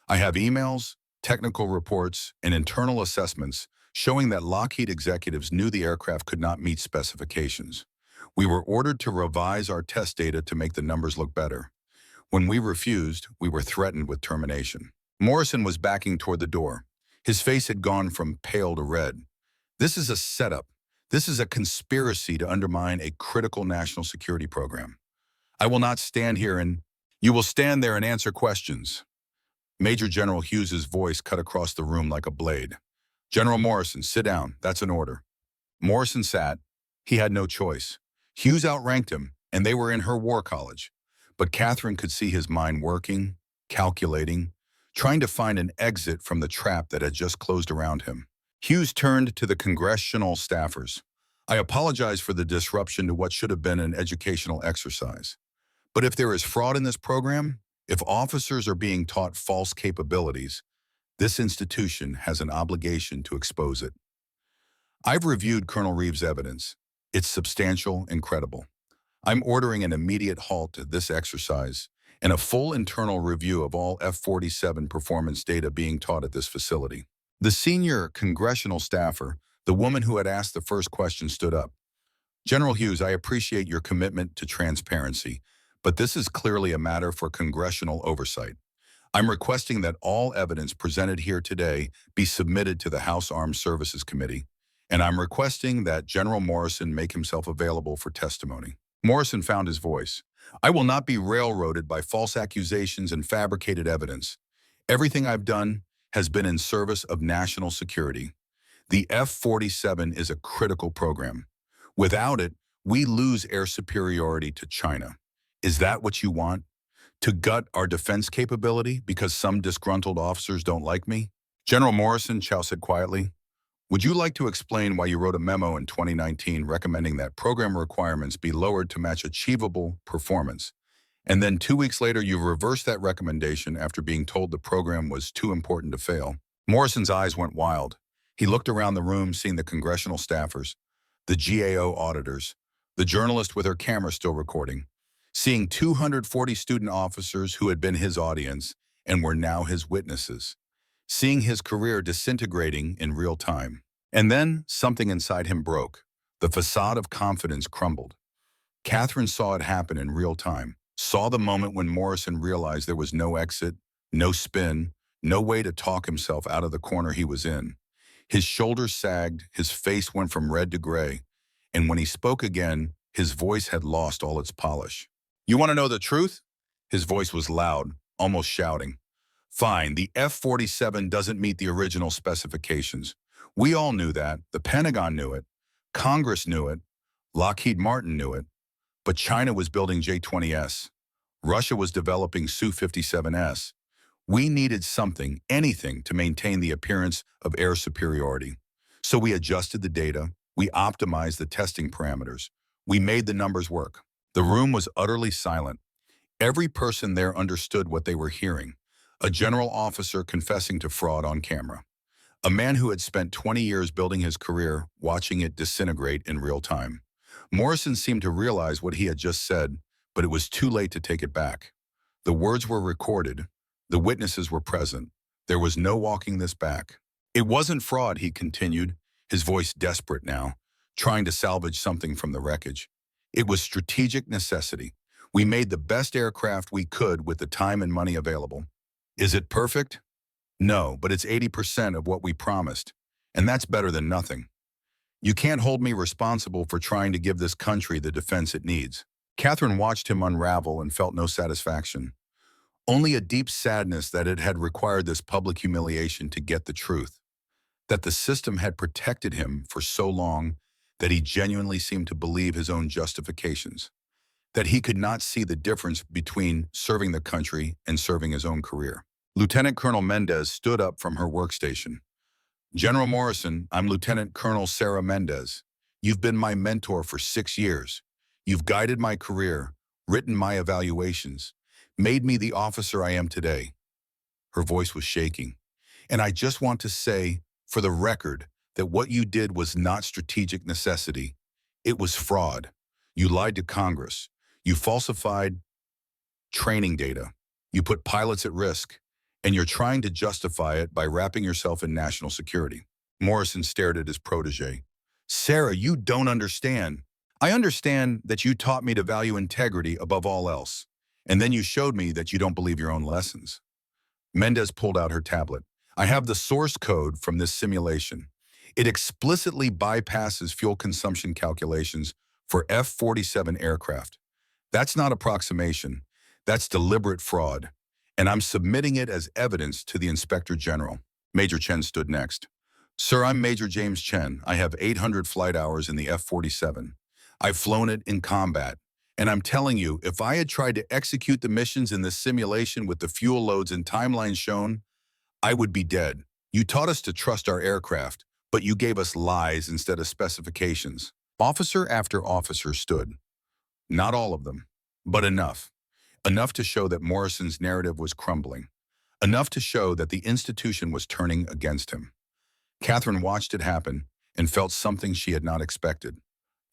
I have emails, technical reports, and internal assessments showing that Lockheed executives knew the aircraft could not meet specifications. We were ordered to revise our test data to make the numbers look better. When we refused, we were threatened with termination. Morrison was backing toward the door. His face had gone from pale to red. This is a setup. This is a conspiracy to undermine a critical national security program. I will not stand here and... You will stand there and answer questions. Major General Hughes's voice cut across the room like a blade. General Morrison, sit down. That's an order. Morrison sat. He had no choice. Hughes outranked him, and they were in her war college. But Catherine could see his mind working, calculating, trying to find an exit from the trap that had just closed around him. Hughes turned to the congressional staffers. I apologize for the disruption to what should have been an educational exercise. But if there is fraud in this program, if officers are being taught false capabilities, this institution has an obligation to expose it. I've reviewed Colonel Reeves' evidence. It's substantial and credible. I'm ordering an immediate halt to this exercise and a full internal review of all F-47 performance data being taught at this facility. The senior congressional staffer, the woman who had asked the first question, stood up. General Hughes, I appreciate your commitment to transparency, but this is clearly a matter for congressional oversight. I'm requesting that all evidence presented here today be submitted to the House Armed Services Committee, and I'm requesting that General Morrison make himself available for testimony. Morrison found his voice. I will not be railroaded by false accusations and fabricated evidence. Everything I've done has been in service of national security. The F-47 is a critical program. Without it, we lose air superiority to China. Is that what you want? To gut our defense capability because some disgruntled officers don't like me? General Morrison, Chow said quietly, Would you like to explain why you wrote a memo in 2019 recommending that program requirements be lowered to match achievable performance? And then 2 weeks later, you reversed that recommendation after being told the program was too important to fail. Morrison's eyes went wild. He looked around the room, seeing the congressional staffers, the GAO auditors, the journalist with her camera still recording, seeing 240 student officers who had been his audience and were now his witnesses, seeing his career disintegrating in real time. And then something inside him broke. The facade of confidence crumbled. Catherine saw it happen in real time, saw the moment when Morrison realized there was no exit, no spin, no way to talk himself out of the corner he was in. His shoulders sagged, his face went from red to gray, and when he spoke again, his voice had lost all its polish. You want to know the truth? His voice was loud, almost shouting. Fine, the F-47 doesn't meet the original specifications. We all knew that. The Pentagon knew it. Congress knew it. Lockheed Martin knew it. But China was building J-20S. Russia was developing Su-57S. We needed something, anything, to maintain the appearance of air superiority. So we adjusted the data. We optimized the testing parameters. We made the numbers work. The room was utterly silent. Every person there understood what they were hearing. A general officer confessing to fraud on camera. A man who had spent 20 years building his career, watching it disintegrate in real time. Morrison seemed to realize what he had just said, but it was too late to take it back. The words were recorded. The witnesses were present. There was no walking this back. It wasn't fraud, he continued, his voice desperate now, trying to salvage something from the wreckage. It was strategic necessity. We made the best aircraft we could with the time and money available. Is it perfect? No, but it's 80% of what we promised, and that's better than nothing. You can't hold me responsible for trying to give this country the defense it needs. Catherine watched him unravel and felt no satisfaction. Only a deep sadness that it had required this public humiliation to get the truth. That the system had protected him for so long that he genuinely seemed to believe his own justifications. That he could not see the difference between serving the country and serving his own career. Lieutenant Colonel Mendez stood up from her workstation. General Morrison, I'm Lieutenant Colonel Sarah Mendez. You've been my mentor for 6 years. You've guided my career, written my evaluations, made me the officer I am today. Her voice was shaking. And I just want to say, for the record, that what you did was not strategic necessity. It was fraud. You lied to Congress. You falsified training data. You put pilots at risk. And you're trying to justify it by wrapping yourself in national security. Morrison stared at his protege. Sarah, you don't understand. I understand that you taught me to value integrity above all else. And then you showed me that you don't believe your own lessons. Mendez pulled out her tablet. I have the source code from this simulation. It explicitly bypasses fuel consumption calculations for F-47 aircraft. That's not approximation. That's deliberate fraud. And I'm submitting it as evidence to the Inspector General. Major Chen stood next. Sir, I'm Major James Chen. I have 800 flight hours in the F-47. I've flown it in combat. And I'm telling you, if I had tried to execute the missions in this simulation with the fuel loads and timelines shown, I would be dead. You taught us to trust our aircraft, but you gave us lies instead of specifications. Officer after officer stood. Not all of them, but enough. Enough to show that Morrison's narrative was crumbling. Enough to show that the institution was turning against him. Catherine watched it happen and felt something she had not expected.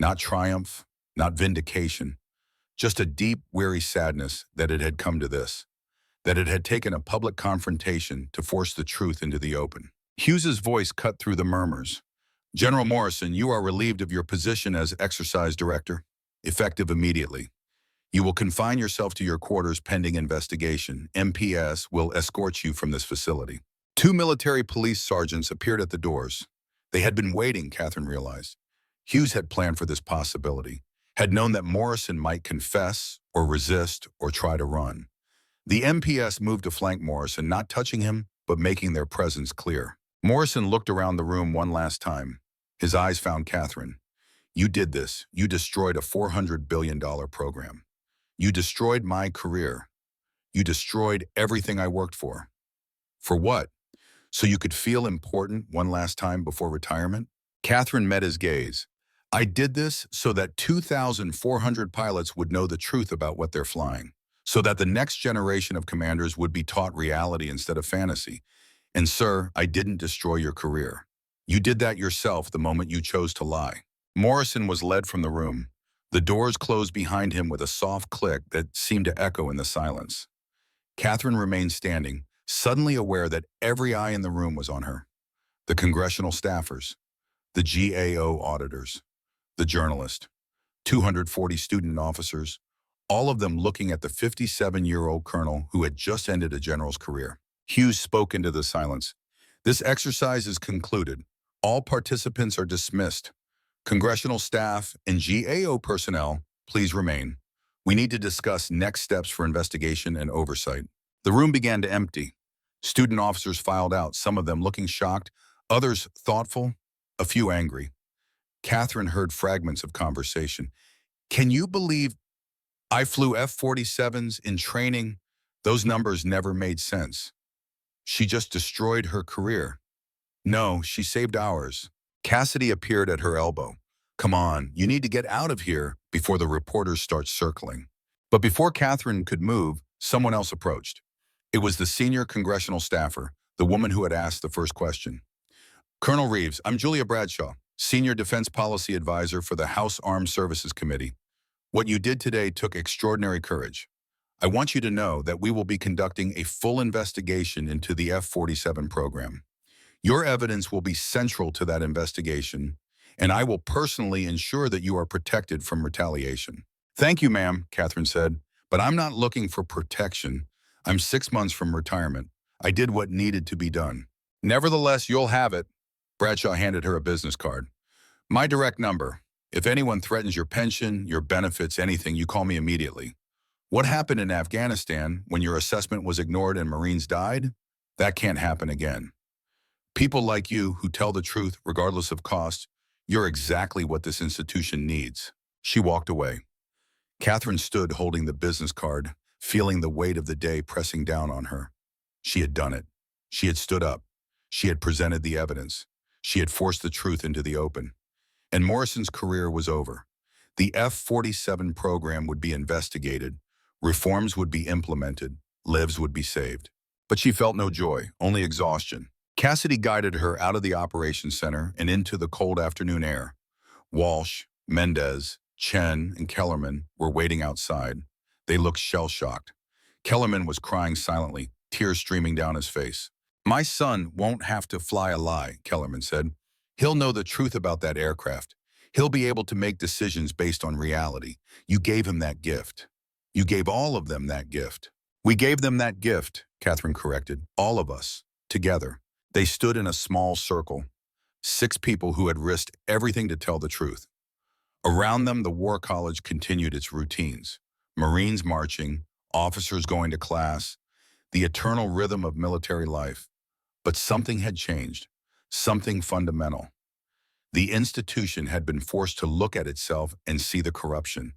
Not triumph, not vindication, just a deep, weary sadness that it had come to this, that it had taken a public confrontation to force the truth into the open. Hughes's voice cut through the murmurs. General Morrison, you are relieved of your position as exercise director, effective immediately. You will confine yourself to your quarters pending investigation. MPS will escort you from this facility. 2 military police sergeants appeared at the doors. They had been waiting, Catherine realized. Hughes had planned for this possibility, had known that Morrison might confess or resist or try to run. The MPS moved to flank Morrison, not touching him, but making their presence clear. Morrison looked around the room one last time. His eyes found Catherine. You did this. You destroyed a $400 billion program. You destroyed my career. You destroyed everything I worked for. For what? So you could feel important one last time before retirement? Catherine met his gaze. I did this so that 2,400 pilots would know the truth about what they're flying, so that the next generation of commanders would be taught reality instead of fantasy. And sir, I didn't destroy your career. You did that yourself the moment you chose to lie. Morrison was led from the room. The doors closed behind him with a soft click that seemed to echo in the silence. Catherine remained standing, suddenly aware that every eye in the room was on her. The congressional staffers, the GAO auditors, the journalist, 240 student officers, all of them looking at the 57-year-old colonel who had just ended a general's career. Hughes spoke into the silence. This exercise is concluded. All participants are dismissed. Congressional staff and GAO personnel, please remain. We need to discuss next steps for investigation and oversight. The room began to empty. Student officers filed out, some of them looking shocked, others thoughtful, a few angry. Catherine heard fragments of conversation. Can you believe I flew F-47s in training? Those numbers never made sense. She just destroyed her career. No, she saved ours. Cassidy appeared at her elbow. Come on, you need to get out of here before the reporters start circling. But before Catherine could move, someone else approached. It was the senior congressional staffer, the woman who had asked the first question. Colonel Reeves, I'm Julia Bradshaw, Senior Defense Policy Advisor for the House Armed Services Committee. What you did today took extraordinary courage. I want you to know that we will be conducting a full investigation into the F-47 program. Your evidence will be central to that investigation, and I will personally ensure that you are protected from retaliation. Thank you, ma'am, Catherine said, but I'm not looking for protection. I'm 6 months from retirement. I did what needed to be done. Nevertheless, you'll have it. Bradshaw handed her a business card. My direct number. If anyone threatens your pension, your benefits, anything, you call me immediately. What happened in Afghanistan when your assessment was ignored and Marines died? That can't happen again. People like you who tell the truth regardless of cost, you're exactly what this institution needs. She walked away. Catherine stood holding the business card, feeling the weight of the day pressing down on her. She had done it. She had stood up. She had presented the evidence. She had forced the truth into the open. And Morrison's career was over. The F-47 program would be investigated. Reforms would be implemented. Lives would be saved. But she felt no joy, only exhaustion. Cassidy guided her out of the operations center and into the cold afternoon air. Walsh, Mendez, Chen, and Kellerman were waiting outside. They looked shell-shocked. Kellerman was crying silently, tears streaming down his face. My son won't have to fly a lie, Kellerman said. He'll know the truth about that aircraft. He'll be able to make decisions based on reality. You gave him that gift. You gave all of them that gift. We gave them that gift, Catherine corrected. All of us, together. They stood in a small circle. 6 people who had risked everything to tell the truth. Around them, the War College continued its routines. Marines marching, officers going to class, the eternal rhythm of military life. But something had changed, something fundamental. The institution had been forced to look at itself and see the corruption.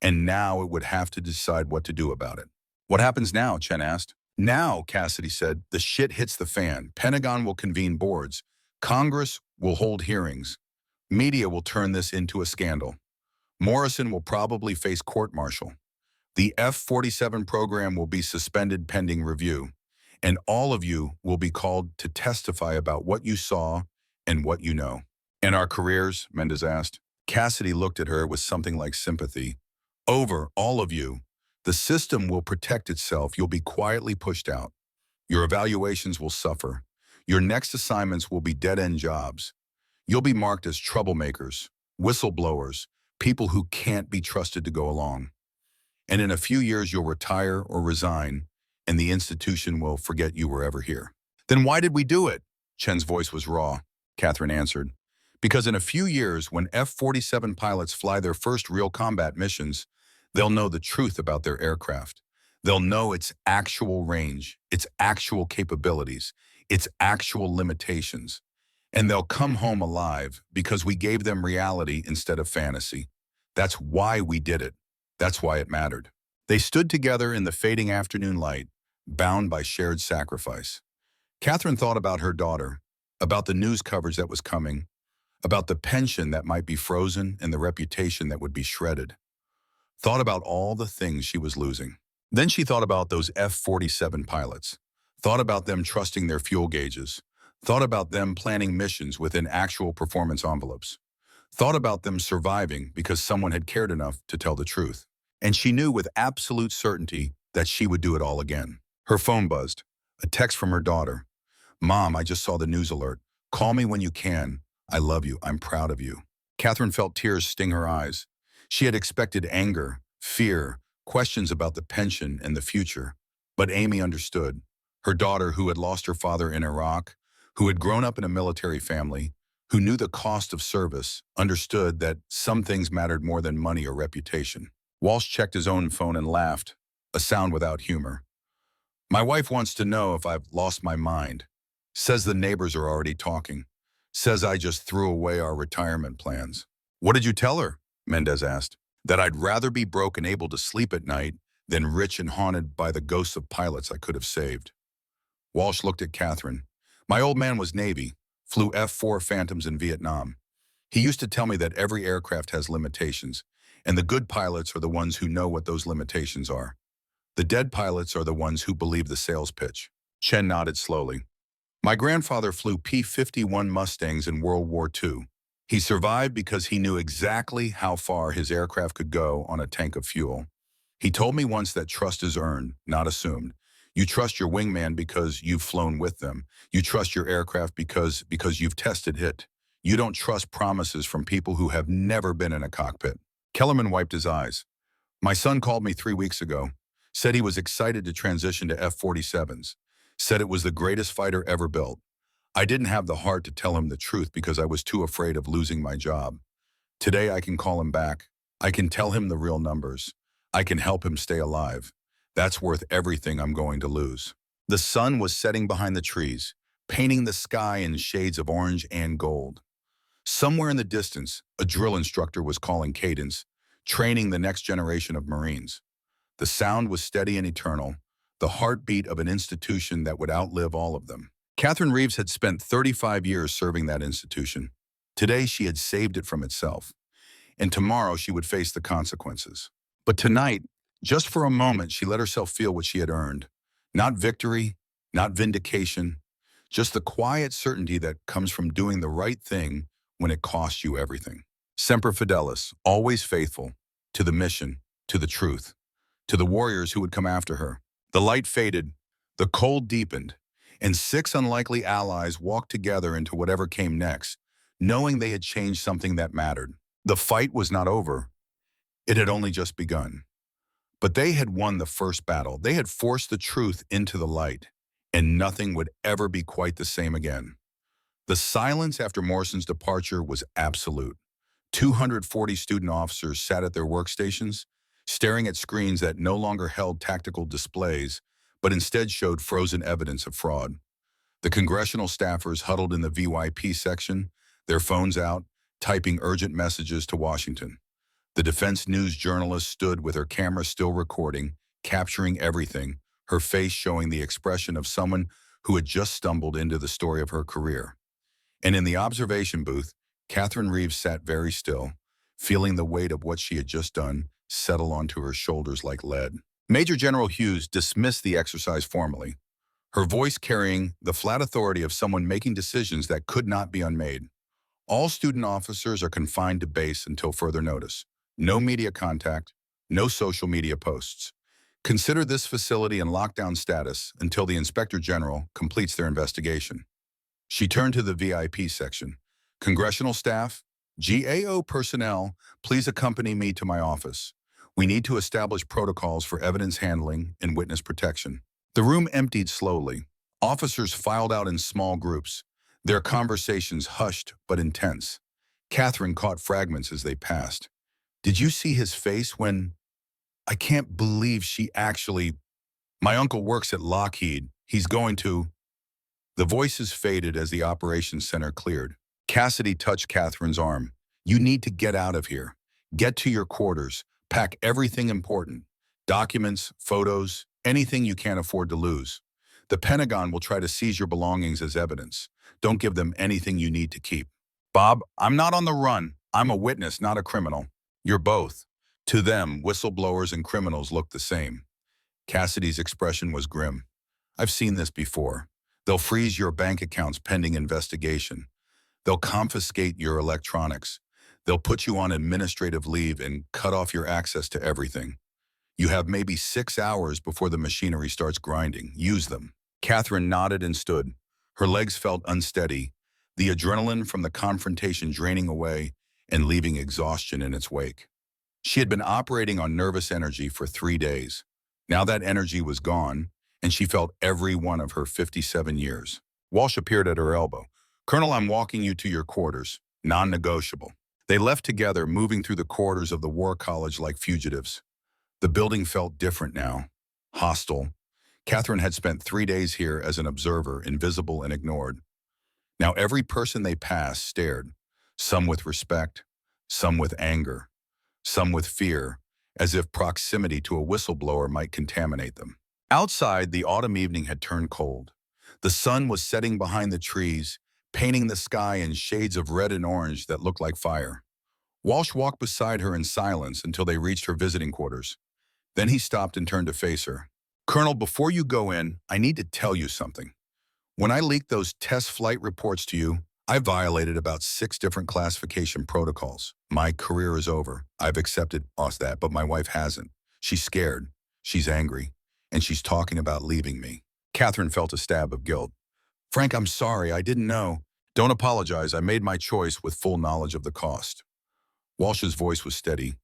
And now it would have to decide what to do about it. What happens now? Chen asked. Now, Cassidy said, the shit hits the fan. Pentagon will convene boards. Congress will hold hearings. Media will turn this into a scandal. Morrison will probably face court-martial. The F-47 program will be suspended pending review. And all of you will be called to testify about what you saw and what you know. And our careers? Mendez asked. Cassidy looked at her with something like sympathy. Over, all of you. The system will protect itself. You'll be quietly pushed out. Your evaluations will suffer. Your next assignments will be dead-end jobs. You'll be marked as troublemakers, whistleblowers, people who can't be trusted to go along. And in a few years, you'll retire or resign, and the institution will forget you were ever here. Then why did we do it? Chen's voice was raw. Catherine answered. Because in a few years, when F-47 pilots fly their first real combat missions, they'll know the truth about their aircraft. They'll know its actual range, its actual capabilities, its actual limitations. And they'll come home alive because we gave them reality instead of fantasy. That's why we did it. That's why it mattered. They stood together in the fading afternoon light, bound by shared sacrifice. Catherine thought about her daughter, about the news coverage that was coming, about the pension that might be frozen and the reputation that would be shredded. Thought about all the things she was losing. Then she thought about those F-47 pilots. Thought about them trusting their fuel gauges. Thought about them planning missions within actual performance envelopes. Thought about them surviving because someone had cared enough to tell the truth. And she knew with absolute certainty that she would do it all again. Her phone buzzed. A text from her daughter. "Mom, I just saw the news alert. Call me when you can. I love you. I'm proud of you." Catherine felt tears sting her eyes. She had expected anger, fear, questions about the pension and the future. But Amy understood. Her daughter, who had lost her father in Iraq, who had grown up in a military family, who knew the cost of service, understood that some things mattered more than money or reputation. Walsh checked his own phone and laughed, a sound without humor. "My wife wants to know if I've lost my mind. Says the neighbors are already talking. Says I just threw away our retirement plans." "What did you tell her?" Mendez asked. "That I'd rather be broke and able to sleep at night than rich and haunted by the ghosts of pilots I could have saved." Walsh looked at Catherine. "My old man was Navy, flew F-4 Phantoms in Vietnam. He used to tell me that every aircraft has limitations, and the good pilots are the ones who know what those limitations are. The dead pilots are the ones who believe the sales pitch." Chen nodded slowly. "My grandfather flew P-51 Mustangs in World War II. He survived because he knew exactly how far his aircraft could go on a tank of fuel. He told me once that trust is earned, not assumed. You trust your wingman because you've flown with them. You trust your aircraft because you've tested it. You don't trust promises from people who have never been in a cockpit." Kellerman wiped his eyes. "My son called me 3 weeks ago. Said he was excited to transition to F-47s. Said it was the greatest fighter ever built. I didn't have the heart to tell him the truth because I was too afraid of losing my job. Today I can call him back. I can tell him the real numbers. I can help him stay alive. That's worth everything I'm going to lose." The sun was setting behind the trees, painting the sky in shades of orange and gold. Somewhere in the distance, a drill instructor was calling cadence, training the next generation of Marines. The sound was steady and eternal, the heartbeat of an institution that would outlive all of them. Catherine Reeves had spent 35 years serving that institution. Today she had saved it from itself, and tomorrow she would face the consequences. But tonight, just for a moment, she let herself feel what she had earned. Not victory, not vindication, just the quiet certainty that comes from doing the right thing when it costs you everything. Semper Fidelis, always faithful, to the mission, to the truth, to the warriors who would come after her. The light faded, the cold deepened, and 6 unlikely allies walked together into whatever came next, knowing they had changed something that mattered. The fight was not over. It had only just begun. But they had won the first battle. They had forced the truth into the light, and nothing would ever be quite the same again. The silence after Morrison's departure was absolute. 240 student officers sat at their workstations, staring at screens that no longer held tactical displays, but instead showed frozen evidence of fraud. The congressional staffers huddled in the VYP section, their phones out, typing urgent messages to Washington. The defense news journalist stood with her camera still recording, capturing everything, her face showing the expression of someone who had just stumbled into the story of her career. And in the observation booth, Catherine Reeves sat very still, feeling the weight of what she had just done settle onto her shoulders like lead. Major General Hughes dismissed the exercise formally, her voice carrying the flat authority of someone making decisions that could not be unmade. "All student officers are confined to base until further notice. No media contact, no social media posts. Consider this facility in lockdown status until the Inspector General completes their investigation." She turned to the VIP section. "Congressional staff, GAO personnel, please accompany me to my office. We need to establish protocols for evidence handling and witness protection." The room emptied slowly. Officers filed out in small groups, their conversations hushed but intense. Catherine caught fragments as they passed. "Did you see his face when... I can't believe she actually... My uncle works at Lockheed. He's going to..." The voices faded as the operations center cleared. Cassidy touched Catherine's arm. "You need to get out of here. Get to your quarters. Pack everything important. Documents, photos, anything you can't afford to lose. The Pentagon will try to seize your belongings as evidence. Don't give them anything you need to keep. Bob, I'm not on the run. I'm a witness, not a criminal. You're both. To them, whistleblowers and criminals look the same. Cassidy's expression was grim. I've seen this before. They'll freeze your bank accounts pending investigation. They'll confiscate your electronics. They'll put you on administrative leave and cut off your access to everything. You have maybe 6 hours before the machinery starts grinding. Use them. Catherine nodded and stood. Her legs felt unsteady, the adrenaline from the confrontation draining away and leaving exhaustion in its wake. She had been operating on nervous energy for 3 days. Now that energy was gone, and she felt every one of her 57 years. Walsh appeared at her elbow. Colonel, I'm walking you to your quarters. Non-negotiable. They left together, moving through the corridors of the War College like fugitives. The building felt different now. Hostile. Catherine had spent 3 days here as an observer, invisible and ignored. Now every person they passed stared, some with respect, some with anger, some with fear, as if proximity to a whistleblower might contaminate them. Outside, the autumn evening had turned cold. The sun was setting behind the trees, painting the sky in shades of red and orange that looked like fire. Walsh walked beside her in silence until they reached her visiting quarters. Then he stopped and turned to face her. Colonel, before you go in, I need to tell you something. When I leaked those test flight reports to you, I violated about 6 different classification protocols. My career is over. I've accepted that, but my wife hasn't. She's scared. She's angry. And she's talking about leaving me. Catherine felt a stab of guilt. Frank, I'm sorry. I didn't know. Don't apologize. I made my choice with full knowledge of the cost. Walsh's voice was steady.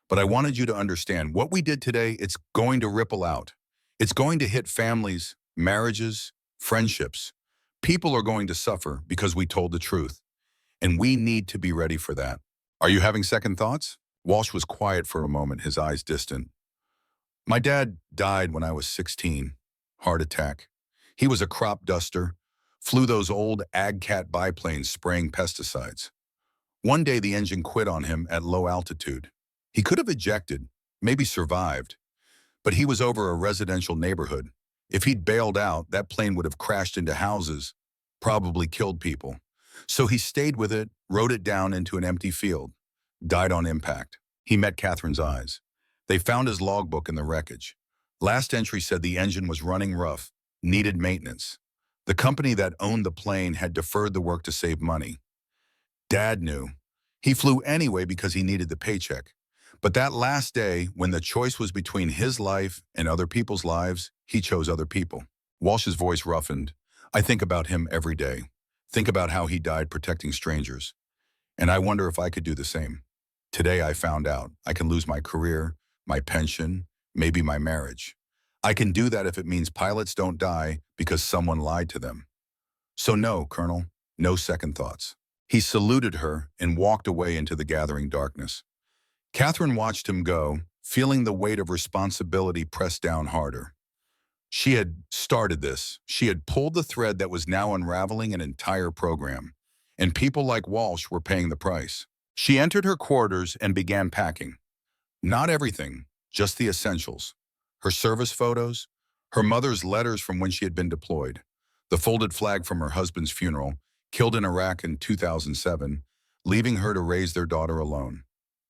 But I wanted you to understand what we did today, it's going to ripple out. It's going to hit families, marriages, friendships. People are going to suffer because we told the truth. And we need to be ready for that. Are you having second thoughts? Walsh was quiet for a moment, his eyes distant. My dad died when I was 16. Heart attack. He was a crop duster, flew those old AgCat biplanes spraying pesticides. One day the engine quit on him at low altitude. He could have ejected, maybe survived, but he was over a residential neighborhood. If he'd bailed out, that plane would have crashed into houses, probably killed people. So he stayed with it, rode it down into an empty field, died on impact. He met Catherine's eyes. They found his logbook in the wreckage. Last entry said the engine was running rough, needed maintenance. The company that owned the plane had deferred the work to save money. Dad knew. He flew anyway because he needed the paycheck. But that last day, when the choice was between his life and other people's lives, he chose other people. Walsh's voice roughened. I think about him every day. Think about how he died protecting strangers. And I wonder if I could do the same. Today I found out I can lose my career, my pension, maybe my marriage. I can do that if it means pilots don't die because someone lied to them. So no, Colonel, no second thoughts. He saluted her and walked away into the gathering darkness. Catherine watched him go, feeling the weight of responsibility press down harder. She had started this. She had pulled the thread that was now unraveling an entire program. And people like Walsh were paying the price. She entered her quarters and began packing. Not everything, just the essentials. Her service photos, her mother's letters from when she had been deployed, the folded flag from her husband's funeral, killed in Iraq in 2007, leaving her to raise their daughter alone.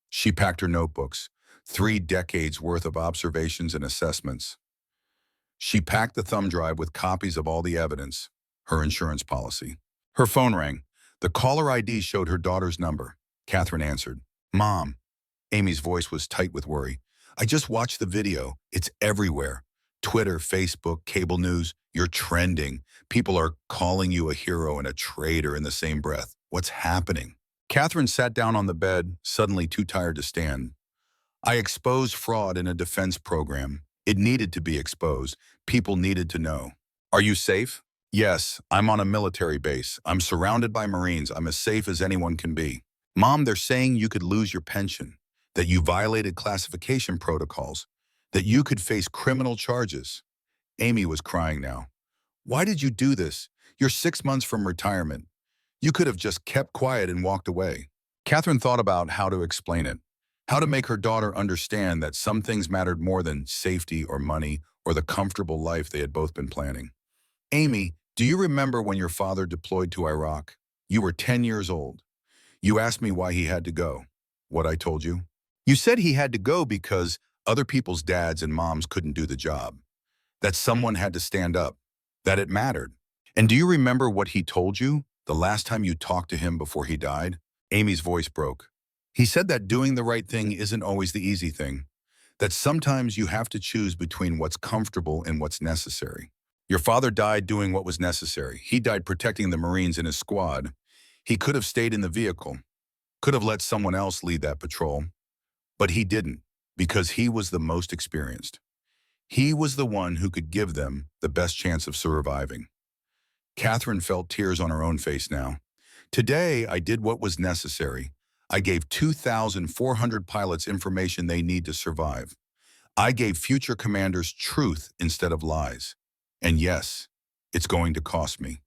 She packed her notebooks, 3 decades worth of observations and assessments. She packed the thumb drive with copies of all the evidence, her insurance policy. Her phone rang. The caller ID showed her daughter's number. Catherine answered. Mom. Amy's voice was tight with worry. I just watched the video. It's everywhere. Twitter, Facebook, cable news. You're trending. People are calling you a hero and a traitor in the same breath. What's happening? Catherine sat down on the bed, suddenly too tired to stand. I exposed fraud in a defense program. It needed to be exposed. People needed to know. Are you safe? Yes, I'm on a military base. I'm surrounded by Marines. I'm as safe as anyone can be. Mom, they're saying you could lose your pension, that you violated classification protocols, that you could face criminal charges. Amy was crying now. Why did you do this? You're 6 months from retirement. You could have just kept quiet and walked away. Catherine thought about how to explain it, how to make her daughter understand that some things mattered more than safety or money or the comfortable life they had both been planning. Amy, do you remember when your father deployed to Iraq? You were 10 years old. You asked me why he had to go. What I told you? You said he had to go because other people's dads and moms couldn't do the job. That someone had to stand up. That it mattered. And do you remember what he told you the last time you talked to him before he died? Amy's voice broke. He said that doing the right thing isn't always the easy thing. That sometimes you have to choose between what's comfortable and what's necessary. Your father died doing what was necessary. He died protecting the Marines in his squad. He could have stayed in the vehicle, could have let someone else lead that patrol, but he didn't because he was the most experienced. He was the one who could give them the best chance of surviving. Catherine felt tears on her own face now. Today, I did what was necessary. I gave 2,400 pilots information they need to survive. I gave future commanders truth instead of lies. And yes, it's going to cost me.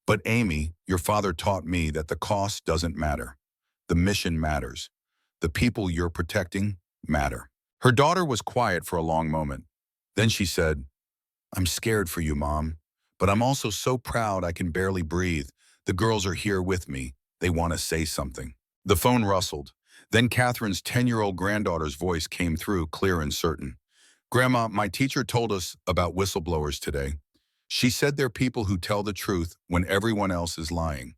But Amy, your father taught me that the cost doesn't matter. The mission matters. The people you're protecting matter. Her daughter was quiet for a long moment. Then she said, I'm scared for you, Mom, but I'm also so proud I can barely breathe. The girls are here with me. They want to say something. The phone rustled. Then Catherine's 10-year-old granddaughter's voice came through, clear and certain. Grandma, my teacher told us about whistleblowers today. She said they're people who tell the truth when everyone else is lying.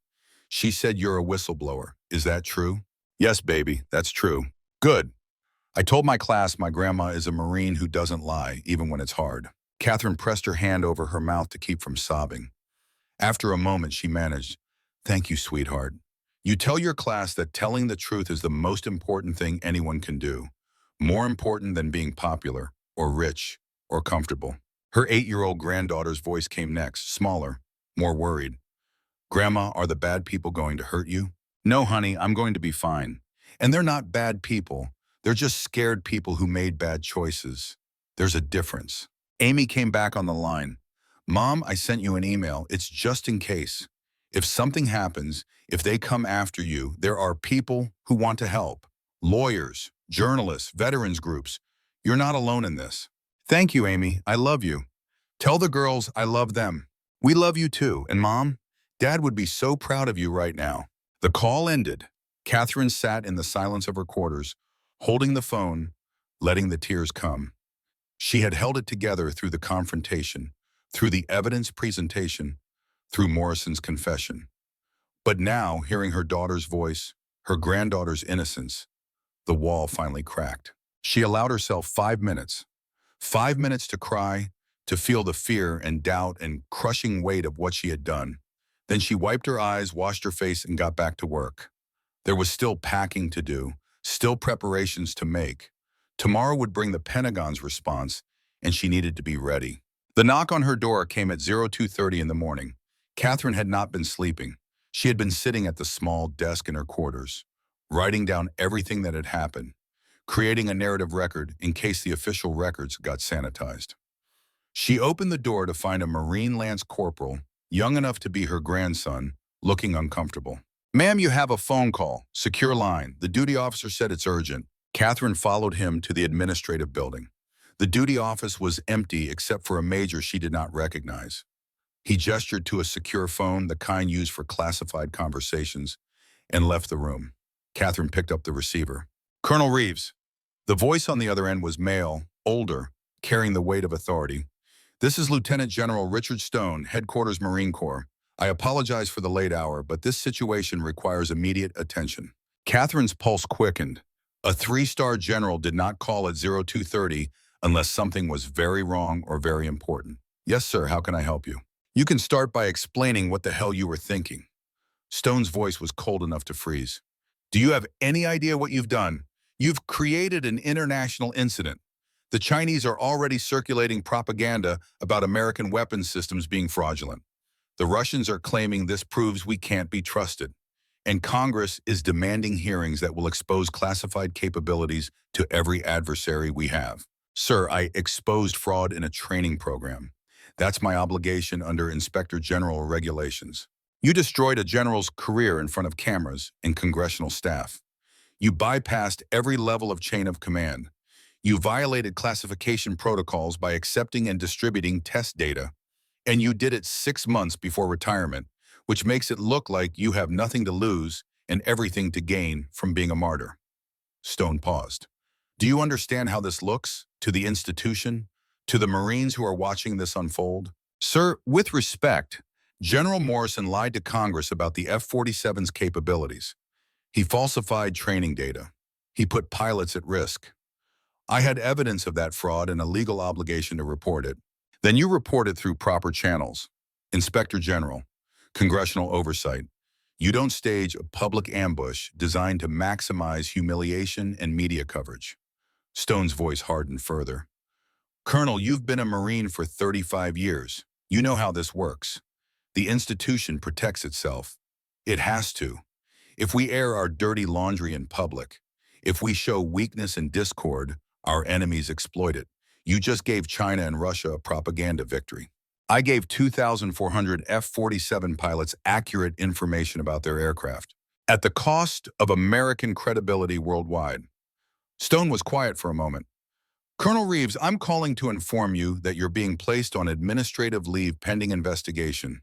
She said you're a whistleblower. Is that true? Yes, baby, that's true. Good. I told my class my grandma is a Marine who doesn't lie, even when it's hard. Catherine pressed her hand over her mouth to keep from sobbing. After a moment, she managed, Thank you, sweetheart. You tell your class that telling the truth is the most important thing anyone can do. More important than being popular, or rich, or comfortable. Her 8-year-old granddaughter's voice came next, smaller, more worried. Grandma, are the bad people going to hurt you? No, honey, I'm going to be fine. And they're not bad people. They're just scared people who made bad choices. There's a difference. Amy came back on the line. Mom, I sent you an email. It's just in case. If something happens, if they come after you, there are people who want to help. Lawyers, journalists, veterans groups. You're not alone in this. Thank you, Amy. I love you. Tell the girls I love them. We love you too. And Mom, Dad would be so proud of you right now. The call ended. Catherine sat in the silence of her quarters, holding the phone, letting the tears come. She had held it together through the confrontation, through the evidence presentation, through Morrison's confession. But now, hearing her daughter's voice, her granddaughter's innocence, the wall finally cracked. She allowed herself 5 minutes. 5 minutes to cry, to feel the fear and doubt and crushing weight of what she had done. Then she wiped her eyes, washed her face, and got back to work. There was still packing to do, still preparations to make. Tomorrow would bring the Pentagon's response, and she needed to be ready. The knock on her door came at 02:30 in the morning. Catherine had not been sleeping. She had been sitting at the small desk in her quarters, writing down everything that had happened, creating a narrative record in case the official records got sanitized. She opened the door to find a Marine Lance Corporal, young enough to be her grandson, looking uncomfortable. Ma'am, you have a phone call. Secure line. The duty officer said it's urgent. Catherine followed him to the administrative building. The duty office was empty except for a major she did not recognize. He gestured to a secure phone, the kind used for classified conversations, and left the room. Catherine picked up the receiver. Colonel Reeves. The voice on the other end was male, older, carrying the weight of authority. This is Lieutenant General Richard Stone, Headquarters Marine Corps. I apologize for the late hour, but this situation requires immediate attention. Catherine's pulse quickened. A 3-star general did not call at 02:30 unless something was very wrong or very important. Yes, sir, how can I help you? You can start by explaining what the hell you were thinking. Stone's voice was cold enough to freeze. Do you have any idea what you've done? You've created an international incident. The Chinese are already circulating propaganda about American weapons systems being fraudulent. The Russians are claiming this proves we can't be trusted. And Congress is demanding hearings that will expose classified capabilities to every adversary we have. Sir, I exposed fraud in a training program. That's my obligation under Inspector General regulations. You destroyed a general's career in front of cameras and congressional staff. You bypassed every level of chain of command. You violated classification protocols by accepting and distributing test data. And you did it 6 months before retirement, which makes it look like you have nothing to lose and everything to gain from being a martyr. Stone paused. Do you understand how this looks to the institution, to the Marines who are watching this unfold? Sir, with respect, General Morrison lied to Congress about the F-47's capabilities. He falsified training data. He put pilots at risk. I had evidence of that fraud and a legal obligation to report it. Then you report it through proper channels. Inspector General, congressional oversight. You don't stage a public ambush designed to maximize humiliation and media coverage. Stone's voice hardened further. Colonel, you've been a Marine for 35 years. You know how this works. The institution protects itself. It has to. If we air our dirty laundry in public, if we show weakness and discord, our enemies exploit it. You just gave China and Russia a propaganda victory. I gave 2,400 F-47 pilots accurate information about their aircraft, at the cost of American credibility worldwide. Stone was quiet for a moment. Colonel Reeves, I'm calling to inform you that you're being placed on administrative leave pending investigation.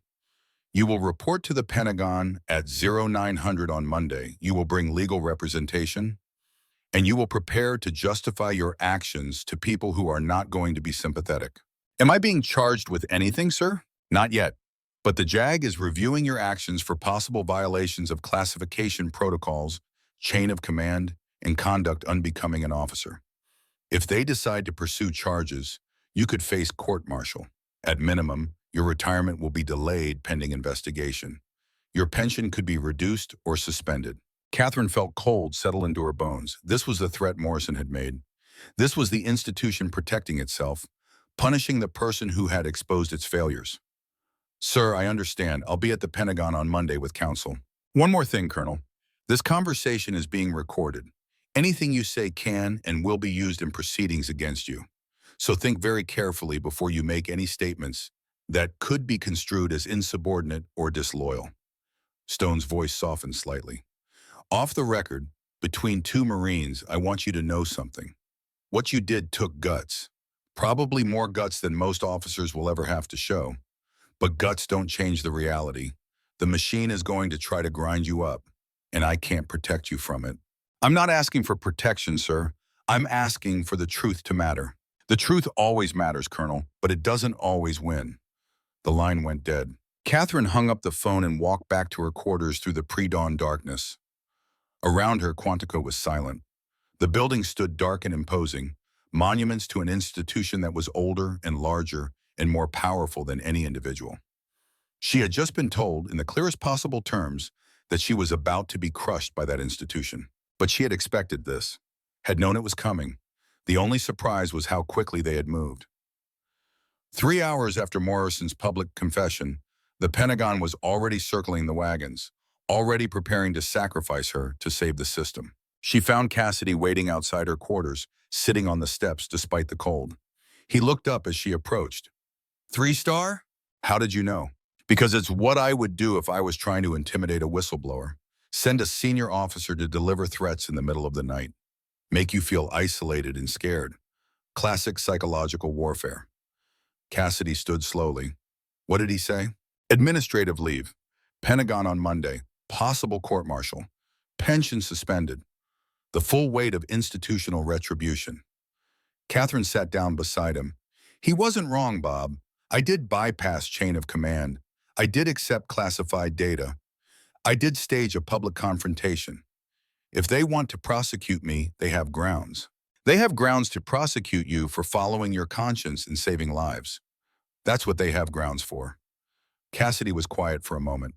You will report to the Pentagon at 0900 on Monday. You will bring legal representation, and you will prepare to justify your actions to people who are not going to be sympathetic. Am I being charged with anything, sir? Not yet. But the JAG is reviewing your actions for possible violations of classification protocols, chain of command, and conduct unbecoming an officer. If they decide to pursue charges, you could face court-martial. At minimum, your retirement will be delayed pending investigation. Your pension could be reduced or suspended. Catherine felt cold settle into her bones. This was the threat Morrison had made. This was the institution protecting itself, punishing the person who had exposed its failures. Sir, I understand. I'll be at the Pentagon on Monday with counsel. One more thing, Colonel. This conversation is being recorded. Anything you say can and will be used in proceedings against you. So think very carefully before you make any statements that could be construed as insubordinate or disloyal. Stone's voice softened slightly. Off the record, between two Marines, I want you to know something. What you did took guts. Probably more guts than most officers will ever have to show. But guts don't change the reality. The machine is going to try to grind you up, and I can't protect you from it. I'm not asking for protection, sir. I'm asking for the truth to matter. The truth always matters, Colonel, but it doesn't always win. The line went dead. Catherine hung up the phone and walked back to her quarters through the pre-dawn darkness. Around her, Quantico was silent. The building stood dark and imposing, monuments to an institution that was older and larger and more powerful than any individual. She had just been told, in the clearest possible terms, that she was about to be crushed by that institution. But she had expected this, had known it was coming. The only surprise was how quickly they had moved. 3 hours after Morrison's public confession, the Pentagon was already circling the wagons, already preparing to sacrifice her to save the system. She found Cassidy waiting outside her quarters, sitting on the steps despite the cold. He looked up as she approached. 3-star? How did you know? Because it's what I would do if I was trying to intimidate a whistleblower. Send a senior officer to deliver threats in the middle of the night. Make you feel isolated and scared. Classic psychological warfare. Cassidy stood slowly. What did he say? Administrative leave. Pentagon on Monday. Possible court-martial. Pension suspended. The full weight of institutional retribution. Catherine sat down beside him. He wasn't wrong, Bob. I did bypass chain of command. I did accept classified data. I did stage a public confrontation. If they want to prosecute me, they have grounds. They have grounds to prosecute you for following your conscience and saving lives. That's what they have grounds for. Cassidy was quiet for a moment.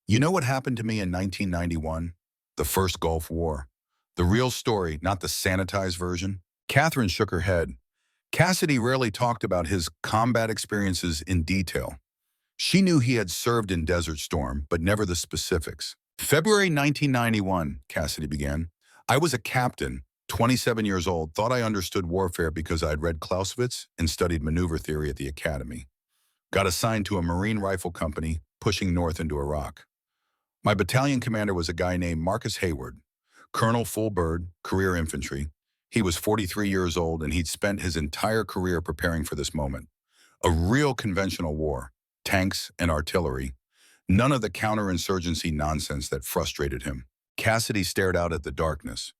You know what happened to me in 1991? The first Gulf War. The real story, not the sanitized version. Catherine shook her head. Cassidy rarely talked about his combat experiences in detail. She knew he had served in Desert Storm, but never the specifics. February 1991, Cassidy began. I was a captain, 27 years old, thought I understood warfare because I'd read Clausewitz and studied maneuver theory at the academy. Got assigned to a Marine rifle company, pushing north into Iraq. My battalion commander was a guy named Marcus Hayward, Colonel Full Bird, career infantry. He was 43 years old and he'd spent his entire career preparing for this moment. A real conventional war. tanks, and artillery. None of the counterinsurgency nonsense that frustrated him. Cassidy stared out at the darkness.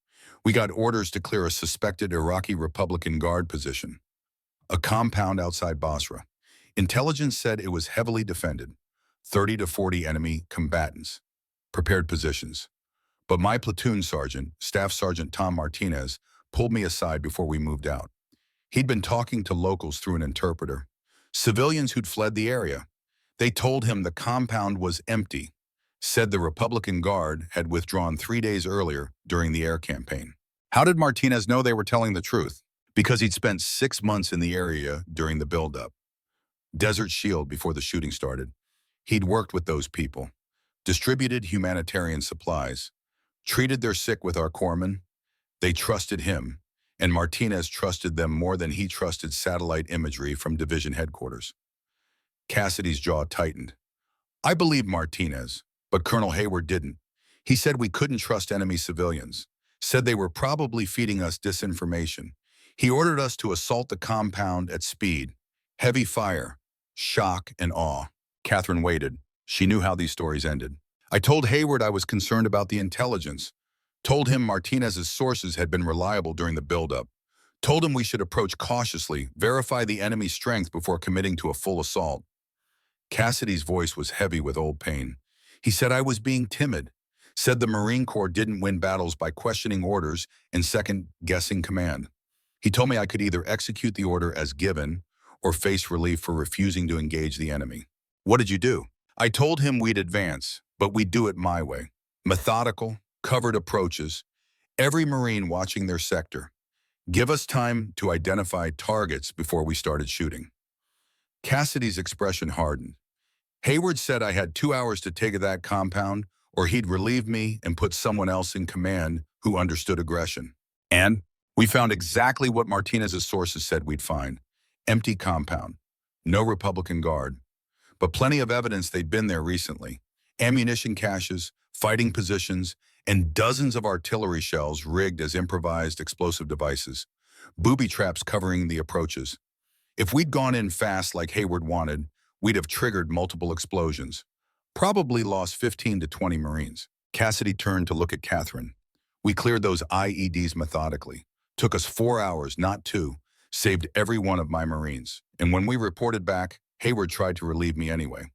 We got orders to clear a suspected Iraqi Republican Guard position, a compound outside Basra. Intelligence said it was heavily defended, 30 to 40 enemy combatants, prepared positions. But my platoon sergeant, Staff Sergeant Tom Martinez, pulled me aside before we moved out. He'd been talking to locals through an interpreter, civilians who'd fled the area. They told him the compound was empty, said the Republican Guard had withdrawn 3 days earlier during the air campaign. How did Martinez know they were telling the truth? Because he'd spent 6 months in the area during the buildup. Desert Shield before the shooting started. He'd worked with those people, distributed humanitarian supplies, treated their sick with our corpsmen. They trusted him, and Martinez trusted them more than he trusted satellite imagery from division headquarters. Cassidy's jaw tightened. I believed Martinez, but Colonel Hayward didn't. He said we couldn't trust enemy civilians, said they were probably feeding us disinformation. He ordered us to assault the compound at speed. Heavy fire, shock, and awe. Catherine waited. She knew how these stories ended. I told Hayward I was concerned about the intelligence. Told him Martinez's sources had been reliable during the buildup. Told him we should approach cautiously, verify the enemy's strength before committing to a full assault. Cassidy's voice was heavy with old pain. He said I was being timid. Said the Marine Corps didn't win battles by questioning orders and second-guessing command. He told me I could either execute the order as given or face relief for refusing to engage the enemy. What did you do? I told him we'd advance, but we'd do it my way. Methodical, covered approaches, every Marine watching their sector. Give us time to identify targets before we started shooting. Cassidy's expression hardened. Hayward said I had 2 hours to take that compound, or he'd relieve me and put someone else in command who understood aggression. And we found exactly what Martinez's sources said we'd find. Empty compound. No Republican Guard. But plenty of evidence they'd been there recently. Ammunition caches, fighting positions, and dozens of artillery shells rigged as improvised explosive devices. Booby traps covering the approaches. If we'd gone in fast like Hayward wanted, we'd have triggered multiple explosions. Probably lost 15 to 20 Marines. Cassidy turned to look at Catherine. We cleared those IEDs methodically. Took us 4 hours, not 2. Saved every one of my Marines. And when we reported back, Hayward tried to relieve me anyway.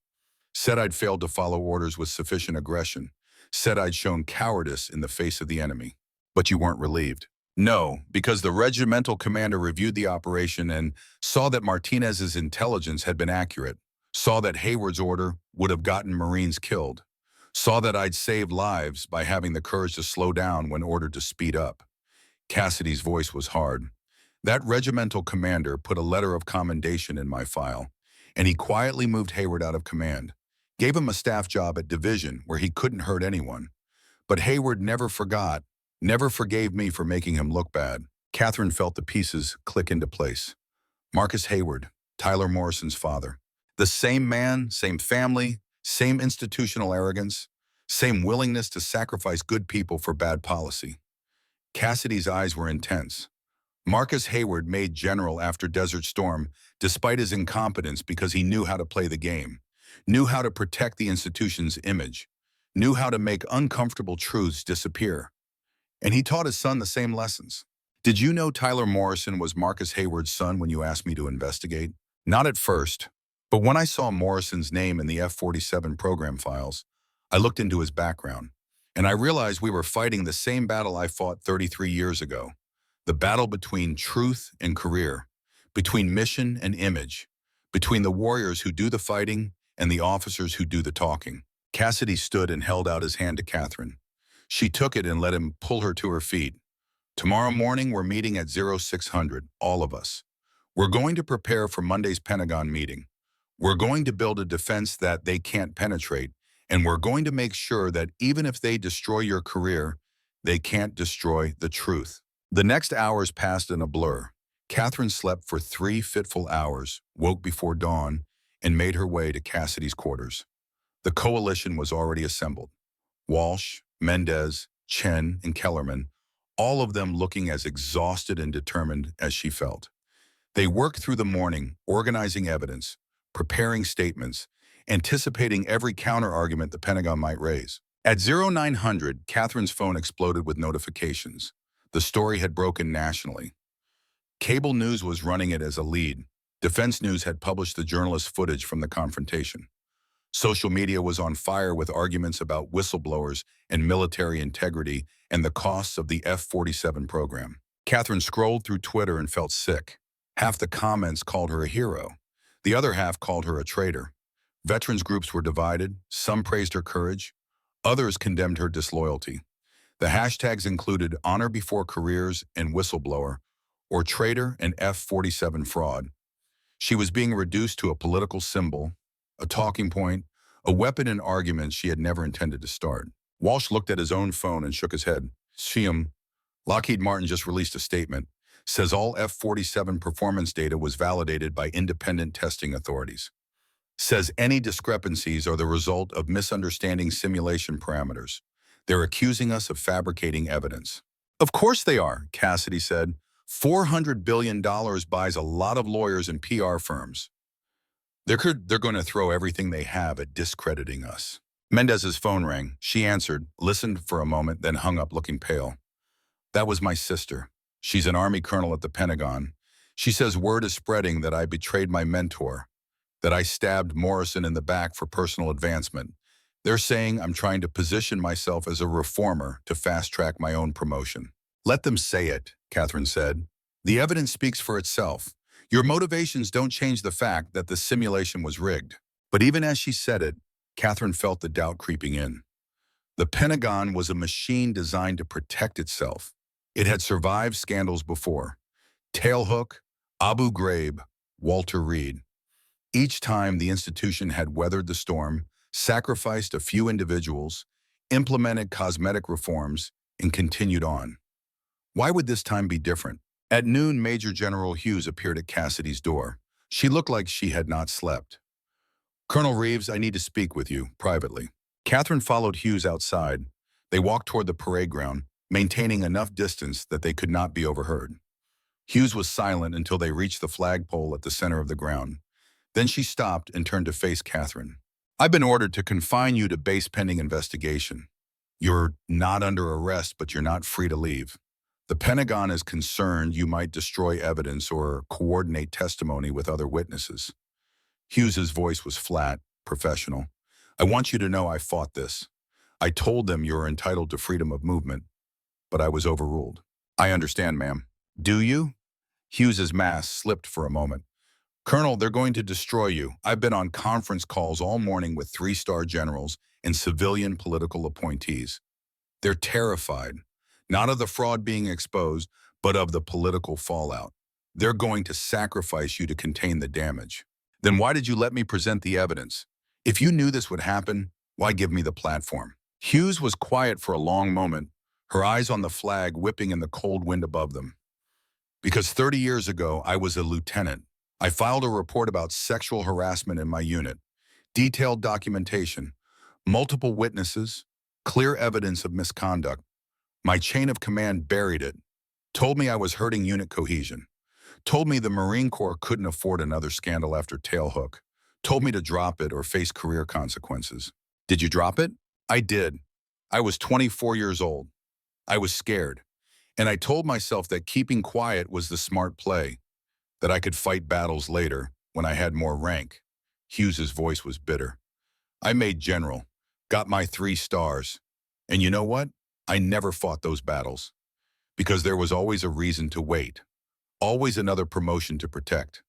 Said I'd failed to follow orders with sufficient aggression. Said I'd shown cowardice in the face of the enemy. But you weren't relieved. No, because the regimental commander reviewed the operation and saw that Martinez's intelligence had been accurate. Saw that Hayward's order would have gotten Marines killed. Saw that I'd saved lives by having the courage to slow down when ordered to speed up. Cassidy's voice was hard. That regimental commander put a letter of commendation in my file, and he quietly moved Hayward out of command. Gave him a staff job at division where he couldn't hurt anyone. But Hayward never forgot, never forgave me for making him look bad. Catherine felt the pieces click into place. Marcus Hayward, Tyler Morrison's father. The same man, same family, same institutional arrogance, same willingness to sacrifice good people for bad policy. Cassidy's eyes were intense. Marcus Hayward made general after Desert Storm despite his incompetence because he knew how to play the game, knew how to protect the institution's image, knew how to make uncomfortable truths disappear. And he taught his son the same lessons. Did you know Tyler Morrison was Marcus Hayward's son when you asked me to investigate? Not at first, but when I saw Morrison's name in the F-47 program files, I looked into his background, and I realized we were fighting the same battle I fought 33 years ago. The battle between truth and career, between mission and image, between the warriors who do the fighting and the officers who do the talking. Cassidy stood and held out his hand to Catherine. She took it and let him pull her to her feet. Tomorrow morning, we're meeting at 0600, all of us. We're going to prepare for Monday's Pentagon meeting. We're going to build a defense that they can't penetrate, and we're going to make sure that even if they destroy your career, they can't destroy the truth. The next hours passed in a blur. Catherine slept for 3 fitful hours, woke before dawn, and made her way to Cassidy's quarters. The coalition was already assembled. Walsh, Mendez, Chen, and Kellerman, all of them looking as exhausted and determined as she felt. They worked through the morning, organizing evidence, preparing statements, anticipating every counter-argument the Pentagon might raise. At 0900, Catherine's phone exploded with notifications. The story had broken nationally. Cable news was running it as a lead. Defense News had published the journalist's footage from the confrontation. Social media was on fire with arguments about whistleblowers and military integrity and the costs of the F-47 program. Catherine scrolled through Twitter and felt sick. Half the comments called her a hero. The other half called her a traitor. Veterans groups were divided. Some praised her courage. Others condemned her disloyalty. The hashtags included honor before careers and whistleblower, or traitor and F-47 fraud. She was being reduced to a political symbol, a talking point, a weapon in arguments she had never intended to start. Walsh looked at his own phone and shook his head. Lockheed Martin just released a statement. Says all F-47 performance data was validated by independent testing authorities. Says any discrepancies are the result of misunderstanding simulation parameters. They're accusing us of fabricating evidence. Of course they are, Cassidy said. $400 billion buys a lot of lawyers and PR firms. They're going to throw everything they have at discrediting us. Mendez's phone rang. She answered, listened for a moment, then hung up looking pale. That was my sister. She's an Army colonel at the Pentagon. She says word is spreading that I betrayed my mentor, that I stabbed Morrison in the back for personal advancement. They're saying I'm trying to position myself as a reformer to fast-track my own promotion. Let them say it, Catherine said. The evidence speaks for itself. Your motivations don't change the fact that the simulation was rigged. But even as she said it, Catherine felt the doubt creeping in. The Pentagon was a machine designed to protect itself. It had survived scandals before. Tailhook, Abu Ghraib, Walter Reed. Each time the institution had weathered the storm, sacrificed a few individuals, implemented cosmetic reforms, and continued on. Why would this time be different? At noon, Major General Hughes appeared at Cassidy's door. She looked like she had not slept. Colonel Reeves, I need to speak with you, privately. Catherine followed Hughes outside. They walked toward the parade ground, maintaining enough distance that they could not be overheard. Hughes was silent until they reached the flagpole at the center of the ground. Then she stopped and turned to face Catherine. I've been ordered to confine you to base pending investigation. You're not under arrest, but you're not free to leave. The Pentagon is concerned you might destroy evidence or coordinate testimony with other witnesses. Hughes's voice was flat, professional. I want you to know I fought this. I told them you're entitled to freedom of movement, but I was overruled. I understand, ma'am. Do you? Hughes's mask slipped for a moment. Colonel, they're going to destroy you. I've been on conference calls all morning with 3-star generals and civilian political appointees. They're terrified, not of the fraud being exposed, but of the political fallout. They're going to sacrifice you to contain the damage. Then why did you let me present the evidence? If you knew this would happen, why give me the platform? Hughes was quiet for a long moment, her eyes on the flag whipping in the cold wind above them. Because 30 years ago, I was a lieutenant. I filed a report about sexual harassment in my unit, detailed documentation, multiple witnesses, clear evidence of misconduct. My chain of command buried it, told me I was hurting unit cohesion, told me the Marine Corps couldn't afford another scandal after Tailhook, told me to drop it or face career consequences. Did you drop it? I did. I was 24 years old. I was scared. And I told myself that keeping quiet was the smart play, that I could fight battles later when I had more rank. Hughes's voice was bitter. I made general, got my 3 stars. And you know what? I never fought those battles. Because there was always a reason to wait. Always another promotion to protect.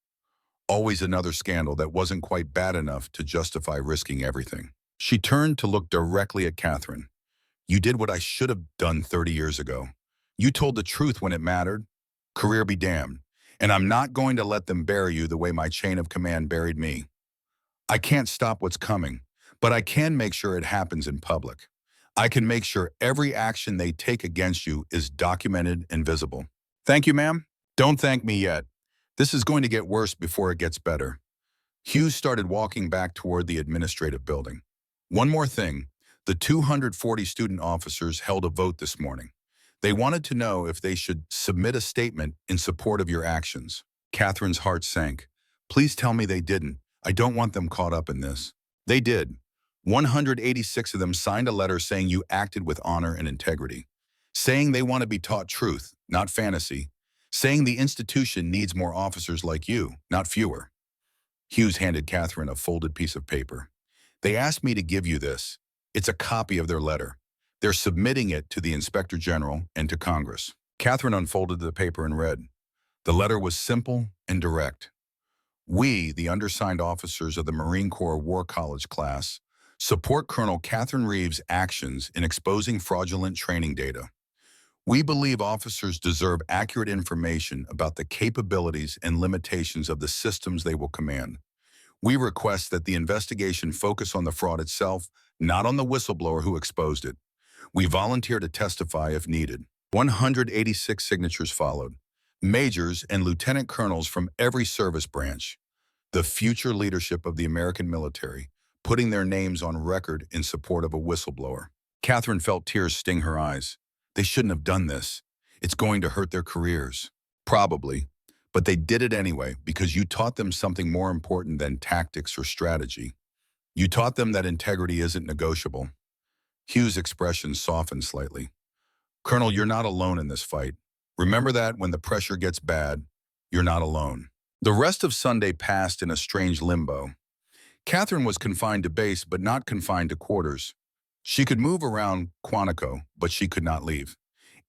Always another scandal that wasn't quite bad enough to justify risking everything. She turned to look directly at Catherine. You did what I should have done 30 years ago. You told the truth when it mattered. Career be damned. And I'm not going to let them bury you the way my chain of command buried me. I can't stop what's coming, but I can make sure it happens in public. I can make sure every action they take against you is documented and visible. Thank you, ma'am. Don't thank me yet. This is going to get worse before it gets better. Hughes started walking back toward the administrative building. One more thing. The 240 student officers held a vote this morning. They wanted to know if they should submit a statement in support of your actions. Catherine's heart sank. Please tell me they didn't. I don't want them caught up in this. They did. 186 of them signed a letter saying you acted with honor and integrity, saying they want to be taught truth, not fantasy, saying the institution needs more officers like you, not fewer. Hughes handed Catherine a folded piece of paper. They asked me to give you this. It's a copy of their letter. They're submitting it to the Inspector General and to Congress. Catherine unfolded the paper and read. The letter was simple and direct. We, the undersigned officers of the Marine Corps War College class, support Colonel Catherine Reeves' actions in exposing fraudulent training data. We believe officers deserve accurate information about the capabilities and limitations of the systems they will command. We request that the investigation focus on the fraud itself, not on the whistleblower who exposed it. We volunteer to testify if needed. 186 signatures followed. Majors and lieutenant colonels from every service branch, the future leadership of the American military, putting their names on record in support of a whistleblower. Catherine felt tears sting her eyes. They shouldn't have done this. It's going to hurt their careers. Probably. But they did it anyway because you taught them something more important than tactics or strategy. You taught them that integrity isn't negotiable. Hughes' expression softened slightly. Colonel, you're not alone in this fight. Remember that when the pressure gets bad, you're not alone. The rest of Sunday passed in a strange limbo. Catherine was confined to base, but not confined to quarters. She could move around Quantico, but she could not leave.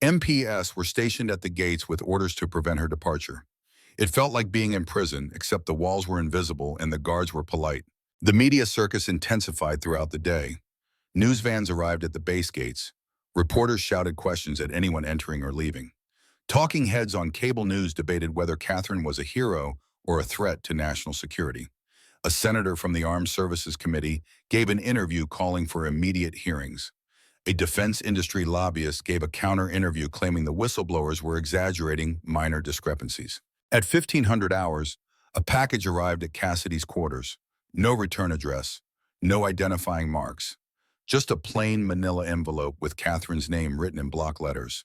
MPS were stationed at the gates with orders to prevent her departure. It felt like being in prison, except the walls were invisible and the guards were polite. The media circus intensified throughout the day. News vans arrived at the base gates. Reporters shouted questions at anyone entering or leaving. Talking heads on cable news debated whether Catherine was a hero or a threat to national security. A senator from the Armed Services Committee gave an interview calling for immediate hearings. A defense industry lobbyist gave a counter-interview claiming the whistleblowers were exaggerating minor discrepancies. At 1500 hours, a package arrived at Cassidy's quarters. No return address, no identifying marks. Just a plain manila envelope with Catherine's name written in block letters.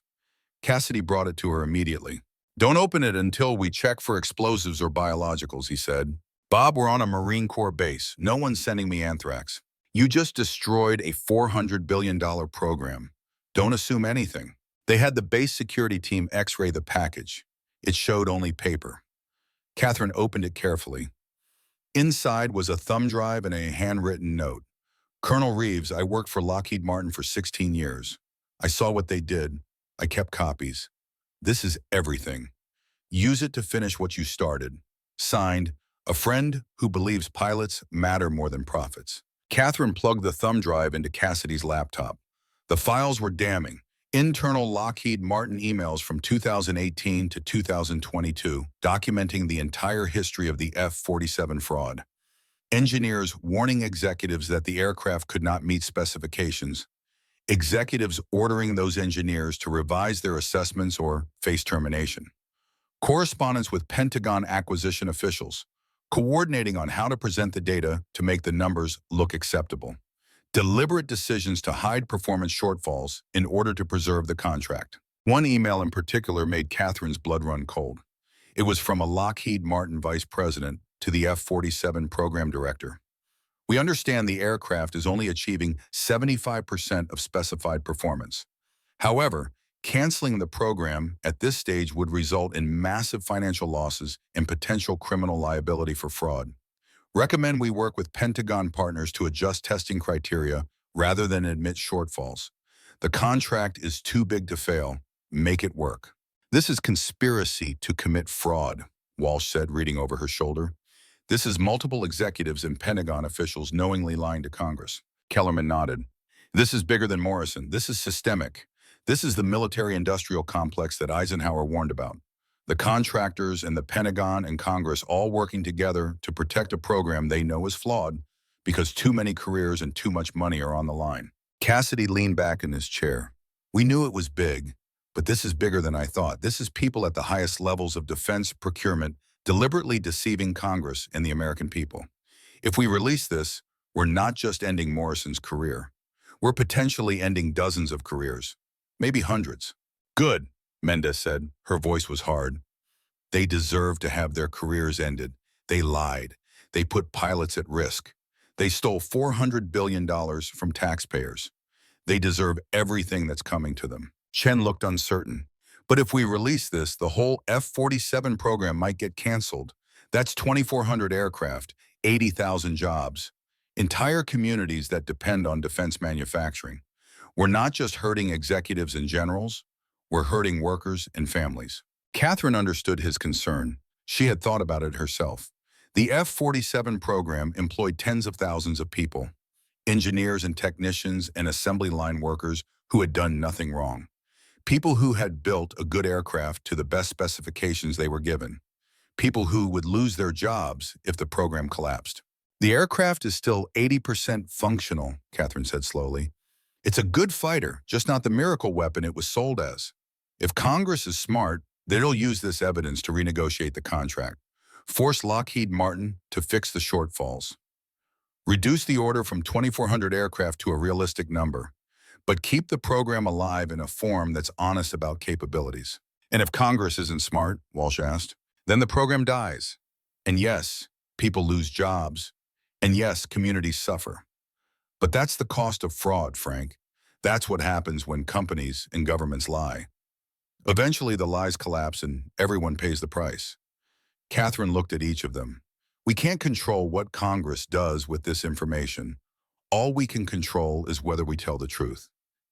Cassidy brought it to her immediately. Don't open it until we check for explosives or biologicals, he said. Bob, we're on a Marine Corps base. No one's sending me anthrax. You just destroyed a $400 billion program. Don't assume anything. They had the base security team x-ray the package. It showed only paper. Catherine opened it carefully. Inside was a thumb drive and a handwritten note. Colonel Reeves, I worked for Lockheed Martin for 16 years. I saw what they did. I kept copies. This is everything. Use it to finish what you started. Signed, a friend who believes pilots matter more than profits. Catherine plugged the thumb drive into Cassidy's laptop. The files were damning. Internal Lockheed Martin emails from 2018 to 2022, documenting the entire history of the F-47 fraud. Engineers warning executives that the aircraft could not meet specifications. Executives ordering those engineers to revise their assessments or face termination. Correspondence with Pentagon acquisition officials, coordinating on how to present the data to make the numbers look acceptable. Deliberate decisions to hide performance shortfalls in order to preserve the contract. One email in particular made Catherine's blood run cold. It was from a Lockheed Martin vice president to the F-47 program director. We understand the aircraft is only achieving 75% of specified performance. However, canceling the program at this stage would result in massive financial losses and potential criminal liability for fraud. Recommend we work with Pentagon partners to adjust testing criteria rather than admit shortfalls. The contract is too big to fail. Make it work. This is conspiracy to commit fraud, Walsh said, reading over her shoulder. This is multiple executives and Pentagon officials knowingly lying to Congress. Kellerman nodded. This is bigger than Morrison. This is systemic. This is the military-industrial complex that Eisenhower warned about. The contractors and the Pentagon and Congress all working together to protect a program they know is flawed because too many careers and too much money are on the line. Cassidy leaned back in his chair. We knew it was big, but this is bigger than I thought. This is people at the highest levels of defense procurement deliberately deceiving Congress and the American people. If we release this, we're not just ending Morrison's career. We're potentially ending dozens of careers, maybe hundreds. Good, Mendez said. Her voice was hard. They deserve to have their careers ended. They lied. They put pilots at risk. They stole $400 billion from taxpayers. They deserve everything that's coming to them. Chen looked uncertain. But if we release this, the whole F-47 program might get canceled. That's 2,400 aircraft, 80,000 jobs, entire communities that depend on defense manufacturing. We're not just hurting executives and generals, we're hurting workers and families. Catherine understood his concern. She had thought about it herself. The F-47 program employed tens of thousands of people, engineers and technicians and assembly line workers who had done nothing wrong. People who had built a good aircraft to the best specifications they were given. People who would lose their jobs if the program collapsed. The aircraft is still 80% functional, Catherine said slowly. It's a good fighter, just not the miracle weapon it was sold as. If Congress is smart, they'll use this evidence to renegotiate the contract, force Lockheed Martin to fix the shortfalls, reduce the order from 2,400 aircraft to a realistic number, but keep the program alive in a form that's honest about capabilities. And if Congress isn't smart, Walsh asked, then the program dies. And yes, people lose jobs. And yes, communities suffer. But that's the cost of fraud, Frank. That's what happens when companies and governments lie. Eventually, the lies collapse and everyone pays the price. Catherine looked at each of them. We can't control what Congress does with this information. All we can control is whether we tell the truth.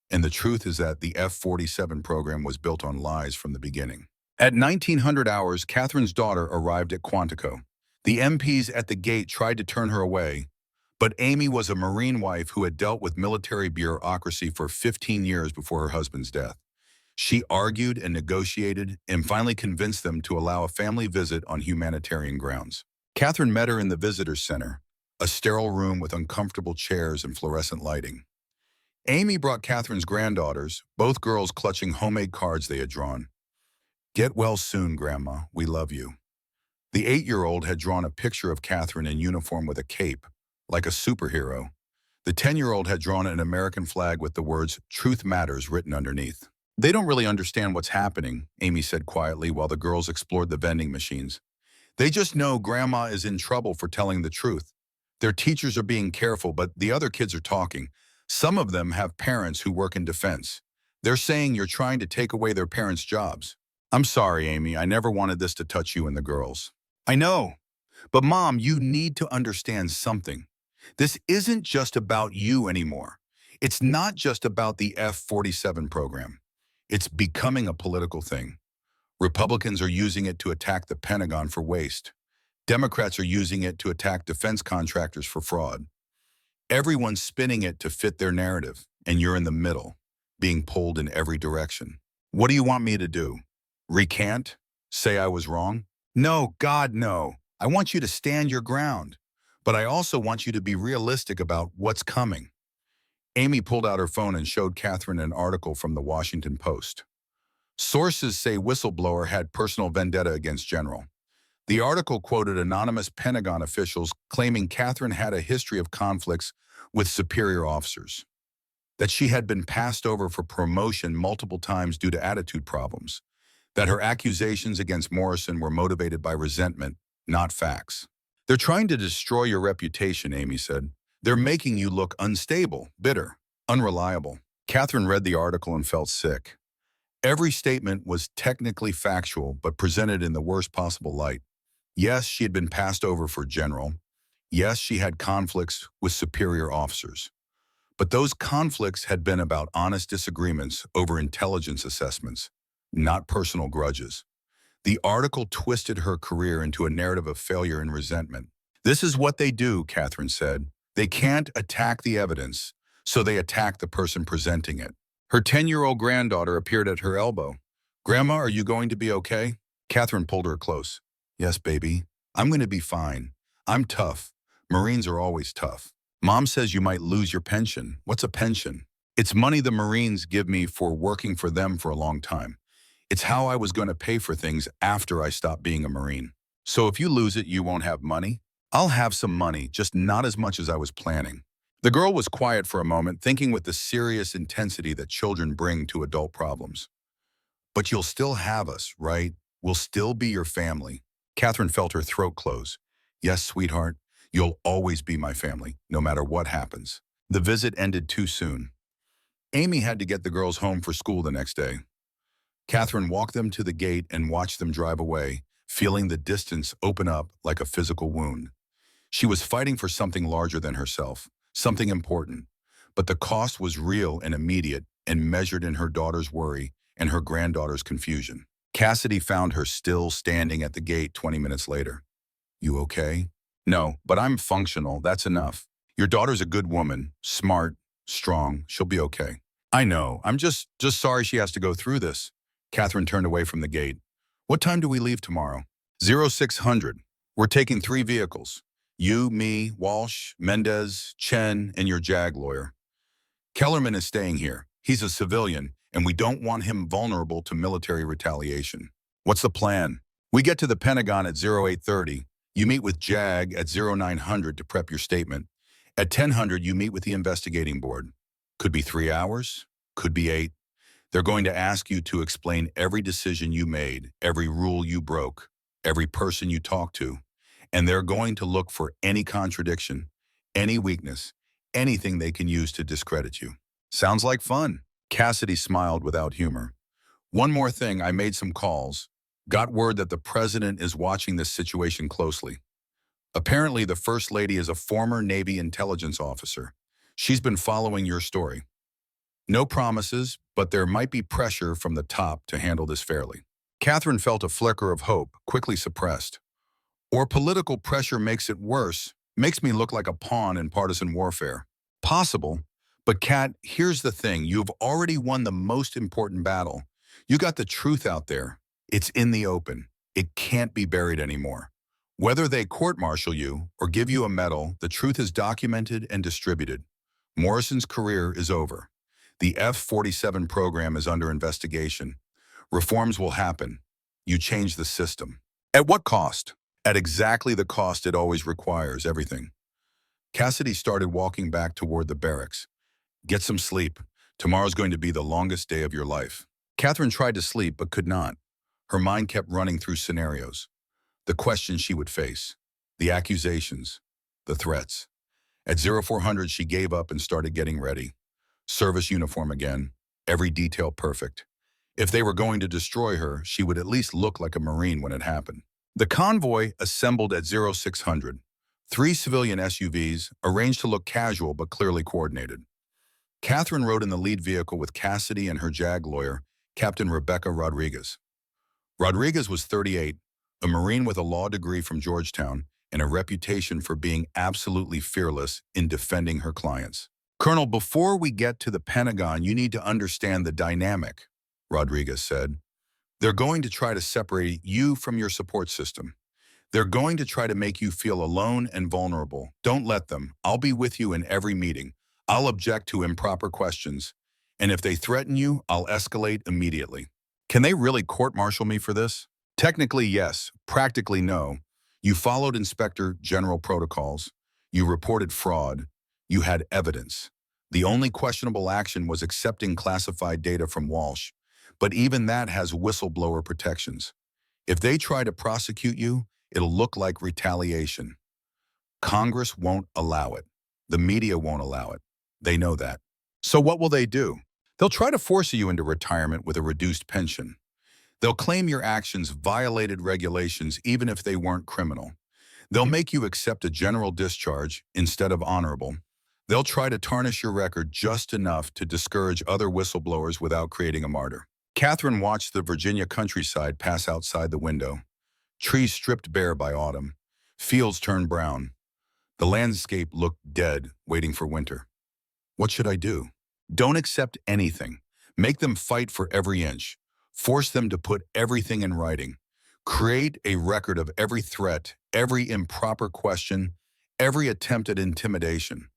And the truth is that the F-47 program was built on lies from the beginning. At 1900 hours, Catherine's daughter arrived at Quantico. The MPs at the gate tried to turn her away, but Amy was a Marine wife who had dealt with military bureaucracy for 15 years before her husband's death. She argued and negotiated and finally convinced them to allow a family visit on humanitarian grounds. Catherine met her in the visitor center, a sterile room with uncomfortable chairs and fluorescent lighting. Amy brought Catherine's granddaughters, both girls clutching homemade cards they had drawn. Get well soon, Grandma. We love you. The 8-year-old had drawn a picture of Catherine in uniform with a cape, like a superhero. The 10-year-old had drawn an American flag with the words, "Truth Matters," written underneath. They don't really understand what's happening, Amy said quietly while the girls explored the vending machines. They just know Grandma is in trouble for telling the truth. Their teachers are being careful, but the other kids are talking. Some of them have parents who work in defense. They're saying you're trying to take away their parents' jobs. I'm sorry, Amy. I never wanted this to touch you and the girls. I know. But Mom, you need to understand something. This isn't just about you anymore. It's not just about the F-47 program. It's becoming a political thing. Republicans are using it to attack the Pentagon for waste. Democrats are using it to attack defense contractors for fraud. Everyone's spinning it to fit their narrative, and you're in the middle, being pulled in every direction. What do you want me to do? Recant? Say I was wrong? No, God, no. I want you to stand your ground. But I also want you to be realistic about what's coming. Amy pulled out her phone and showed Catherine an article from the Washington Post. Sources say whistleblower had personal vendetta against General. The article quoted anonymous Pentagon officials claiming Catherine had a history of conflicts with superior officers, that she had been passed over for promotion multiple times due to attitude problems, that her accusations against Morrison were motivated by resentment, not facts. They're trying to destroy your reputation, Amy said. They're making you look unstable, bitter, unreliable. Catherine read the article and felt sick. Every statement was technically factual, but presented in the worst possible light. Yes, she had been passed over for general. Yes, she had conflicts with superior officers. But those conflicts had been about honest disagreements over intelligence assessments, not personal grudges. The article twisted her career into a narrative of failure and resentment. This is what they do, Catherine said. They can't attack the evidence, so they attack the person presenting it. Her 10-year-old granddaughter appeared at her elbow. Grandma, are you going to be okay? Catherine pulled her close. Yes, baby. I'm going to be fine. I'm tough. Marines are always tough. Mom says you might lose your pension. What's a pension? It's money the Marines give me for working for them for a long time. It's how I was going to pay for things after I stopped being a Marine. So if you lose it, you won't have money? I'll have some money, just not as much as I was planning. The girl was quiet for a moment, thinking with the serious intensity that children bring to adult problems. But you'll still have us, right? We'll still be your family. Catherine felt her throat close. Yes, sweetheart. You'll always be my family, no matter what happens. The visit ended too soon. Amy had to get the girls home for school the next day. Catherine walked them to the gate and watched them drive away, feeling the distance open up like a physical wound. She was fighting for something larger than herself, something important. But the cost was real and immediate and measured in her daughter's worry and her granddaughter's confusion. Cassidy found her still standing at the gate 20 minutes later. You okay? No, but I'm functional. That's enough. Your daughter's a good woman, smart, strong. She'll be okay. I know. I'm just sorry she has to go through this. Catherine turned away from the gate. What time do we leave tomorrow? 0600. We're taking 3 vehicles. You, me, Walsh, Mendez, Chen, and your JAG lawyer. Kellerman is staying here. He's a civilian, and we don't want him vulnerable to military retaliation. What's the plan? We get to the Pentagon at 0830. You meet with JAG at 0900 to prep your statement. At 1000, you meet with the investigating board. Could be 3 hours, could be 8. They're going to ask you to explain every decision you made, every rule you broke, every person you talked to, and they're going to look for any contradiction, any weakness, anything they can use to discredit you. Sounds like fun. Cassidy smiled without humor. One more thing, I made some calls. Got word that the president is watching this situation closely. Apparently, the First Lady is a former Navy intelligence officer. She's been following your story. No promises, but there might be pressure from the top to handle this fairly. Catherine felt a flicker of hope, quickly suppressed. Or political pressure makes it worse, makes me look like a pawn in partisan warfare. Possible, but Kat, here's the thing. You've already won the most important battle. You got the truth out there. It's in the open. It can't be buried anymore. Whether they court-martial you or give you a medal, the truth is documented and distributed. Morrison's career is over. The F-47 program is under investigation. Reforms will happen. You change the system. At what cost? At exactly the cost it always requires, everything. Cassidy started walking back toward the barracks. Get some sleep. Tomorrow's going to be the longest day of your life. Catherine tried to sleep but could not. Her mind kept running through scenarios. The questions she would face. The accusations. The threats. At 0400, she gave up and started getting ready. Service uniform again. Every detail perfect. If they were going to destroy her, she would at least look like a Marine when it happened. The convoy assembled at 0600. 3 civilian SUVs, arranged to look casual but clearly coordinated. Catherine rode in the lead vehicle with Cassidy and her JAG lawyer, Captain Rebecca Rodriguez. Rodriguez was 38, a Marine with a law degree from Georgetown and a reputation for being absolutely fearless in defending her clients. Colonel, before we get to the Pentagon, you need to understand the dynamic, Rodriguez said. They're going to try to separate you from your support system. They're going to try to make you feel alone and vulnerable. Don't let them. I'll be with you in every meeting. I'll object to improper questions. And if they threaten you, I'll escalate immediately. Can they really court-martial me for this? Technically, yes. Practically, no. You followed Inspector General protocols. You reported fraud. You had evidence. The only questionable action was accepting classified data from Walsh. But even that has whistleblower protections. If they try to prosecute you, it'll look like retaliation. Congress won't allow it. The media won't allow it. They know that. So what will they do? They'll try to force you into retirement with a reduced pension. They'll claim your actions violated regulations even if they weren't criminal. They'll make you accept a general discharge instead of honorable. They'll try to tarnish your record just enough to discourage other whistleblowers without creating a martyr. Catherine watched the Virginia countryside pass outside the window. Trees stripped bare by autumn. Fields turned brown. The landscape looked dead, waiting for winter. What should I do? Don't accept anything. Make them fight for every inch. Force them to put everything in writing. Create a record of every threat, every improper question, every attempt at intimidation.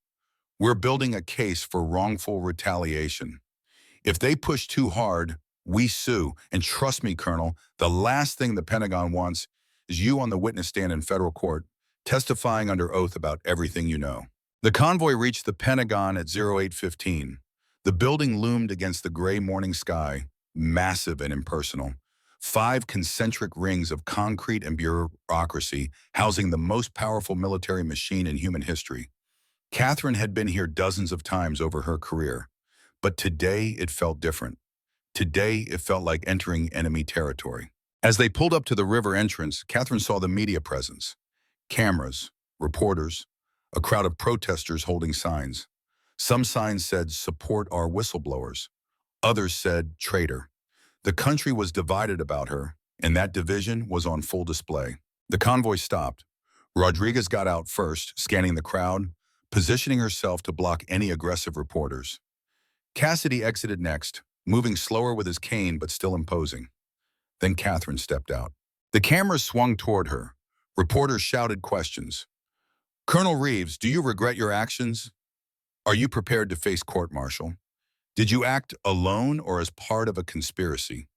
We're building a case for wrongful retaliation. If they push too hard, we sue. And trust me, Colonel, the last thing the Pentagon wants is you on the witness stand in federal court, testifying under oath about everything you know. The convoy reached the Pentagon at 0815. The building loomed against the gray morning sky, massive and impersonal. 5 concentric rings of concrete and bureaucracy housing the most powerful military machine in human history. Catherine had been here dozens of times over her career, but today it felt different. Today it felt like entering enemy territory. As they pulled up to the river entrance, Catherine saw the media presence. Cameras, reporters, a crowd of protesters holding signs. Some signs said, "Support our whistleblowers." Others said, "Traitor." The country was divided about her, and that division was on full display. The convoy stopped. Rodriguez got out first, scanning the crowd, positioning herself to block any aggressive reporters. Cassidy exited next, moving slower with his cane but still imposing. Then Catherine stepped out. The cameras swung toward her. Reporters shouted questions. "Colonel Reeves, do you regret your actions? Are you prepared to face court-martial? Did you act alone or as part of a conspiracy?"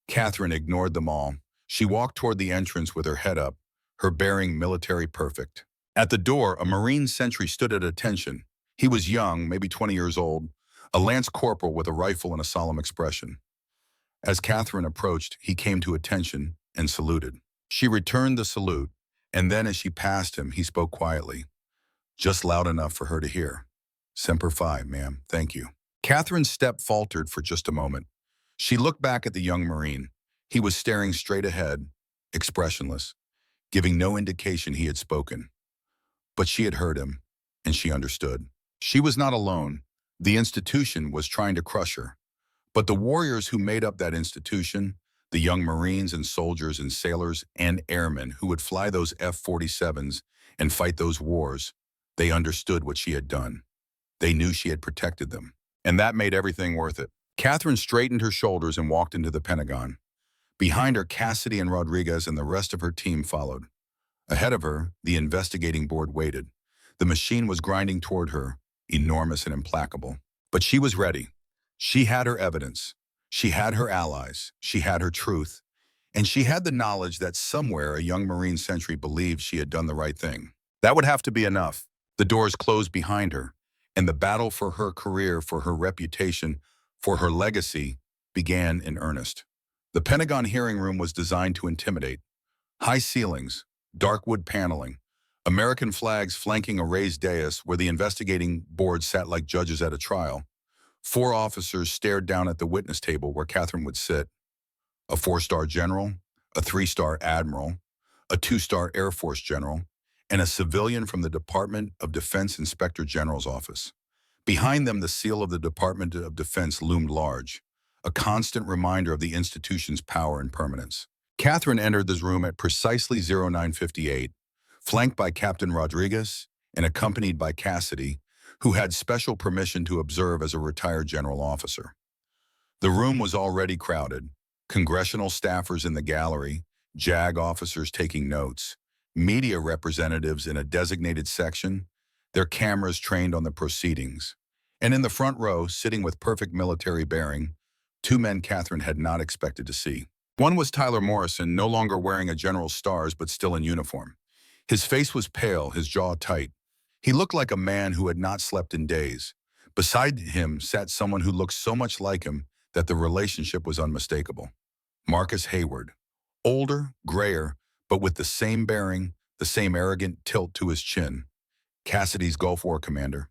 Catherine ignored them all. She walked toward the entrance with her head up, her bearing military perfect. At the door, a Marine sentry stood at attention. He was young, maybe 20 years old, a lance corporal with a rifle and a solemn expression. As Catherine approached, he came to attention and saluted. She returned the salute, and then as she passed him, he spoke quietly, just loud enough for her to hear. "Semper Fi, ma'am, thank you." Catherine's step faltered for just a moment. She looked back at the young Marine. He was staring straight ahead, expressionless, giving no indication he had spoken. But she had heard him, and she understood. She was not alone. The institution was trying to crush her. But the warriors who made up that institution, the young Marines and soldiers and sailors and airmen who would fly those F-47s and fight those wars, they understood what she had done. They knew she had protected them. And that made everything worth it. Catherine straightened her shoulders and walked into the Pentagon. Behind her, Cassidy and Rodriguez and the rest of her team followed. Ahead of her, the investigating board waited. The machine was grinding toward her, enormous and implacable. But she was ready. She had her evidence. She had her allies. She had her truth. And she had the knowledge that somewhere a young Marine sentry believed she had done the right thing. That would have to be enough. The doors closed behind her, and the battle for her career, for her reputation, for her legacy began in earnest. The Pentagon hearing room was designed to intimidate. High ceilings, dark wood paneling, American flags flanking a raised dais where the investigating board sat like judges at a trial. 4 officers stared down at the witness table where Catherine would sit. A 4-star general, a 3-star admiral, a 2-star Air Force general, and a civilian from the Department of Defense Inspector General's office. Behind them, the seal of the Department of Defense loomed large, a constant reminder of the institution's power and permanence. Catherine entered this room at precisely 0958, flanked by Captain Rodriguez and accompanied by Cassidy, who had special permission to observe as a retired general officer. The room was already crowded. Congressional staffers in the gallery, JAG officers taking notes, media representatives in a designated section, their cameras trained on the proceedings. And in the front row, sitting with perfect military bearing, 2 men Catherine had not expected to see. One was Tyler Morrison, no longer wearing a general's stars but still in uniform. His face was pale, his jaw tight. He looked like a man who had not slept in days. Beside him sat someone who looked so much like him that the relationship was unmistakable. Marcus Hayward, older, grayer, but with the same bearing, the same arrogant tilt to his chin. Cassidy's Gulf War commander.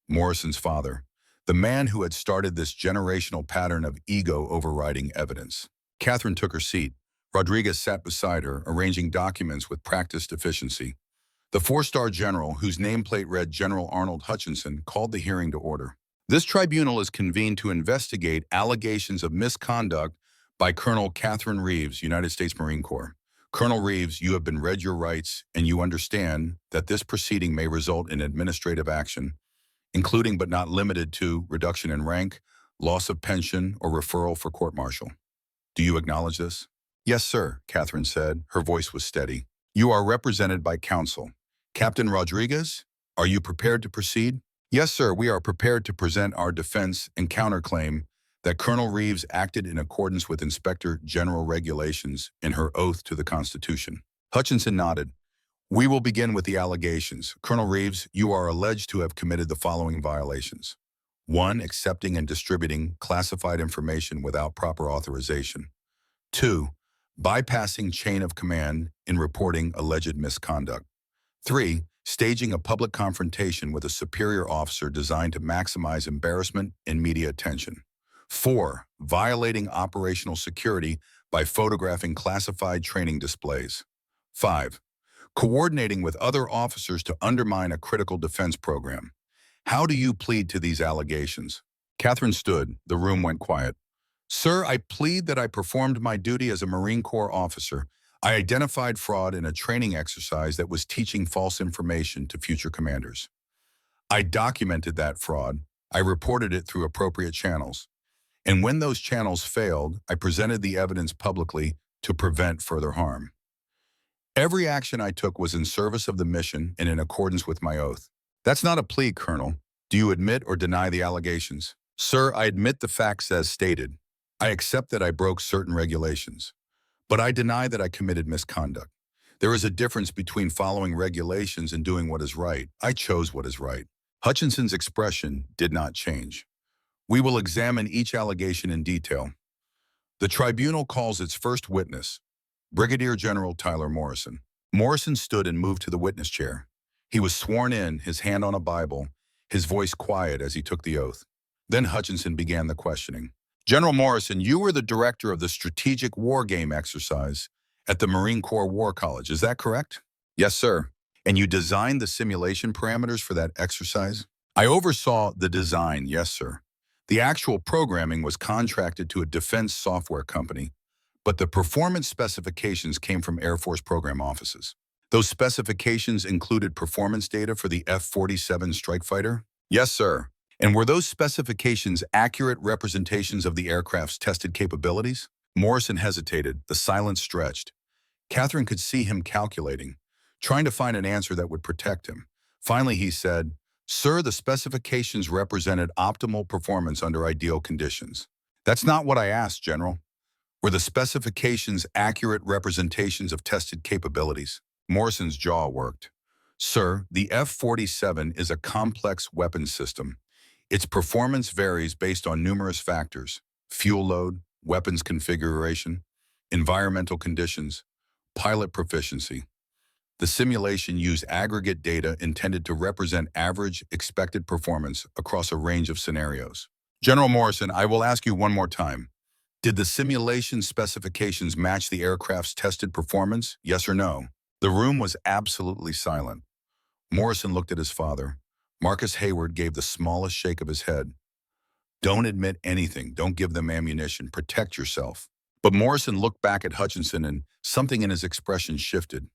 Morrison's father, the man who had started this generational pattern of ego overriding evidence. Catherine took her seat. Rodriguez sat beside her, arranging documents with practiced efficiency. The 4-star general, whose nameplate read General Arnold Hutchinson, called the hearing to order. This tribunal is convened to investigate allegations of misconduct by Colonel Catherine Reeves, United States Marine Corps. Colonel Reeves, you have been read your rights, and you understand that this proceeding may result in administrative action, including but not limited to reduction in rank, loss of pension, or referral for court-martial. Do you acknowledge this? Yes, sir, Catherine said. Her voice was steady. You are represented by counsel. Captain Rodriguez, are you prepared to proceed? Yes, sir, we are prepared to present our defense and counterclaim that Colonel Reeves acted in accordance with Inspector General regulations in her oath to the Constitution. Hutchinson nodded. We will begin with the allegations. Colonel Reeves, you are alleged to have committed the following violations. 1. Accepting and distributing classified information without proper authorization. 2. Bypassing chain of command in reporting alleged misconduct. 3. Staging a public confrontation with a superior officer designed to maximize embarrassment and media attention. 4. Violating operational security by photographing classified training displays. 5. Coordinating with other officers to undermine a critical defense program. How do you plead to these allegations? Catherine stood. The room went quiet. Sir, I plead that I performed my duty as a Marine Corps officer. I identified fraud in a training exercise that was teaching false information to future commanders. I documented that fraud. I reported it through appropriate channels. And when those channels failed, I presented the evidence publicly to prevent further harm. Every action I took was in service of the mission and in accordance with my oath. That's not a plea, Colonel. Do you admit or deny the allegations? Sir, I admit the facts as stated. I accept that I broke certain regulations, but I deny that I committed misconduct. There is a difference between following regulations and doing what is right. I chose what is right. Hutchinson's expression did not change. We will examine each allegation in detail. The tribunal calls its first witness, Brigadier General Tyler Morrison. Morrison stood and moved to the witness chair. He was sworn in, his hand on a Bible, his voice quiet as he took the oath. Then Hutchinson began the questioning. General Morrison, you were the director of the strategic war game exercise at the Marine Corps War College, is that correct? Yes, sir. And you designed the simulation parameters for that exercise? I oversaw the design, yes, sir. The actual programming was contracted to a defense software company, but the performance specifications came from Air Force program offices. Those specifications included performance data for the F-47 strike fighter? Yes, sir. And were those specifications accurate representations of the aircraft's tested capabilities? Morrison hesitated, the silence stretched. Catherine could see him calculating, trying to find an answer that would protect him. Finally, he said, Sir, the specifications represented optimal performance under ideal conditions. That's not what I asked, General. Were the specifications accurate representations of tested capabilities? Morrison's jaw worked. Sir, the F-47 is a complex weapon system. Its performance varies based on numerous factors: fuel load, weapons configuration, environmental conditions, pilot proficiency. The simulation used aggregate data intended to represent average expected performance across a range of scenarios. General Morrison, I will ask you one more time. Did the simulation specifications match the aircraft's tested performance, yes or no? The room was absolutely silent. Morrison looked at his father. Marcus Hayward gave the smallest shake of his head. Don't admit anything. Don't give them ammunition. Protect yourself. But Morrison looked back at Hutchinson and something in his expression shifted.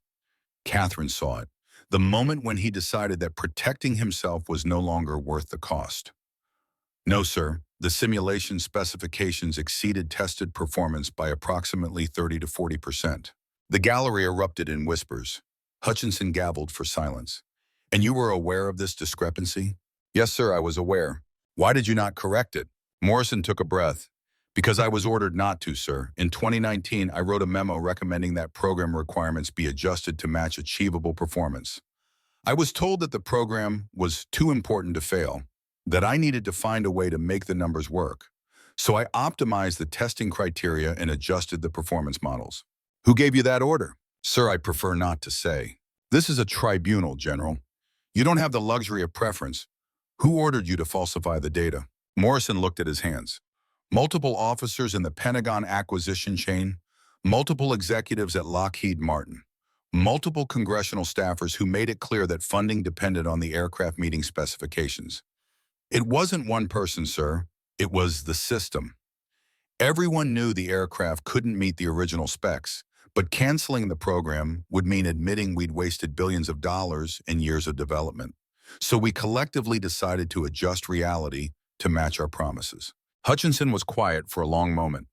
Catherine saw it. The moment when he decided that protecting himself was no longer worth the cost. No, sir. The simulation specifications exceeded tested performance by approximately 30 to 40%. The gallery erupted in whispers. Hutchinson gavelled for silence. And you were aware of this discrepancy? Yes, sir, I was aware. Why did you not correct it? Morrison took a breath. Because I was ordered not to, sir. In 2019, I wrote a memo recommending that program requirements be adjusted to match achievable performance. I was told that the program was too important to fail, that I needed to find a way to make the numbers work. So I optimized the testing criteria and adjusted the performance models. Who gave you that order? Sir, I prefer not to say. This is a tribunal, General. You don't have the luxury of preference. Who ordered you to falsify the data? Morrison looked at his hands. Multiple officers in the Pentagon acquisition chain, multiple executives at Lockheed Martin, multiple congressional staffers who made it clear that funding depended on the aircraft meeting specifications. It wasn't one person, sir. It was the system. Everyone knew the aircraft couldn't meet the original specs, but canceling the program would mean admitting we'd wasted billions of dollars and years of development. So we collectively decided to adjust reality to match our promises. Hutchinson was quiet for a long moment.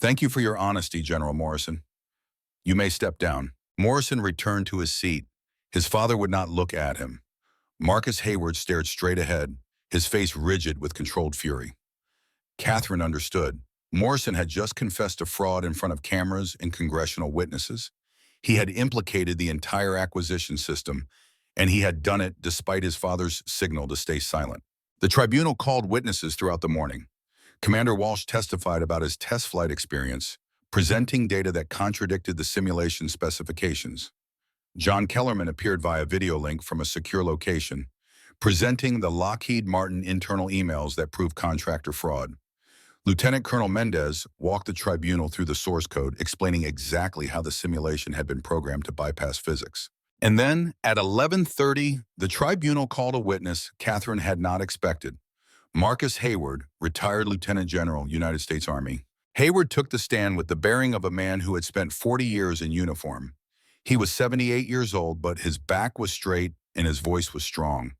Thank you for your honesty, General Morrison. You may step down. Morrison returned to his seat. His father would not look at him. Marcus Hayward stared straight ahead, his face rigid with controlled fury. Catherine understood. Morrison had just confessed to fraud in front of cameras and congressional witnesses. He had implicated the entire acquisition system, and he had done it despite his father's signal to stay silent. The tribunal called witnesses throughout the morning. Commander Walsh testified about his test flight experience, presenting data that contradicted the simulation specifications. John Kellerman appeared via video link from a secure location, presenting the Lockheed Martin internal emails that prove contractor fraud. Lieutenant Colonel Mendez walked the tribunal through the source code, explaining exactly how the simulation had been programmed to bypass physics. And then, at 11:30, the tribunal called a witness Catherine had not expected. Marcus Hayward, retired Lieutenant General, United States Army. Hayward took the stand with the bearing of a man who had spent 40 years in uniform. He was 78 years old, but his back was straight and his voice was strong.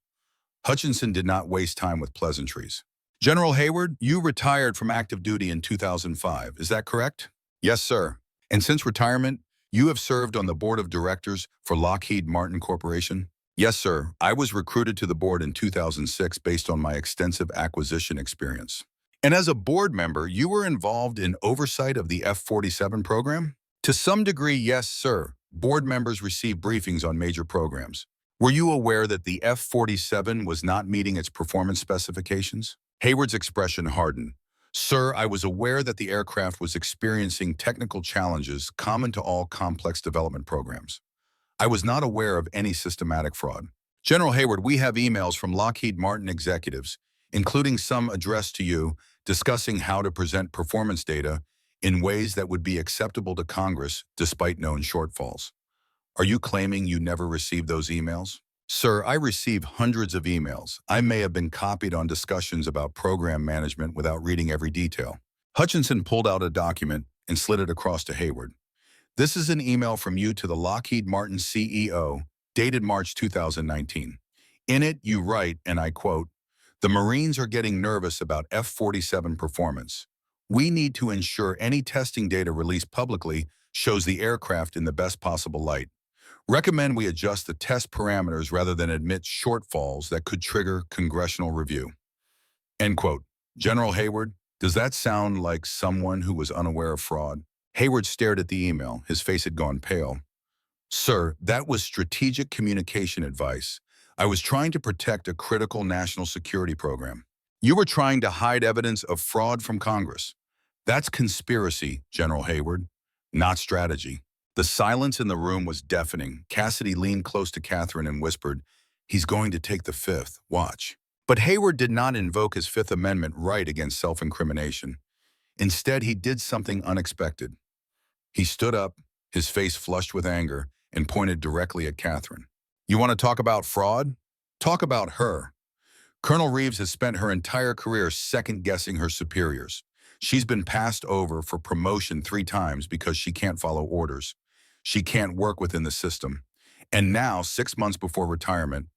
Hutchinson did not waste time with pleasantries. General Hayward, you retired from active duty in 2005, is that correct? Yes, sir. And since retirement, you have served on the board of directors for Lockheed Martin Corporation? Yes, sir. I was recruited to the board in 2006 based on my extensive acquisition experience. And as a board member, you were involved in oversight of the F-47 program? To some degree, yes, sir. Board members receive briefings on major programs. Were you aware that the F-47 was not meeting its performance specifications? Hayward's expression hardened. Sir, I was aware that the aircraft was experiencing technical challenges common to all complex development programs. I was not aware of any systematic fraud. General Hayward, we have emails from Lockheed Martin executives, including some addressed to you, discussing how to present performance data in ways that would be acceptable to Congress despite known shortfalls. Are you claiming you never received those emails? Sir, I receive hundreds of emails. I may have been copied on discussions about program management without reading every detail. Hutchinson pulled out a document and slid it across to Hayward. This is an email from you to the Lockheed Martin CEO, dated March 2019. In it, you write, and I quote, "The Marines are getting nervous about F-47 performance. We need to ensure any testing data released publicly shows the aircraft in the best possible light. Recommend we adjust the test parameters rather than admit shortfalls that could trigger congressional review." End quote. General Hayward, does that sound like someone who was unaware of fraud? Hayward stared at the email. His face had gone pale. Sir, that was strategic communication advice. I was trying to protect a critical national security program. You were trying to hide evidence of fraud from Congress. That's conspiracy, General Hayward, not strategy. The silence in the room was deafening. Cassidy leaned close to Catherine and whispered, "He's going to take the fifth. Watch." But Hayward did not invoke his Fifth Amendment right against self-incrimination. Instead, he did something unexpected. He stood up, his face flushed with anger, and pointed directly at Catherine. "You want to talk about fraud? Talk about her. Colonel Reeves has spent her entire career second-guessing her superiors. She's been passed over for promotion 3 times because she can't follow orders. She can't work within the system. And now, 6 months before retirement,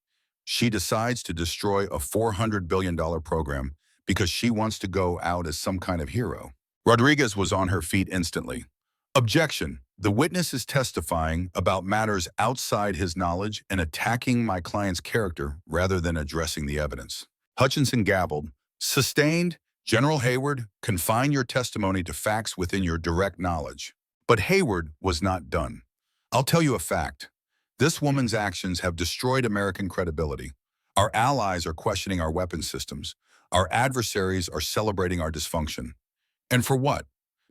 she decides to destroy a $400 billion program because she wants to go out as some kind of hero." Rodriguez was on her feet instantly. "Objection. The witness is testifying about matters outside his knowledge and attacking my client's character rather than addressing the evidence." Hutchinson gabbled. "Sustained. General Hayward, confine your testimony to facts within your direct knowledge." But Hayward was not done. "I'll tell you a fact. This woman's actions have destroyed American credibility. Our allies are questioning our weapons systems. Our adversaries are celebrating our dysfunction. And for what?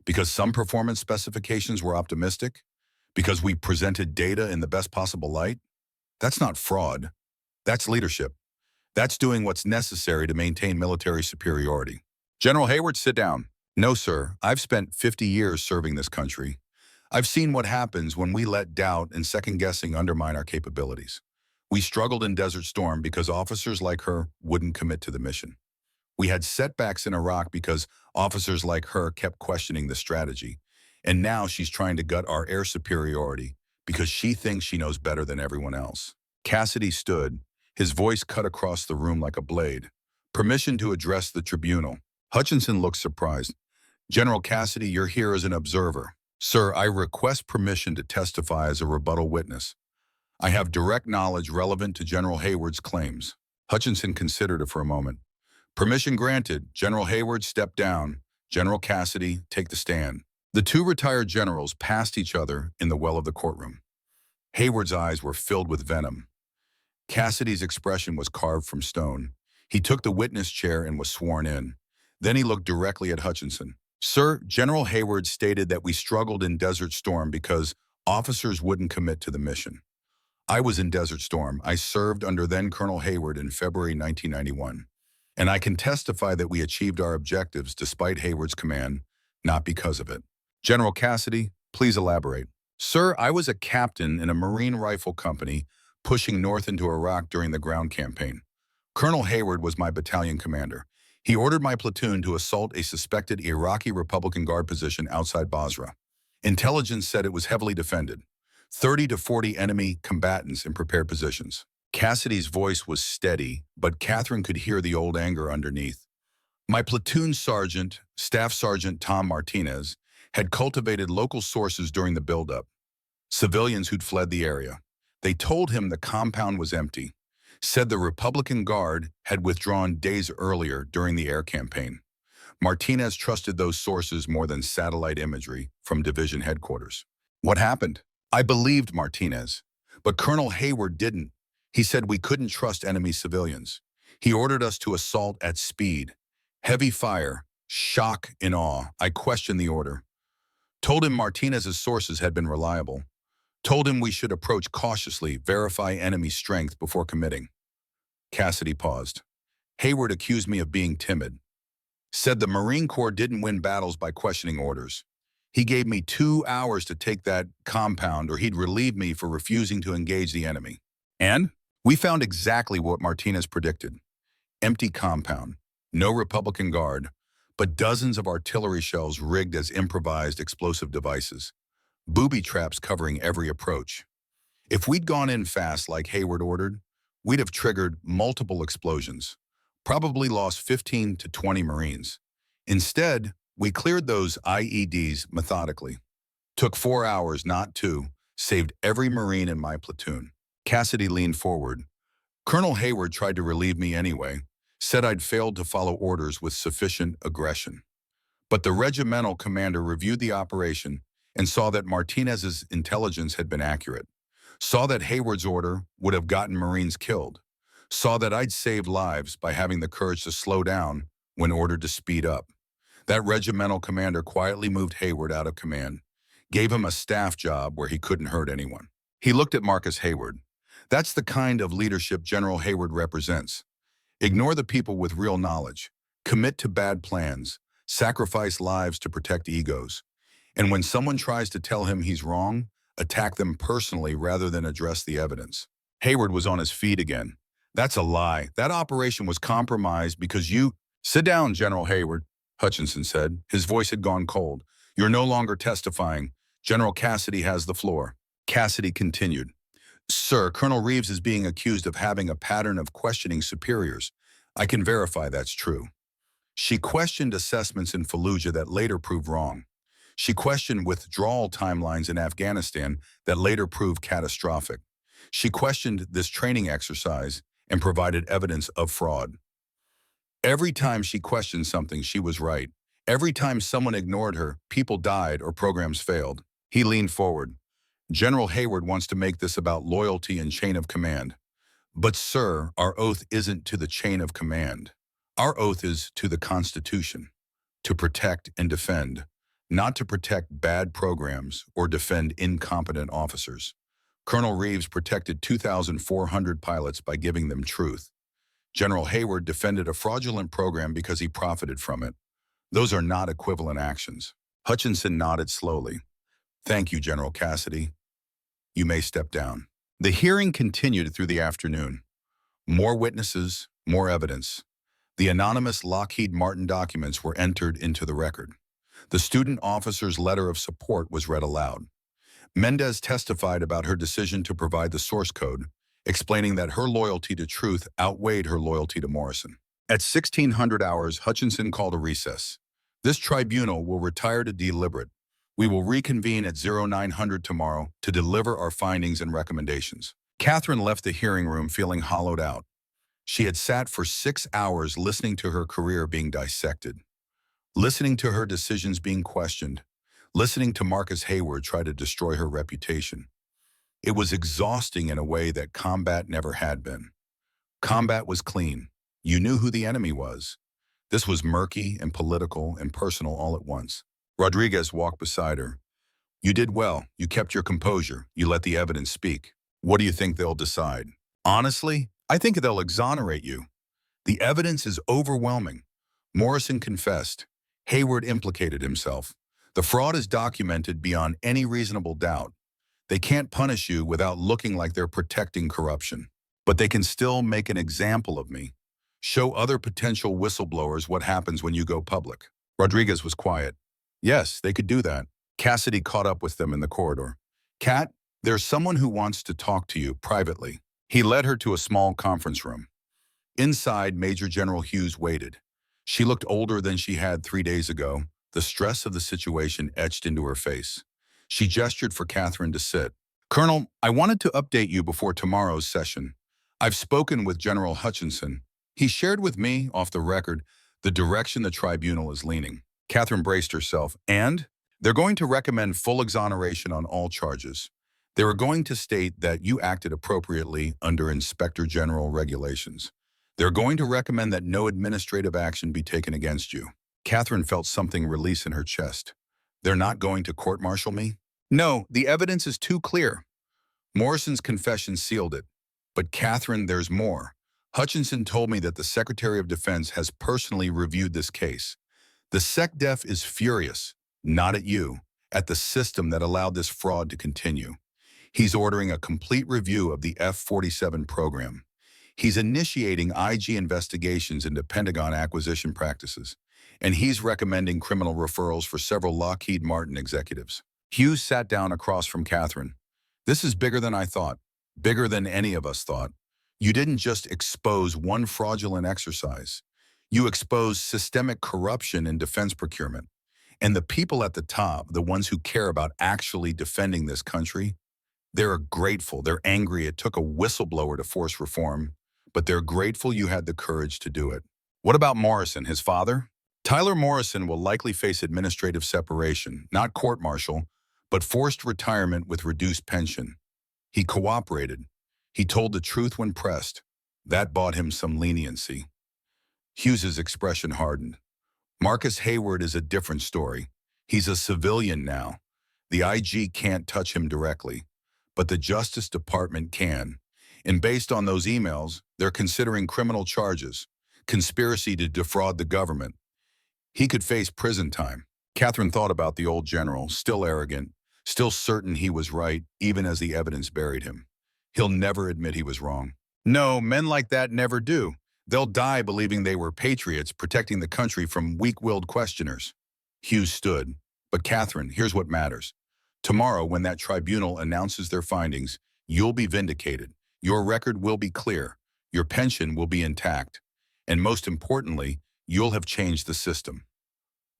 Because some performance specifications were optimistic? Because we presented data in the best possible light? That's not fraud. That's leadership. That's doing what's necessary to maintain military superiority." General Hayward, sit down. "No, sir. I've spent 50 years serving this country. I've seen what happens when we let doubt and second-guessing undermine our capabilities. We struggled in Desert Storm because officers like her wouldn't commit to the mission. We had setbacks in Iraq because officers like her kept questioning the strategy. And now she's trying to gut our air superiority because she thinks she knows better than everyone else." Cassidy stood, his voice cut across the room like a blade. "Permission to address the tribunal." Hutchinson looked surprised. "General Cassidy, you're here as an observer." "Sir, I request permission to testify as a rebuttal witness. I have direct knowledge relevant to General Hayward's claims." Hutchinson considered it for a moment. "Permission granted. General Hayward, step down. General Cassidy, take the stand." The 2 retired generals passed each other in the well of the courtroom. Hayward's eyes were filled with venom. Cassidy's expression was carved from stone. He took the witness chair and was sworn in. Then he looked directly at Hutchinson. Sir, General Hayward stated that we struggled in Desert Storm because officers wouldn't commit to the mission. I was in Desert Storm. I served under then Colonel Hayward in February 1991. And I can testify that we achieved our objectives despite Hayward's command, not because of it. General Cassidy, please elaborate. Sir, I was a captain in a Marine rifle company pushing north into Iraq during the ground campaign. Colonel Hayward was my battalion commander. He ordered my platoon to assault a suspected Iraqi Republican Guard position outside Basra. Intelligence said it was heavily defended. 30 to 40 enemy combatants in prepared positions. Cassidy's voice was steady, but Catherine could hear the old anger underneath. My platoon sergeant, Staff Sergeant Tom Martinez, had cultivated local sources during the buildup. Civilians who'd fled the area. They told him the compound was empty, said the Republican Guard had withdrawn days earlier during the air campaign. Martinez trusted those sources more than satellite imagery from division headquarters. What happened? I believed Martinez, but Colonel Hayward didn't. He said we couldn't trust enemy civilians. He ordered us to assault at speed. Heavy fire, shock and awe. I questioned the order. Told him Martinez's sources had been reliable. Told him we should approach cautiously, verify enemy strength before committing. Cassidy paused. Hayward accused me of being timid. Said the Marine Corps didn't win battles by questioning orders. He gave me 2 hours to take that compound or he'd relieve me for refusing to engage the enemy. And we found exactly what Martinez predicted. Empty compound, no Republican Guard, but dozens of artillery shells rigged as improvised explosive devices. Booby traps covering every approach. If we'd gone in fast like Hayward ordered, we'd have triggered multiple explosions, probably lost 15 to 20 Marines. Instead, we cleared those IEDs methodically. Took 4 hours, not 2, saved every Marine in my platoon. Cassidy leaned forward. Colonel Hayward tried to relieve me anyway, said I'd failed to follow orders with sufficient aggression. But the regimental commander reviewed the operation and saw that Martinez's intelligence had been accurate. Saw that Hayward's order would have gotten Marines killed. Saw that I'd saved lives by having the courage to slow down when ordered to speed up. That regimental commander quietly moved Hayward out of command, gave him a staff job where he couldn't hurt anyone. He looked at Marcus Hayward. That's the kind of leadership General Hayward represents. Ignore the people with real knowledge. Commit to bad plans. Sacrifice lives to protect egos. And when someone tries to tell him he's wrong, attack them personally rather than address the evidence. Hayward was on his feet again. That's a lie. That operation was compromised because you— Sit down, General Hayward, Hutchinson said. His voice had gone cold. You're no longer testifying. General Cassidy has the floor. Cassidy continued. Sir, Colonel Reeves is being accused of having a pattern of questioning superiors. I can verify that's true. She questioned assessments in Fallujah that later proved wrong. She questioned withdrawal timelines in Afghanistan that later proved catastrophic. She questioned this training exercise and provided evidence of fraud. Every time she questioned something, she was right. Every time someone ignored her, people died or programs failed. He leaned forward. General Hayward wants to make this about loyalty and chain of command. But, sir, our oath isn't to the chain of command. Our oath is to the Constitution, to protect and defend, not to protect bad programs or defend incompetent officers. Colonel Reeves protected 2,400 pilots by giving them truth. General Hayward defended a fraudulent program because he profited from it. Those are not equivalent actions. Hutchinson nodded slowly. Thank you, General Cassidy. You may step down. The hearing continued through the afternoon. More witnesses, more evidence. The anonymous Lockheed Martin documents were entered into the record. The student officer's letter of support was read aloud. Mendez testified about her decision to provide the source code, explaining that her loyalty to truth outweighed her loyalty to Morrison. At 1600 hours, Hutchinson called a recess. This tribunal will retire to deliberate. We will reconvene at 0900 tomorrow to deliver our findings and recommendations. Catherine left the hearing room feeling hollowed out. She had sat for 6 hours listening to her career being dissected, listening to her decisions being questioned, listening to Marcus Hayward try to destroy her reputation. It was exhausting in a way that combat never had been. Combat was clean. You knew who the enemy was. This was murky and political and personal all at once. Rodriguez walked beside her. You did well. You kept your composure. You let the evidence speak. What do you think they'll decide? Honestly, I think they'll exonerate you. The evidence is overwhelming. Morrison confessed. Hayward implicated himself. The fraud is documented beyond any reasonable doubt. They can't punish you without looking like they're protecting corruption. But they can still make an example of me. Show other potential whistleblowers what happens when you go public. Rodriguez was quiet. Yes, they could do that. Cassidy caught up with them in the corridor. Kat, there's someone who wants to talk to you privately. He led her to a small conference room. Inside, Major General Hughes waited. She looked older than she had 3 days ago, the stress of the situation etched into her face. She gestured for Catherine to sit. Colonel, I wanted to update you before tomorrow's session. I've spoken with General Hutchinson. He shared with me, off the record, the direction the tribunal is leaning. Catherine braced herself. And? They're going to recommend full exoneration on all charges. They were going to state that you acted appropriately under Inspector General regulations. They're going to recommend that no administrative action be taken against you. Catherine felt something release in her chest. They're not going to court-martial me? No, the evidence is too clear. Morrison's confession sealed it. But Catherine, there's more. Hutchinson told me that the Secretary of Defense has personally reviewed this case. The SecDef is furious, not at you, at the system that allowed this fraud to continue. He's ordering a complete review of the F-47 program. He's initiating IG investigations into Pentagon acquisition practices, and he's recommending criminal referrals for several Lockheed Martin executives. Hughes sat down across from Catherine. This is bigger than I thought, bigger than any of us thought. You didn't just expose one fraudulent exercise. You exposed systemic corruption in defense procurement. And the people at the top, the ones who care about actually defending this country, they're grateful, they're angry it took a whistleblower to force reform, but they're grateful you had the courage to do it. What about Morrison, his father? Tyler Morrison will likely face administrative separation, not court-martial, but forced retirement with reduced pension. He cooperated. He told the truth when pressed. That bought him some leniency. Hughes's expression hardened. Marcus Hayward is a different story. He's a civilian now. The IG can't touch him directly, but the Justice Department can. And based on those emails, they're considering criminal charges, conspiracy to defraud the government. He could face prison time. Catherine thought about the old general, still arrogant, still certain he was right, even as the evidence buried him. He'll never admit he was wrong. No, men like that never do. They'll die believing they were patriots protecting the country from weak-willed questioners. Hughes stood. But Catherine, here's what matters. Tomorrow, when that tribunal announces their findings, you'll be vindicated. Your record will be clear. Your pension will be intact. And most importantly, you'll have changed the system.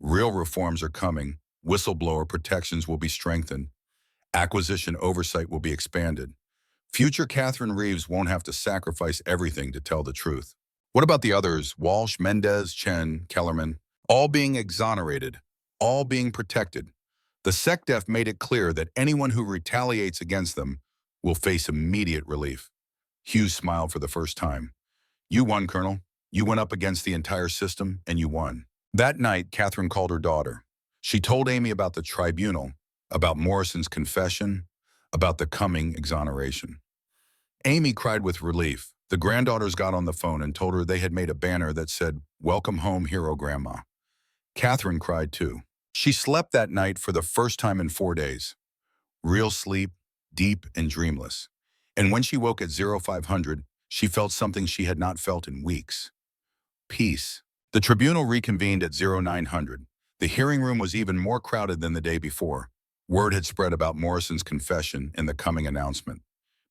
Real reforms are coming. Whistleblower protections will be strengthened. Acquisition oversight will be expanded. Future Catherine Reeves won't have to sacrifice everything to tell the truth. What about the others? Walsh, Mendez, Chen, Kellerman? All being exonerated. All being protected. The SecDef made it clear that anyone who retaliates against them will face immediate relief. Hughes smiled for the first time. You won, Colonel. You went up against the entire system, and you won. That night, Catherine called her daughter. She told Amy about the tribunal, about Morrison's confession, about the coming exoneration. Amy cried with relief. The granddaughters got on the phone and told her they had made a banner that said, "Welcome home, hero grandma." Catherine cried too. She slept that night for the first time in 4 days. Real sleep, deep and dreamless. And when she woke at 0500, she felt something she had not felt in weeks. Peace. The tribunal reconvened at 0900. The hearing room was even more crowded than the day before. Word had spread about Morrison's confession and the coming announcement.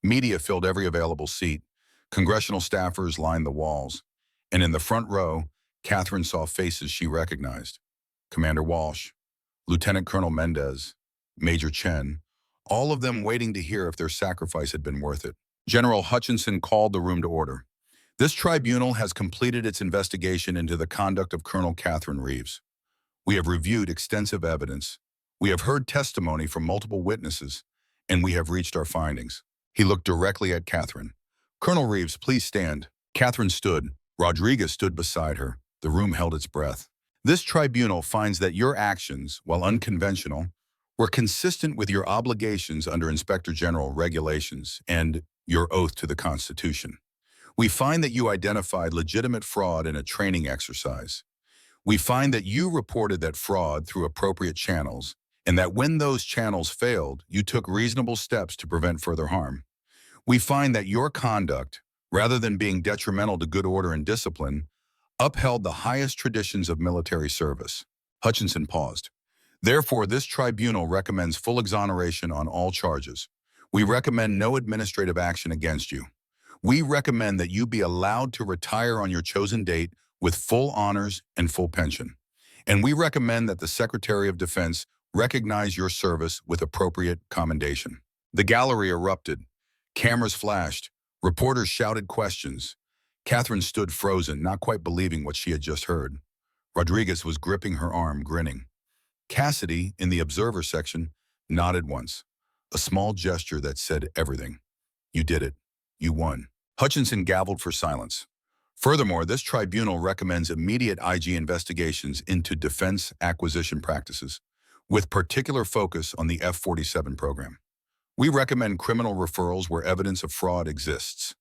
Media filled every available seat. Congressional staffers lined the walls. And in the front row, Catherine saw faces she recognized. Commander Walsh, Lieutenant Colonel Mendez, Major Chen, all of them waiting to hear if their sacrifice had been worth it. General Hutchinson called the room to order. This tribunal has completed its investigation into the conduct of Colonel Catherine Reeves. We have reviewed extensive evidence. We have heard testimony from multiple witnesses, and we have reached our findings. He looked directly at Catherine. Colonel Reeves, please stand. Catherine stood. Rodriguez stood beside her. The room held its breath. This tribunal finds that your actions, while unconventional, were consistent with your obligations under Inspector General regulations and your oath to the Constitution. We find that you identified legitimate fraud in a training exercise. We find that you reported that fraud through appropriate channels, and that when those channels failed, you took reasonable steps to prevent further harm. We find that your conduct, rather than being detrimental to good order and discipline, upheld the highest traditions of military service. Hutchinson paused. Therefore, this tribunal recommends full exoneration on all charges. We recommend no administrative action against you. We recommend that you be allowed to retire on your chosen date with full honors and full pension. And we recommend that the Secretary of Defense recognize your service with appropriate commendation. The gallery erupted. Cameras flashed. Reporters shouted questions. Catherine stood frozen, not quite believing what she had just heard. Rodriguez was gripping her arm, grinning. Cassidy, in the observer section, nodded once, a small gesture that said everything. You did it. You won. Hutchinson gavelled for silence. Furthermore, this tribunal recommends immediate IG investigations into defense acquisition practices, with particular focus on the F-47 program. We recommend criminal referrals where evidence of fraud exists,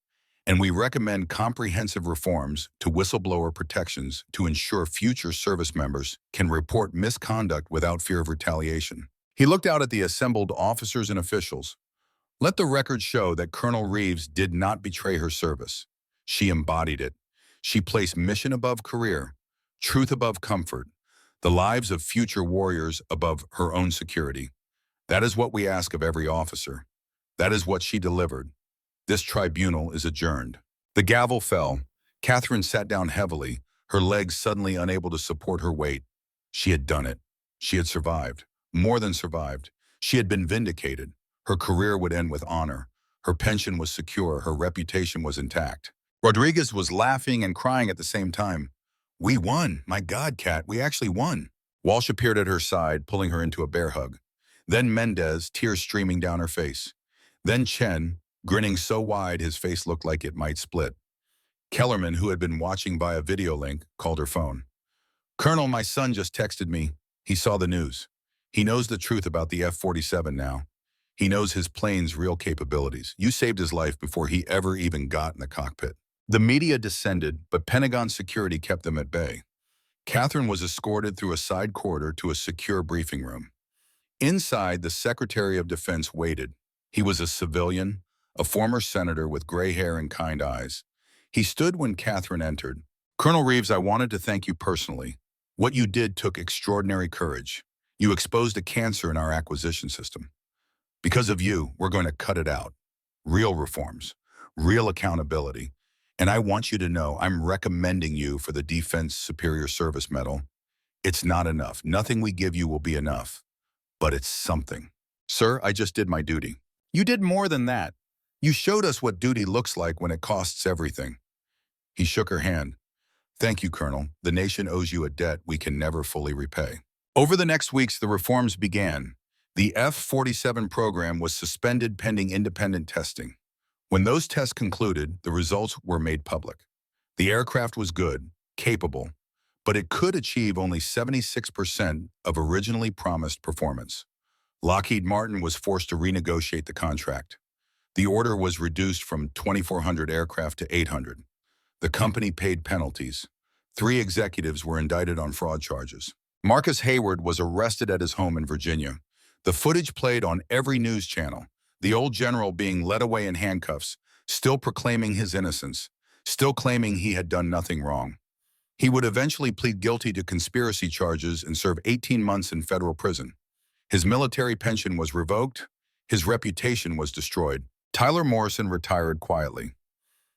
and we recommend comprehensive reforms to whistleblower protections to ensure future service members can report misconduct without fear of retaliation. He looked out at the assembled officers and officials. Let the record show that Colonel Reeves did not betray her service. She embodied it. She placed mission above career, truth above comfort, the lives of future warriors above her own security. That is what we ask of every officer. That is what she delivered. This tribunal is adjourned. The gavel fell. Catherine sat down heavily, her legs suddenly unable to support her weight. She had done it. She had survived. More than survived. She had been vindicated. Her career would end with honor. Her pension was secure. Her reputation was intact. Rodriguez was laughing and crying at the same time. We won. My God, Cat, we actually won. Walsh appeared at her side, pulling her into a bear hug. Then Mendez, tears streaming down her face. Then Chen, grinning so wide his face looked like it might split. Kellerman, who had been watching via video link, called her phone. Colonel, my son just texted me. He saw the news. He knows the truth about the F-47 now. He knows his plane's real capabilities. You saved his life before he ever even got in the cockpit. The media descended, but Pentagon security kept them at bay. Catherine was escorted through a side corridor to a secure briefing room. Inside, the Secretary of Defense waited. He was a civilian, a former senator with gray hair and kind eyes. He stood when Catherine entered. Colonel Reeves, I wanted to thank you personally. What you did took extraordinary courage. You exposed a cancer in our acquisition system. Because of you, we're going to cut it out. Real reforms, real accountability. And I want you to know I'm recommending you for the Defense Superior Service Medal. It's not enough. Nothing we give you will be enough. But it's something. Sir, I just did my duty. You did more than that. You showed us what duty looks like when it costs everything. He shook her hand. Thank you, Colonel. The nation owes you a debt we can never fully repay. Over the next weeks, the reforms began. The F-47 program was suspended pending independent testing. When those tests concluded, the results were made public. The aircraft was good, capable, but it could achieve only 76% of originally promised performance. Lockheed Martin was forced to renegotiate the contract. The order was reduced from 2,400 aircraft to 800. The company paid penalties. 3 executives were indicted on fraud charges. Marcus Hayward was arrested at his home in Virginia. The footage played on every news channel. The old general being led away in handcuffs, still proclaiming his innocence, still claiming he had done nothing wrong. He would eventually plead guilty to conspiracy charges and serve 18 months in federal prison. His military pension was revoked. His reputation was destroyed. Tyler Morrison retired quietly.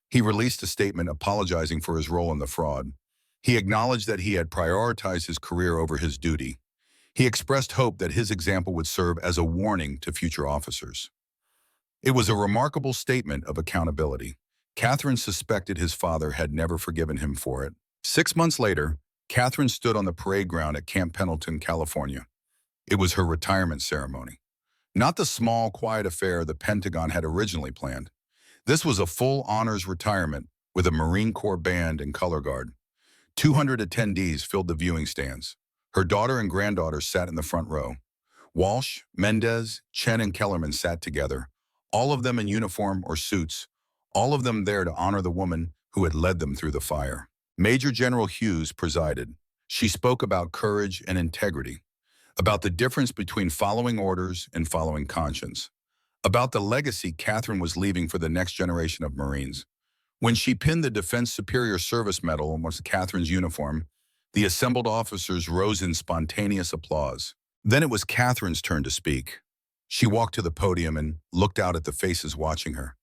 He released a statement apologizing for his role in the fraud. He acknowledged that he had prioritized his career over his duty. He expressed hope that his example would serve as a warning to future officers. It was a remarkable statement of accountability. Catherine suspected his father had never forgiven him for it. 6 months later, Catherine stood on the parade ground at Camp Pendleton, California. It was her retirement ceremony. Not the small, quiet affair the Pentagon had originally planned. This was a full honors retirement with a Marine Corps band and color guard. 200 attendees filled the viewing stands. Her daughter and granddaughter sat in the front row. Walsh, Mendez, Chen, and Kellerman sat together, all of them in uniform or suits, all of them there to honor the woman who had led them through the fire. Major General Hughes presided. She spoke about courage and integrity, about the difference between following orders and following conscience, about the legacy Catherine was leaving for the next generation of Marines. When she pinned the Defense Superior Service Medal on Catherine's uniform, the assembled officers rose in spontaneous applause. Then it was Catherine's turn to speak. She walked to the podium and looked out at the faces watching her.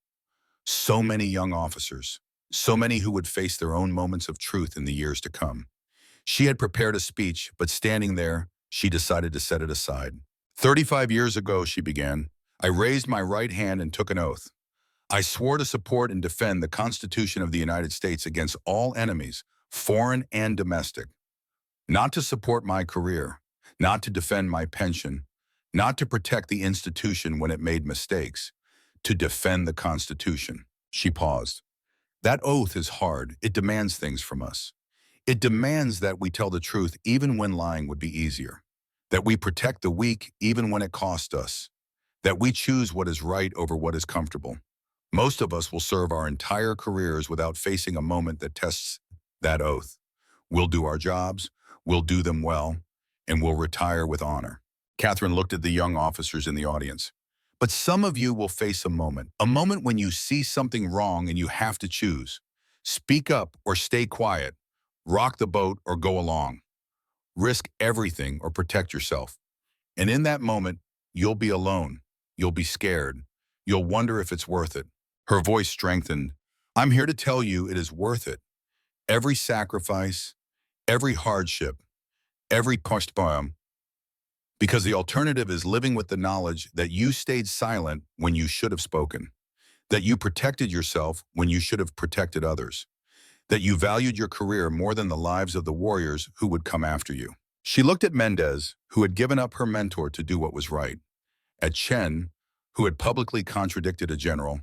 So many young officers, so many who would face their own moments of truth in the years to come. She had prepared a speech, but standing there, she decided to set it aside. 35 years ago, she began, I raised my right hand and took an oath. I swore to support and defend the Constitution of the United States against all enemies, foreign and domestic. Not to support my career, not to defend my pension, not to protect the institution when it made mistakes, to defend the Constitution. She paused. That oath is hard. It demands things from us. It demands that we tell the truth even when lying would be easier, that we protect the weak even when it costs us, that we choose what is right over what is comfortable. Most of us will serve our entire careers without facing a moment that tests that oath. We'll do our jobs, we'll do them well, and we'll retire with honor. Catherine looked at the young officers in the audience. But some of you will face a moment when you see something wrong and you have to choose. Speak up or stay quiet. Rock the boat or go along. Risk everything or protect yourself. And in that moment, you'll be alone. You'll be scared. You'll wonder if it's worth it. Her voice strengthened. I'm here to tell you it is worth it. Every sacrifice, every hardship, every postponement, because the alternative is living with the knowledge that you stayed silent when you should have spoken, that you protected yourself when you should have protected others, that you valued your career more than the lives of the warriors who would come after you. She looked at Mendez, who had given up her mentor to do what was right, at Chen, who had publicly contradicted a general,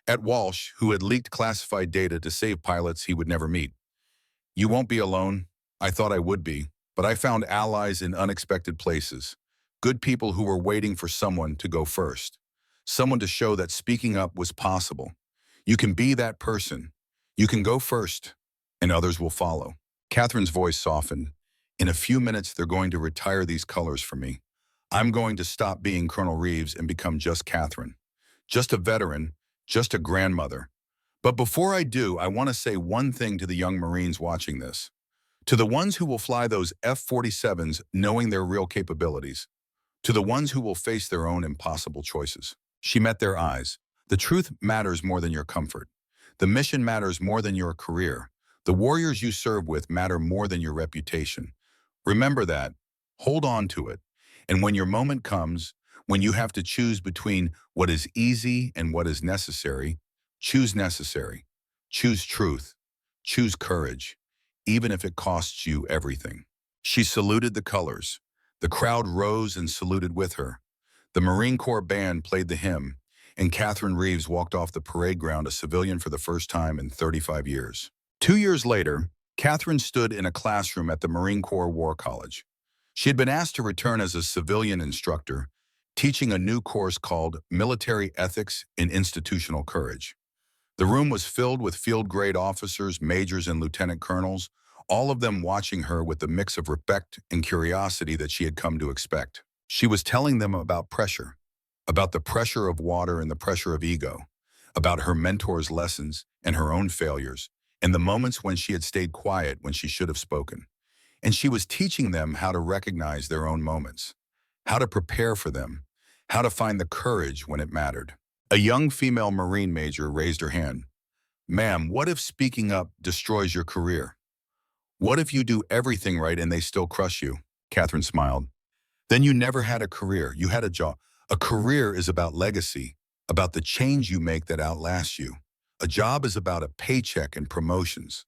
at Walsh, who had leaked classified data to save pilots he would never meet. You won't be alone. I thought I would be, but I found allies in unexpected places. Good people who were waiting for someone to go first, someone to show that speaking up was possible. You can be that person. You can go first, and others will follow. Catherine's voice softened. In a few minutes, they're going to retire these colors for me. I'm going to stop being Colonel Reeves and become just Catherine. Just a veteran, just a grandmother. But before I do, I want to say one thing to the young Marines watching this. To the ones who will fly those F-47s knowing their real capabilities. To the ones who will face their own impossible choices. She met their eyes. The truth matters more than your comfort. The mission matters more than your career. The warriors you serve with matter more than your reputation. Remember that. Hold on to it. And when your moment comes, when you have to choose between what is easy and what is necessary, choose necessary. Choose truth. Choose courage, even if it costs you everything. She saluted the colors. The crowd rose and saluted with her. The Marine Corps band played the hymn, and Catherine Reeves walked off the parade ground a civilian for the first time in 35 years. 2 years later, Catherine stood in a classroom at the Marine Corps War College. She had been asked to return as a civilian instructor, teaching a new course called Military Ethics and Institutional Courage. The room was filled with field-grade officers, majors, and lieutenant colonels, all of them watching her with the mix of respect and curiosity that she had come to expect. She was telling them about pressure, about the pressure of water and the pressure of ego, about her mentor's lessons and her own failures, and the moments when she had stayed quiet when she should have spoken. And she was teaching them how to recognize their own moments, how to prepare for them, how to find the courage when it mattered. A young female Marine major raised her hand. Ma'am, what if speaking up destroys your career? What if you do everything right and they still crush you? Catherine smiled. Then you never had a career. You had a job. A career is about legacy, about the change you make that outlasts you. A job is about a paycheck and promotions.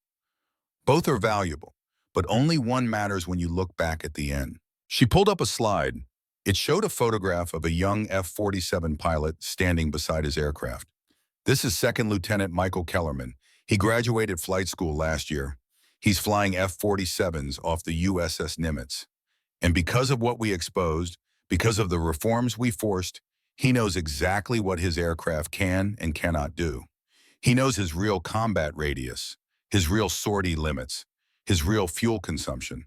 Both are valuable, but only one matters when you look back at the end. She pulled up a slide. It showed a photograph of a young F-47 pilot standing beside his aircraft. This is Second Lieutenant Michael Kellerman. He graduated flight school last year. He's flying F-47s off the USS Nimitz. And because of what we exposed, because of the reforms we forced, he knows exactly what his aircraft can and cannot do. He knows his real combat radius, his real sortie limits, his real fuel consumption.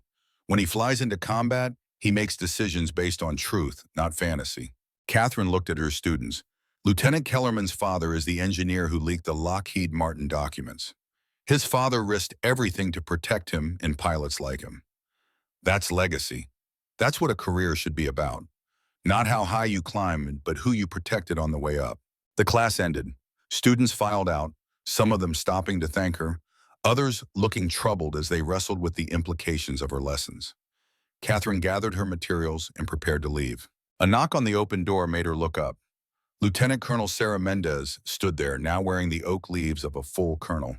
When he flies into combat, he makes decisions based on truth, not fantasy. Catherine looked at her students. Lieutenant Kellerman's father is the engineer who leaked the Lockheed Martin documents. His father risked everything to protect him and pilots like him. That's legacy. That's what a career should be about. Not how high you climb, but who you protected on the way up. The class ended. Students filed out, some of them stopping to thank her, others looking troubled as they wrestled with the implications of her lessons. Catherine gathered her materials and prepared to leave. A knock on the open door made her look up. Lieutenant Colonel Sarah Mendez stood there, now wearing the oak leaves of a full colonel.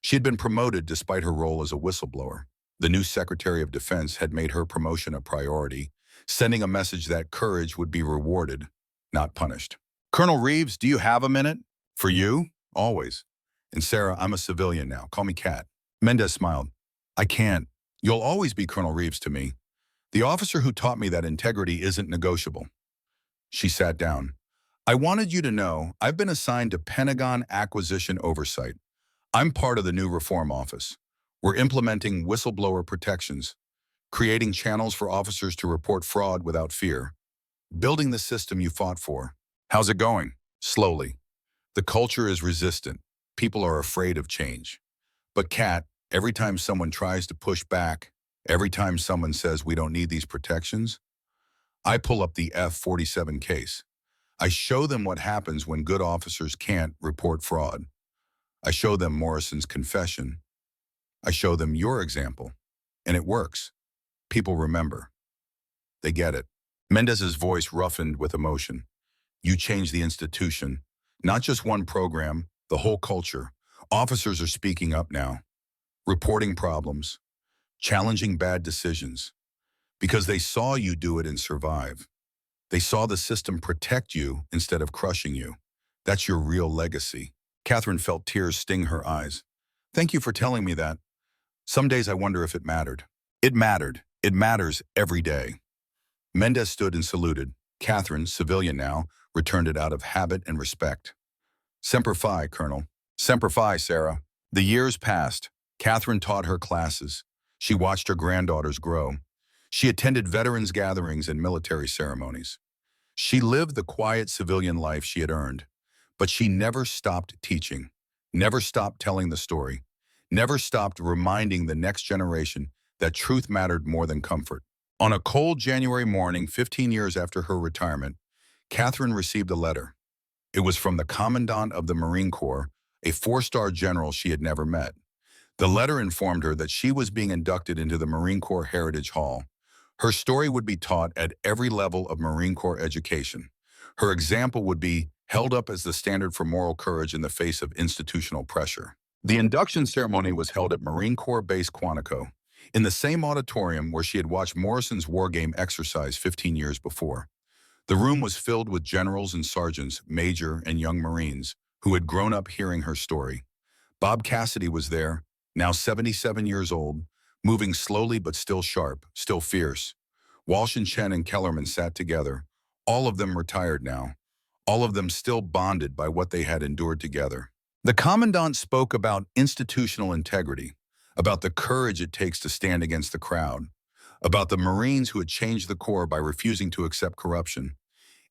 She had been promoted despite her role as a whistleblower. The new Secretary of Defense had made her promotion a priority, sending a message that courage would be rewarded, not punished. Colonel Reeves, do you have a minute? For you? Always. And Sarah, I'm a civilian now. Call me Cat. Mendez smiled. I can't. You'll always be Colonel Reeves to me. The officer who taught me that integrity isn't negotiable. She sat down. I wanted you to know I've been assigned to Pentagon Acquisition Oversight. I'm part of the new reform office. We're implementing whistleblower protections, creating channels for officers to report fraud without fear, building the system you fought for. How's it going? Slowly. The culture is resistant. People are afraid of change. But Kat, every time someone tries to push back, every time someone says we don't need these protections, I pull up the F-47 case. I show them what happens when good officers can't report fraud. I show them Morrison's confession. I show them your example. And it works. People remember. They get it. Mendez's voice roughened with emotion. You changed the institution. Not just one program, the whole culture. Officers are speaking up now. Reporting problems. Challenging bad decisions. Because they saw you do it and survive. They saw the system protect you instead of crushing you. That's your real legacy. Catherine felt tears sting her eyes. Thank you for telling me that. Some days I wonder if it mattered. It mattered. It matters every day. Mendez stood and saluted. Catherine, civilian now, returned it out of habit and respect. Semper Fi, Colonel. Semper Fi, Sarah. The years passed. Catherine taught her classes. She watched her granddaughters grow. She attended veterans gatherings and military ceremonies. She lived the quiet civilian life she had earned. But she never stopped teaching, never stopped telling the story, never stopped reminding the next generation that truth mattered more than comfort. On a cold January morning, 15 years after her retirement, Catherine received a letter. It was from the Commandant of the Marine Corps, a four-star general she had never met. The letter informed her that she was being inducted into the Marine Corps Heritage Hall. Her story would be taught at every level of Marine Corps education. Her example would be held up as the standard for moral courage in the face of institutional pressure. The induction ceremony was held at Marine Corps Base Quantico, in the same auditorium where she had watched Morrison's war game exercise 15 years before. The room was filled with generals and sergeants, major and young Marines, who had grown up hearing her story. Bob Cassidy was there, now 77 years old, moving slowly but still sharp, still fierce. Walsh and Chen and Kellerman sat together, all of them retired now. All of them still bonded by what they had endured together. The Commandant spoke about institutional integrity, about the courage it takes to stand against the crowd, about the Marines who had changed the Corps by refusing to accept corruption,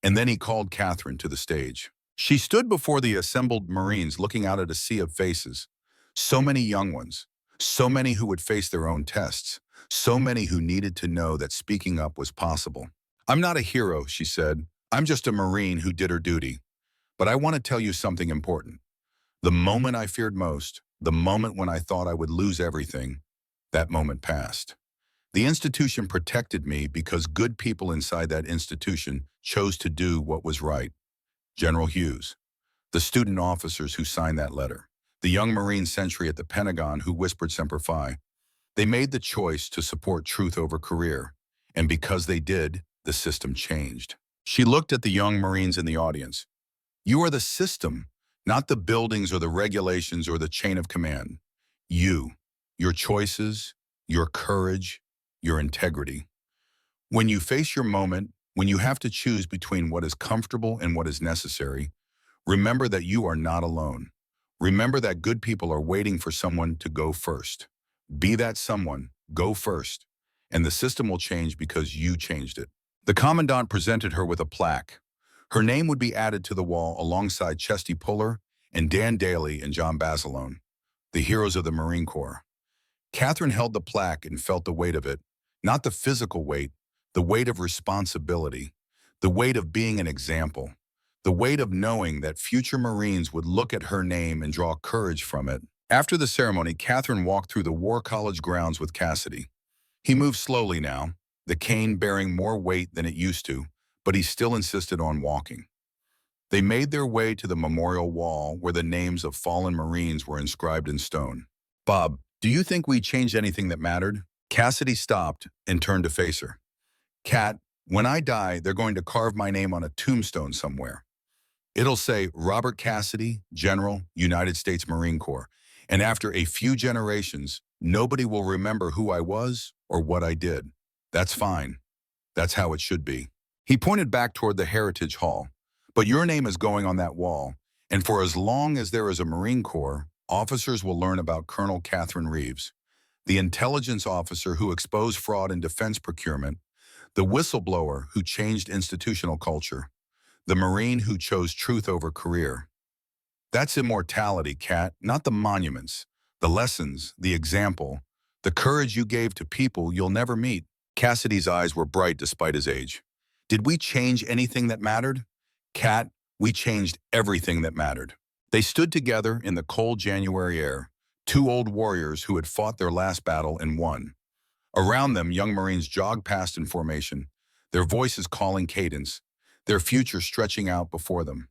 and then he called Catherine to the stage. She stood before the assembled Marines looking out at a sea of faces, so many young ones, so many who would face their own tests, so many who needed to know that speaking up was possible. I'm not a hero, she said. I'm just a Marine who did her duty. But I want to tell you something important. The moment I feared most, the moment when I thought I would lose everything, that moment passed. The institution protected me because good people inside that institution chose to do what was right. General Hughes, the student officers who signed that letter, the young Marine sentry at the Pentagon who whispered Semper Fi. They made the choice to support truth over career. And because they did, the system changed. She looked at the young Marines in the audience. You are the system, not the buildings or the regulations or the chain of command. You your choices, your courage, your integrity. When you face your moment, when you have to choose between what is comfortable and what is necessary, remember that you are not alone. Remember that good people are waiting for someone to go first. Be that someone, go first, and the system will change because you changed it. The commandant presented her with a plaque. Her name would be added to the wall alongside Chesty Puller and Dan Daly and John Basilone, the heroes of the Marine Corps. Catherine held the plaque and felt the weight of it, not the physical weight, the weight of responsibility, the weight of being an example, the weight of knowing that future Marines would look at her name and draw courage from it. After the ceremony, Catherine walked through the War College grounds with Cassidy. He moved slowly now, the cane bearing more weight than it used to, but he still insisted on walking. They made their way to the memorial wall where the names of fallen Marines were inscribed in stone. "Bob, do you think we changed anything that mattered?" Cassidy stopped and turned to face her. "Cat, when I die, they're going to carve my name on a tombstone somewhere. It'll say Robert Cassidy, General, United States Marine Corps. And after a few generations, nobody will remember who I was or what I did. That's fine. That's how it should be." He pointed back toward the Heritage Hall. "But your name is going on that wall, and for as long as there is a Marine Corps, officers will learn about Colonel Catherine Reeves, the intelligence officer who exposed fraud in defense procurement, the whistleblower who changed institutional culture, the Marine who chose truth over career. That's immortality, Cat, not the monuments, the lessons, the example, the courage you gave to people you'll never meet." Cassidy's eyes were bright despite his age. "Did we change anything that mattered?" "Cat, we changed everything that mattered." They stood together in the cold January air, two old warriors who had fought their last battle and won. Around them, young Marines jogged past in formation, their voices calling cadence, their future stretching out before them.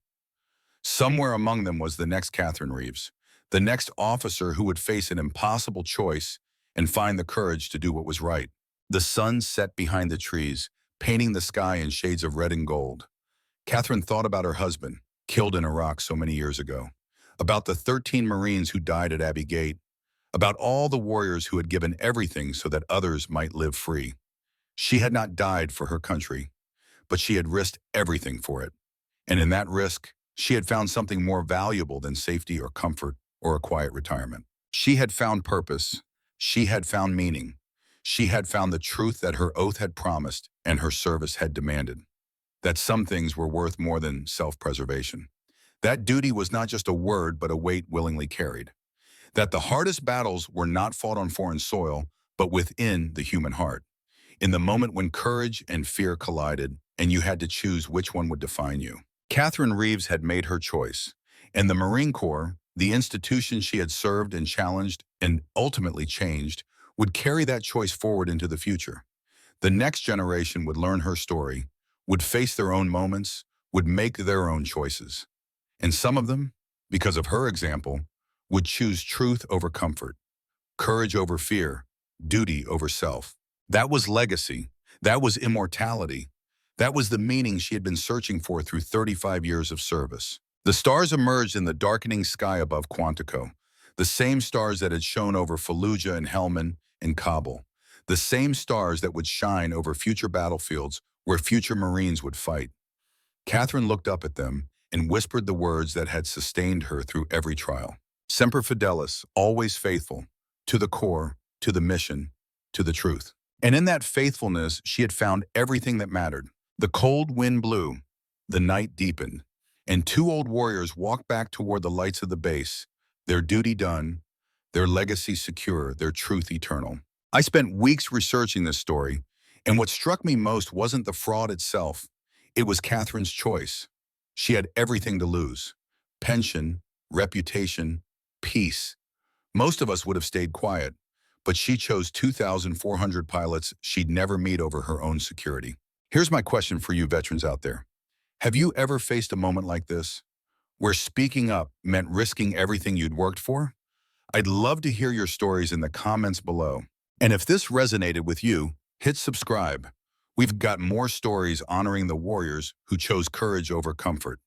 Somewhere among them was the next Catherine Reeves, the next officer who would face an impossible choice and find the courage to do what was right. The sun set behind the trees, painting the sky in shades of red and gold. Catherine thought about her husband, killed in Iraq so many years ago, about the 13 Marines who died at Abbey Gate, about all the warriors who had given everything so that others might live free. She had not died for her country, but she had risked everything for it. And in that risk, she had found something more valuable than safety or comfort or a quiet retirement. She had found purpose. She had found meaning. She had found the truth that her oath had promised and her service had demanded, that some things were worth more than self-preservation. That duty was not just a word, but a weight willingly carried. That the hardest battles were not fought on foreign soil, but within the human heart. In the moment when courage and fear collided, and you had to choose which one would define you. Catherine Reeves had made her choice, and the Marine Corps, the institution she had served and challenged and ultimately changed, would carry that choice forward into the future. The next generation would learn her story, would face their own moments, would make their own choices. And some of them, because of her example, would choose truth over comfort, courage over fear, duty over self. That was legacy. That was immortality. That was the meaning she had been searching for through 35 years of service. The stars emerged in the darkening sky above Quantico, the same stars that had shone over Fallujah and Helmand and Kabul, the same stars that would shine over future battlefields where future Marines would fight. Catherine looked up at them and whispered the words that had sustained her through every trial. Semper Fidelis, always faithful, to the core, to the mission, to the truth. And in that faithfulness, she had found everything that mattered. The cold wind blew, the night deepened, and two old warriors walked back toward the lights of the base, their duty done, their legacy secure, their truth eternal. I spent weeks researching this story, and what struck me most wasn't the fraud itself. It was Catherine's choice. She had everything to lose: pension, reputation, peace. Most of us would have stayed quiet, but she chose 2,400 pilots she'd never meet over her own security. Here's my question for you veterans out there. Have you ever faced a moment like this, where speaking up meant risking everything you'd worked for? I'd love to hear your stories in the comments below. And if this resonated with you, hit subscribe. We've got more stories honoring the warriors who chose courage over comfort.